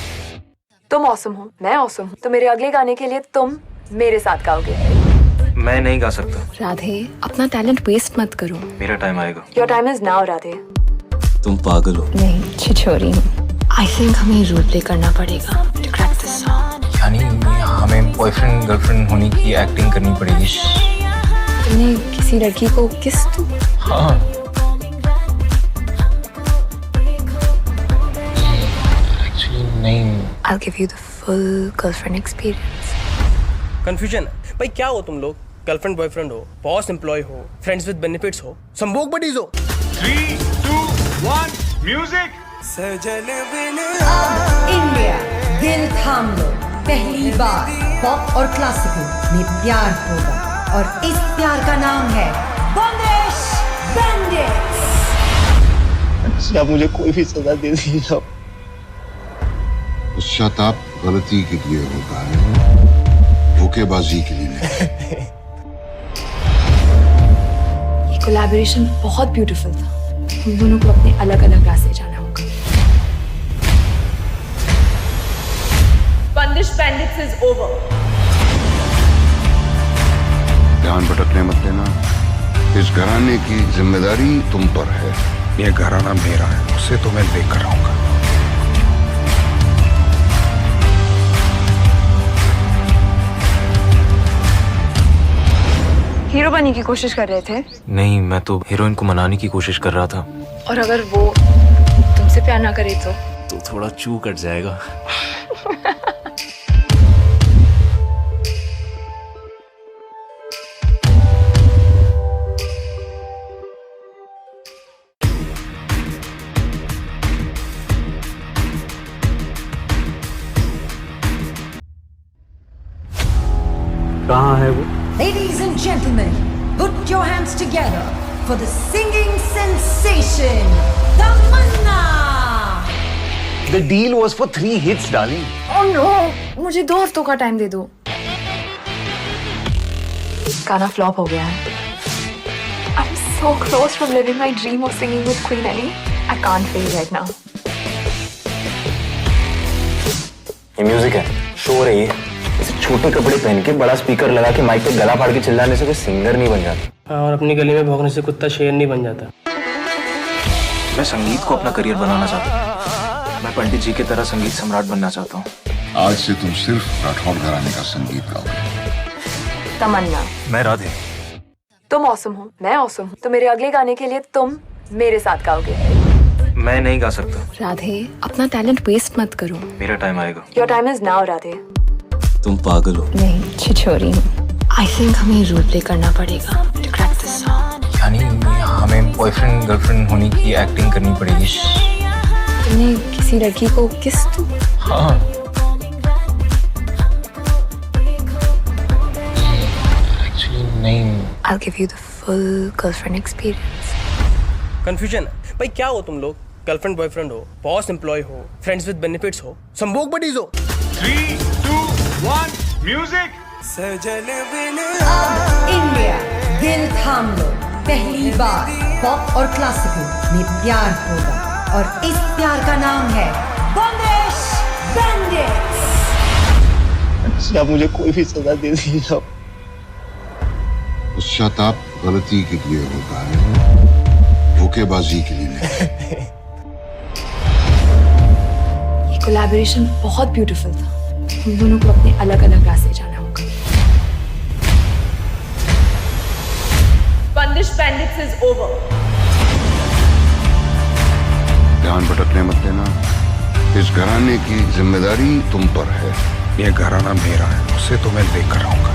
तुम ऑसम हो, मैं ऑसम हूँ, तो मेरे अगले गाने के लिए तुम मेरे साथ गाओगे। मैं नहीं गा सकता। राधे, अपना टैलेंट वेस्ट मत करो। मेरा टाइम आएगा। Your time is now Radhe. तुम पागल हो। नहीं, छिछोरी हूँ। आई थिंक हमें रोल प्ले करना पड़ेगा टू क्रैक दिस सॉन्ग। यानी हमें बॉयफ्रेंड गर्लफ्रेंड होने की एक्टिंग करनी पड़ेगी। तुमने किसी लड़की को किस तू? हाँ। एक्चुअली नहीं। I'll give you the full girlfriend experience. Confusion है भाई, क्या हो तुम लोग? गर्लफ्रेंड बॉयफ्रेंड हो, बॉस एम्प्लॉय हो, फ्रेंड्स विद बेनिफिट्स हो, संभोग बडीज हो। 3, 2, 1, music. अब इंडिया दिल थाम लो, पहली बार पॉप और क्लासिकल में प्यार होगा, और इस प्यार का नाम है बंदिश बैंडिट्स। आप मुझे कोई भी सजा दे दीजिए। पश्चाताप गलती के लिए होता है, धोखेबाजी के लिए नहीं। ये कोलैबोरेशन बहुत ब्यूटीफुल था। हम दोनों को अपने अलग अलग रास्ते जाना होगा। Bandish Bandits is over. ध्यान भटकने मत देना। इस घराने की जिम्मेदारी तुम पर है। ये घराना मेरा है, उसे तो मैं लेकर रहूंगा। हीरो बनने की कोशिश कर रहे थे? नहीं, मैं तो हीरोइन को मनाने की कोशिश कर रहा था। और अगर वो तुमसे प्यार ना करे तो थोड़ा चू कट जाएगा। कहाँ है वो? Ladies and gentlemen, put your hands together for the singing sensation, Tamanna! The deal was for 3 hits, darling. Oh no, मुझे 2 हफ्तों का टाइम दे दो। गाना फ्लॉप हो गया है। I'm so close from living my dream of singing with Queen Ellie. I can't feel right now. ये music है, शोर है ये। ऐसे छोटे कपड़े पहन के बड़ा स्पीकर लगा के माइक पे गला फाड़ के चिल्लाने से कोई सिंगर नहीं बन जाता। और अपनी गली में भौंकने से कुत्ता शेर नहीं बन जाता। मैं संगीत को अपना करियर बनाना चाहता हूँ। मैं पंडित जी की तरह संगीत सम्राट बनना चाहता हूँ। आज से तुम सिर्फ राठौड़ घराने का संगीत गाओगे। तमन्ना। मैं राधे। तुम ऑसम हो, मैं ऑसम हूँ, तो मेरे अगले गाने के लिए तुम मेरे साथ गाओगे। मैं नहीं गा सकता। राधे, अपना टैलेंट वेस्ट मत करो। मेरा टाइम आएगा। Your time is now Radhe. तुम पागल हो। नहीं, छिछोरी हूँ। आई थिंक हमें रोल प्ले करना पड़ेगा टू क्रैक दिस सॉन्ग। यानी हमें बॉयफ्रेंड गर्लफ्रेंड होने की एक्टिंग करनी पड़ेगी। तुमने किसी लड़की को किस तू? हाँ। एक्चुअली नहीं। I'll give you the full girlfriend experience. Confusion है भाई, क्या हो तुम लोग? गर्लफ्रेंड बॉयफ्रेंड हो, बॉस एम्प्लॉय हो, फ्रेंड्स विद बेनिफिट्स हो, संभोग बडीज हो। 3, 2, 1, music! अब इंडिया दिल थाम लो, पहली बार पॉप और क्लासिकल में प्यार होगा, और इस प्यार का नाम है बंदिश बैंडिट्स। आप मुझे कोई भी सजा दे दीजिए। पश्चाताप गलती के लिए होता है, धोखेबाजी के लिए नहीं। ये कोलैबोरेशन बहुत ब्यूटीफुल था। हम दोनों को अपने अलग अलग रास्ते जाना होगा। Bandish Bandits is over. ध्यान भटकने मत देना। इस घराने की जिम्मेदारी तुम पर है। ये घराना मेरा है, उसे तो मैं लेकर रहूंगा।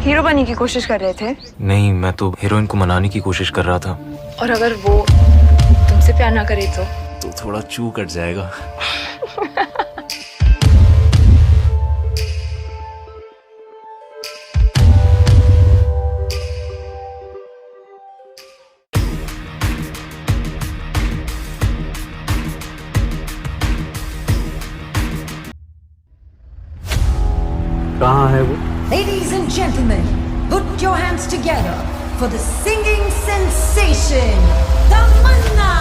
हीरो बनने की कोशिश कर रहे थे? नहीं, मैं तो हीरोइन को मनाने की कोशिश कर रहा था। और अगर वो तुमसे प्यार ना करे तो थोड़ा चू कट जाएगा। कहाँ है वो? Ladies and gentlemen, put your hands together for the singing sensation, Tamanna!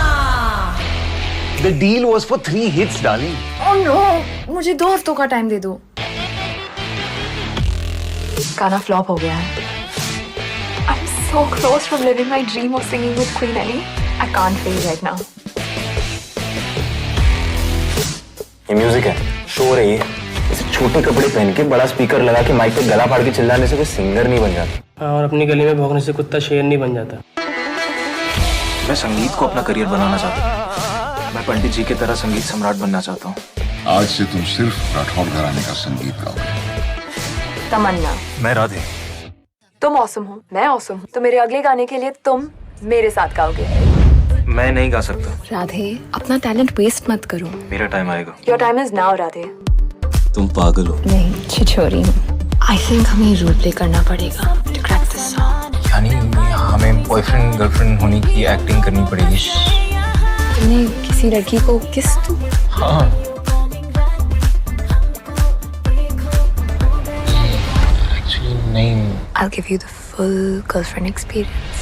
The deal was for 3 hits, darling. Oh no, मुझे 2 हफ्तों का टाइम दे दो। गाना फ्लॉप हो गया है। I'm so close from living my dream of singing with Queen Ellie. I can't feel right now. ये music है, शोर है ये। ऐसे छोटे कपड़े पहन के बड़ा स्पीकर लगा के माइक पे गला फाड़ के चिल्लाने से कोई सिंगर नहीं बन जाता। और अपनी गली में भौंकने से कुत्ता शेर नहीं बन जाता। मैं संगीत को अपना करियर बनाना चाहता हूँ। मैं पंडित जी की तरह संगीत सम्राट बनना चाहता हूँ। आज से तुम सिर्फ राठौड़ घराने का संगीत गाओगे। तमन्ना। मैं राधे। तुम ऑसम हो, मैं ऑसम हूँ, तो मेरे अगले गाने के लिए तुम मेरे साथ गाओगे। मैं नहीं गा सकता। राधे, अपना टैलेंट वेस्ट मत करो। मेरा टाइम आएगा। Your time is now Radhe. तुम पागल हो। नहीं, छिछोरी हूँ। आई थिंक हमें रोल प्ले करना पड़ेगा टू क्रैक दिस सॉन्ग। यानी हमें बॉयफ्रेंड गर्लफ्रेंड होने की एक्टिंग करनी पड़ेगी। तुमने किसी लड़की को किस तू? हाँ। एक्चुअली नहीं। I'll give you the full girlfriend experience.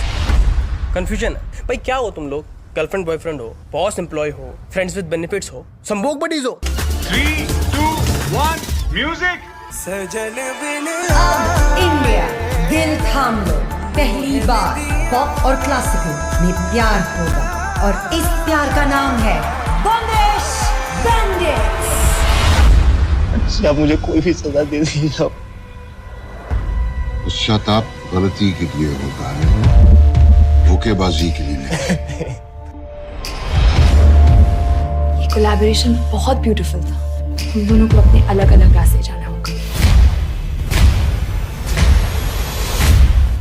Confusion है भाई, क्या हो तुम लोग? गर्लफ्रेंड बॉयफ्रेंड हो, बॉस एम्प्लॉय हो, फ्रेंड्स विद बेनिफिट्स हो, संभोग बडीज हो। 3, 2, 1, music! अब इंडिया दिल थाम लो, पहली बार पॉप और क्लासिकल में प्यार होगा और इस प्यार का नाम है बॉन्देश बैंडिट्स। आप मुझे कोई भी सजा दे दीजिए। पश्चाताप गलती के लिए होता है, धोखेबाजी के लिए नहीं। ये कोलैबोरेशन बहुत ब्यूटीफुल था। हम दोनों को अपने अलग अलग रास्ते जाना होगा।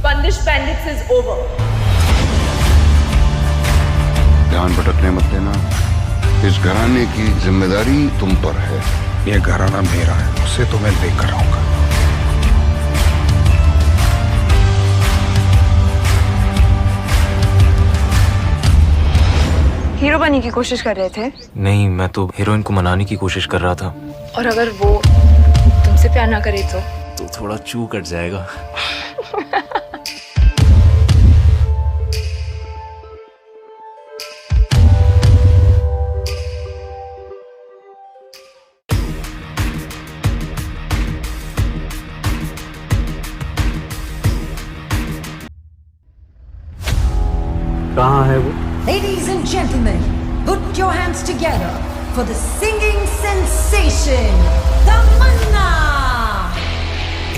Bandish Bandits is over. ध्यान भटकने मत देना। इस घराने की जिम्मेदारी तुम पर है। ये घराना मेरा है, उसे तो मैं लेकर रहूंगा। हीरो बनने की कोशिश कर रहे थे? नहीं, मैं तो हीरोइन को मनाने की कोशिश कर रहा था। और अगर वो तुमसे प्यार ना करे तो थोड़ा चू कट जाएगा। कहाँ है वो? Ladies and gentlemen, put your hands together for the singing sensation, Tamanna!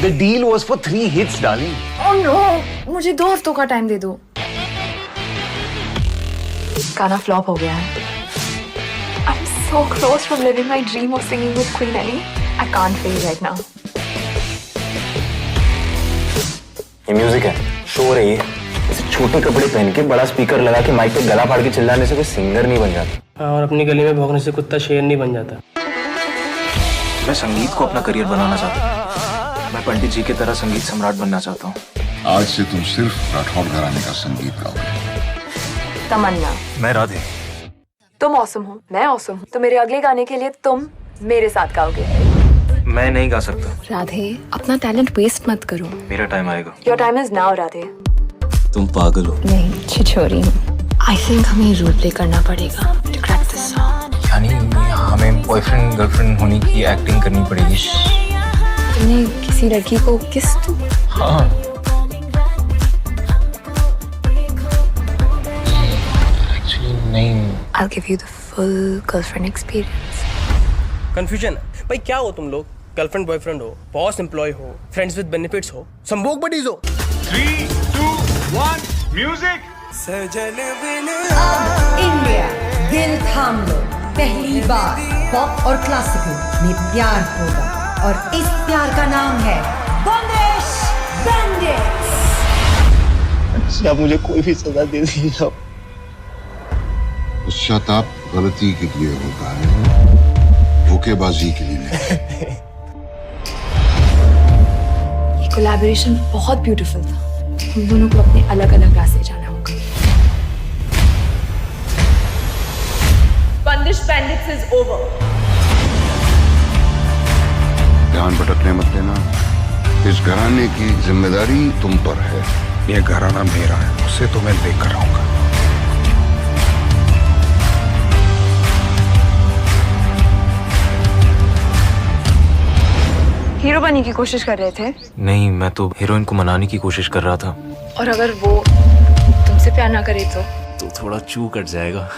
The deal was for 3 hits, darling. Oh no, मुझे 2 हफ्तों का टाइम दे दो। गाना फ्लॉप हो गया है। I'm so close from living my dream of singing with Queen Ellie. I can't feel right now. ये music है, शोर है ये। ऐसे छोटे कपड़े पहन के बड़ा स्पीकर लगा के माइक पे गला फाड़ के चिल्लाने से कोई सिंगर नहीं बन जाता। और अपनी गली में भौंकने से कुत्ता शेर नहीं बन जाता। मैं संगीत को अपना करियर बनाना चाहता हूँ। मैं पंडित जी की तरह संगीत सम्राट बनना चाहता हूँ। आज से तुम सिर्फ राठौड़ घराने का संगीत गाओगे। तमन्ना। मैं राधे। तुम ऑसम हो, मैं ऑसम हूँ। तो मेरे अगले गाने के लिए तुम मेरे साथ गाओगे। मैं नहीं गा सकता। राधे, अपना टैलेंट वेस्ट मत करो। मेरा टाइम आएगा। Your time is now Radhe. तुम पागल हो। नहीं, छिछोरी हूँ। आई थिंक हमें रोल प्ले करना पड़ेगा टू क्रैक दिस सॉन्ग। यानी हमें बॉयफ्रेंड गर्लफ्रेंड होने की एक्टिंग करनी पड़ेगी। तुमने किसी लड़की को किस तू? हाँ। एक्चुअली नहीं। I'll give you the full girlfriend experience. Confusion है भाई, क्या हो तुम लोग? गर्लफ्रेंड बॉयफ्रेंड हो, बॉस एम्प्लॉय हो, फ्रेंड्स विद बेनिफिट्स हो, संभोग बडीज हो। 3, 2, 1, music! अब इंडिया दिल थाम लो, पहली बार पॉप और क्लासिकल में प्यार होगा और इस प्यार का नाम है बॉन्देश बैंडिट्स। आप मुझे कोई भी सजा दे दीजिए। पश्चाताप गलती के लिए होता है, धोखेबाजी के लिए नहीं। ये कोलैबोरेशन बहुत ब्यूटीफुल था। हम दोनों को अपने अलग अलग रास्ते जाना होगा। Bandish Bandits is over. ध्यान भटकने मत देना। इस घराने की जिम्मेदारी तुम पर है। ये घराना मेरा है, उसे तो मैं लेकर रहूंगा। हीरो बनने की कोशिश कर रहे थे? नहीं, मैं तो हीरोइन को मनाने की कोशिश कर रहा था। और अगर वो तुमसे प्यार ना करे तो थोड़ा चू कट जाएगा।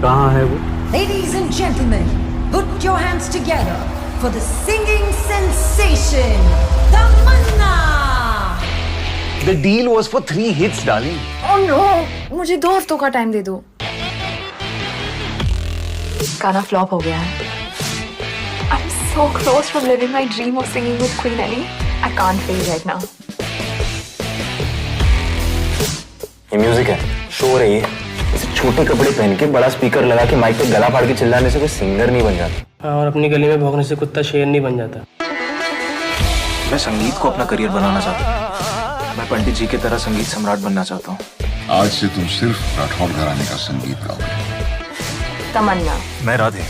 कहाँ है वो? Ladies and gentlemen, put your hands together for the singing sensation, Tamanna! The deal was for 3 hits, darling. Oh no, मुझे 2 हफ्तों का टाइम दे दो। गाना फ्लॉप हो गया है। I'm so close from living my dream of singing with Queen Ellie. I can't feel right now. ये music है, शोर है ये। ऐसे छोटे कपड़े पहन के बड़ा स्पीकर लगा के माइक पे गला फाड़ के चिल्लाने से कोई सिंगर नहीं बन जाता। और अपनी गली में भौंकने से कुत्ता शेर नहीं बन जाता। मैं संगीत को अपना करियर बनाना चाहता हूँ। मैं पंडित जी की तरह संगीत सम्राट बनना चाहता हूँ। आज से तुम सिर्फ राठौड़ घराने का संगीत गाओगे। तमन्ना। मैं राधे।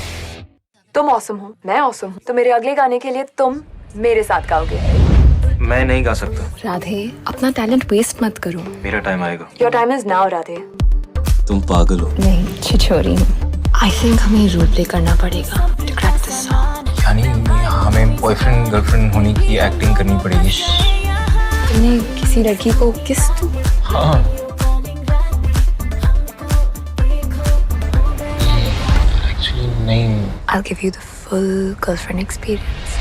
तुम ऑसम हो, मैं ऑसम हूँ, तो मेरे अगले गाने के लिए तुम मेरे साथ गाओगे। मैं नहीं गा सकता। राधे, अपना टैलेंट वेस्ट मत करो। मेरा टाइम आएगा। Your time is now Radhe. तुम पागल हो। नहीं, छिछोरी हूँ। आई थिंक हमें रोल प्ले करना पड़ेगा टू क्रैक दिस सॉन्ग। यानी हमें बॉयफ्रेंड गर्लफ्रेंड होने की एक्टिंग करनी पड़ेगी। तुमने किसी लड़की को किस तू? हाँ। एक्चुअली नहीं। I'll give you the full girlfriend experience.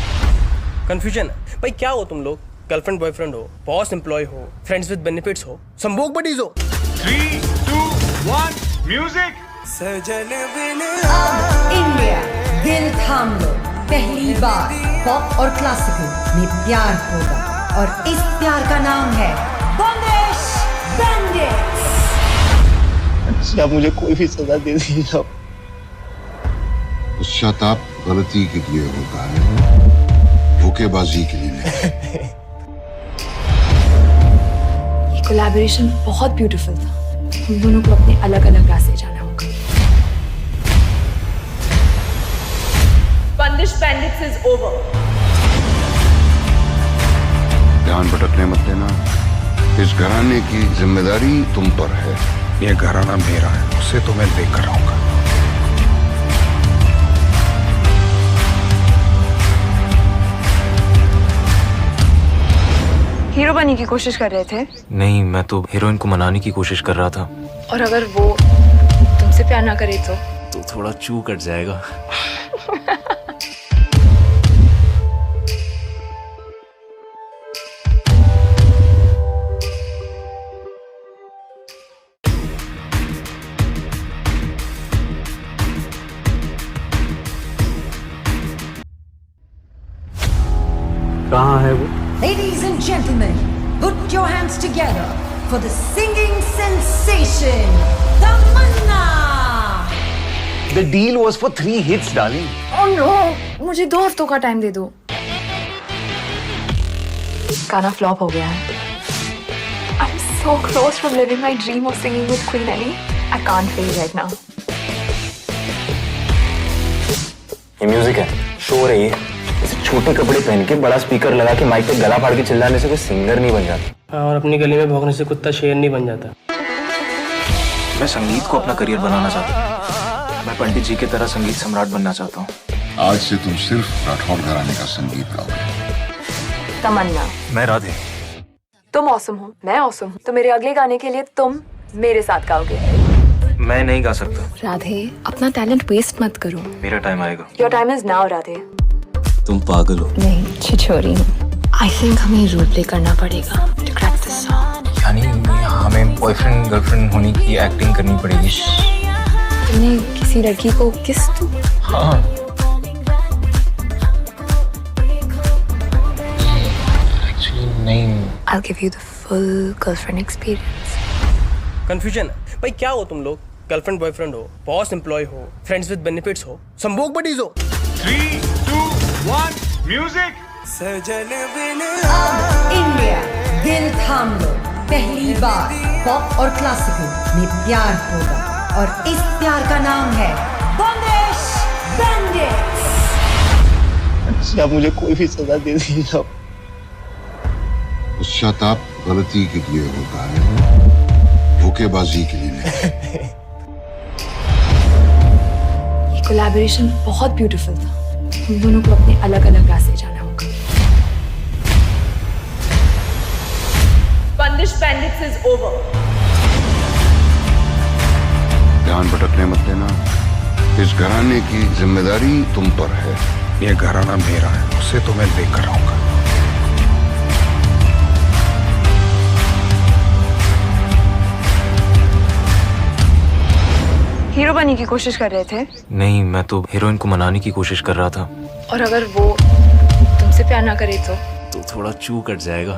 Confusion है भाई, क्या हो तुम लोग? गर्लफ्रेंड बॉयफ्रेंड हो, बॉस एम्प्लॉय हो, फ्रेंड्स विद बेनिफिट्स हो, संभोग बडीज हो। 3, 2, 1, music. अब इंडिया दिल थाम लो, पहली बार पॉप और क्लासिकल में प्यार होगा और इस प्यार का नाम है बंदिश बैंडिट्स। आप मुझे कोई भी सजा दे दीजिए। पश्चाताप गलती के लिए होता है, धोखेबाजी के लिए नहीं। ये कोलैबोरेशन बहुत ब्यूटीफुल था। हम दोनों को अपने अलग अलग रास्ते जाना होगा। Bandish Bandits is over. ध्यान भटकने मत देना। इस घराने की जिम्मेदारी तुम पर है। ये घराना मेरा है, उसे तो मैं लेकर रहूंगा। हीरो बनने की कोशिश कर रहे थे? नहीं, मैं तो हीरोइन को मनाने की कोशिश कर रहा था। और अगर वो तुमसे प्यार ना करे तो थोड़ा चू कट जाएगा। कहाँ है वो? Ladies and gentlemen, put your hands together for the singing sensation, Tamanna! The deal was for 3 hits, darling. Oh no, मुझे 2 हफ्तों का टाइम दे दो। गाना फ्लॉप हो गया है। I'm so close from living my dream of singing with Queen Ellie. I can't fail right now. ये music है, शो हो रही है। ऐसे छोटे कपड़े पहन के बड़ा स्पीकर लगा के माइक पे गला फाड़ के चिल्लाने से कोई सिंगर नहीं बन जाता। और अपनी गली में भौंकने से कुत्ता शेर नहीं बन जाता। मैं संगीत को अपना करियर बनाना चाहता हूँ। मैं पंडित जी की तरह संगीत सम्राट बनना चाहता हूँ। आज से तुम सिर्फ राठौर घराने का संगीत गाओगे। तमन्ना। मैं राधे। तुम ऑसम हो, मैं ऑसम हूँ, तो मेरे अगले गाने के लिए तुम मेरे साथ गाओगे। मैं नहीं गा सकता। राधे, अपना टैलेंट वेस्ट मत करो। मेरा टाइम आएगा। Your time is now Radhe. तुम पागल हो। नहीं, छिछोरी हूँ। आई थिंक हमें रोल प्ले करना पड़ेगा टू क्रैक दिस सॉन्ग। यानी हमें बॉयफ्रेंड गर्लफ्रेंड होने की एक्टिंग करनी पड़ेगी। तुमने किसी लड़की को किस तू? हाँ। एक्चुअली नहीं। I'll give you the full girlfriend experience. Confusion है भाई, क्या हो तुम लोग? गर्लफ्रेंड बॉयफ्रेंड हो, बॉस एम्प्लॉय हो, फ्रेंड्स विद बेनिफिट्स हो, संभोग बडीज हो। 3, 2, 1, music. अब इंडिया दिल थाम लो, पहली बार पॉप और क्लासिकल में प्यार होगा और इस प्यार का नाम है बंदिश बैंडिट्स। आप मुझे कोई भी सजा दे दीजिए। पश्चाताप गलती के लिए होता है, धोखेबाजी के लिए नहीं। ये कोलैबोरेशन बहुत ब्यूटीफुल था। हम दोनों को अपने अलग अलग रास्ते जाना होगा। Bandish Bandits is over. ध्यान भटकने मत देना। इस घराने की जिम्मेदारी तुम पर है। ये घराना मेरा है, उसे तो मैं लेकर रहूंगा। हीरो बनने की कोशिश कर रहे थे? नहीं, मैं तो हीरोइन को मनाने की कोशिश कर रहा था। और अगर वो तुमसे प्यार ना करे तो थोड़ा चू कट जाएगा।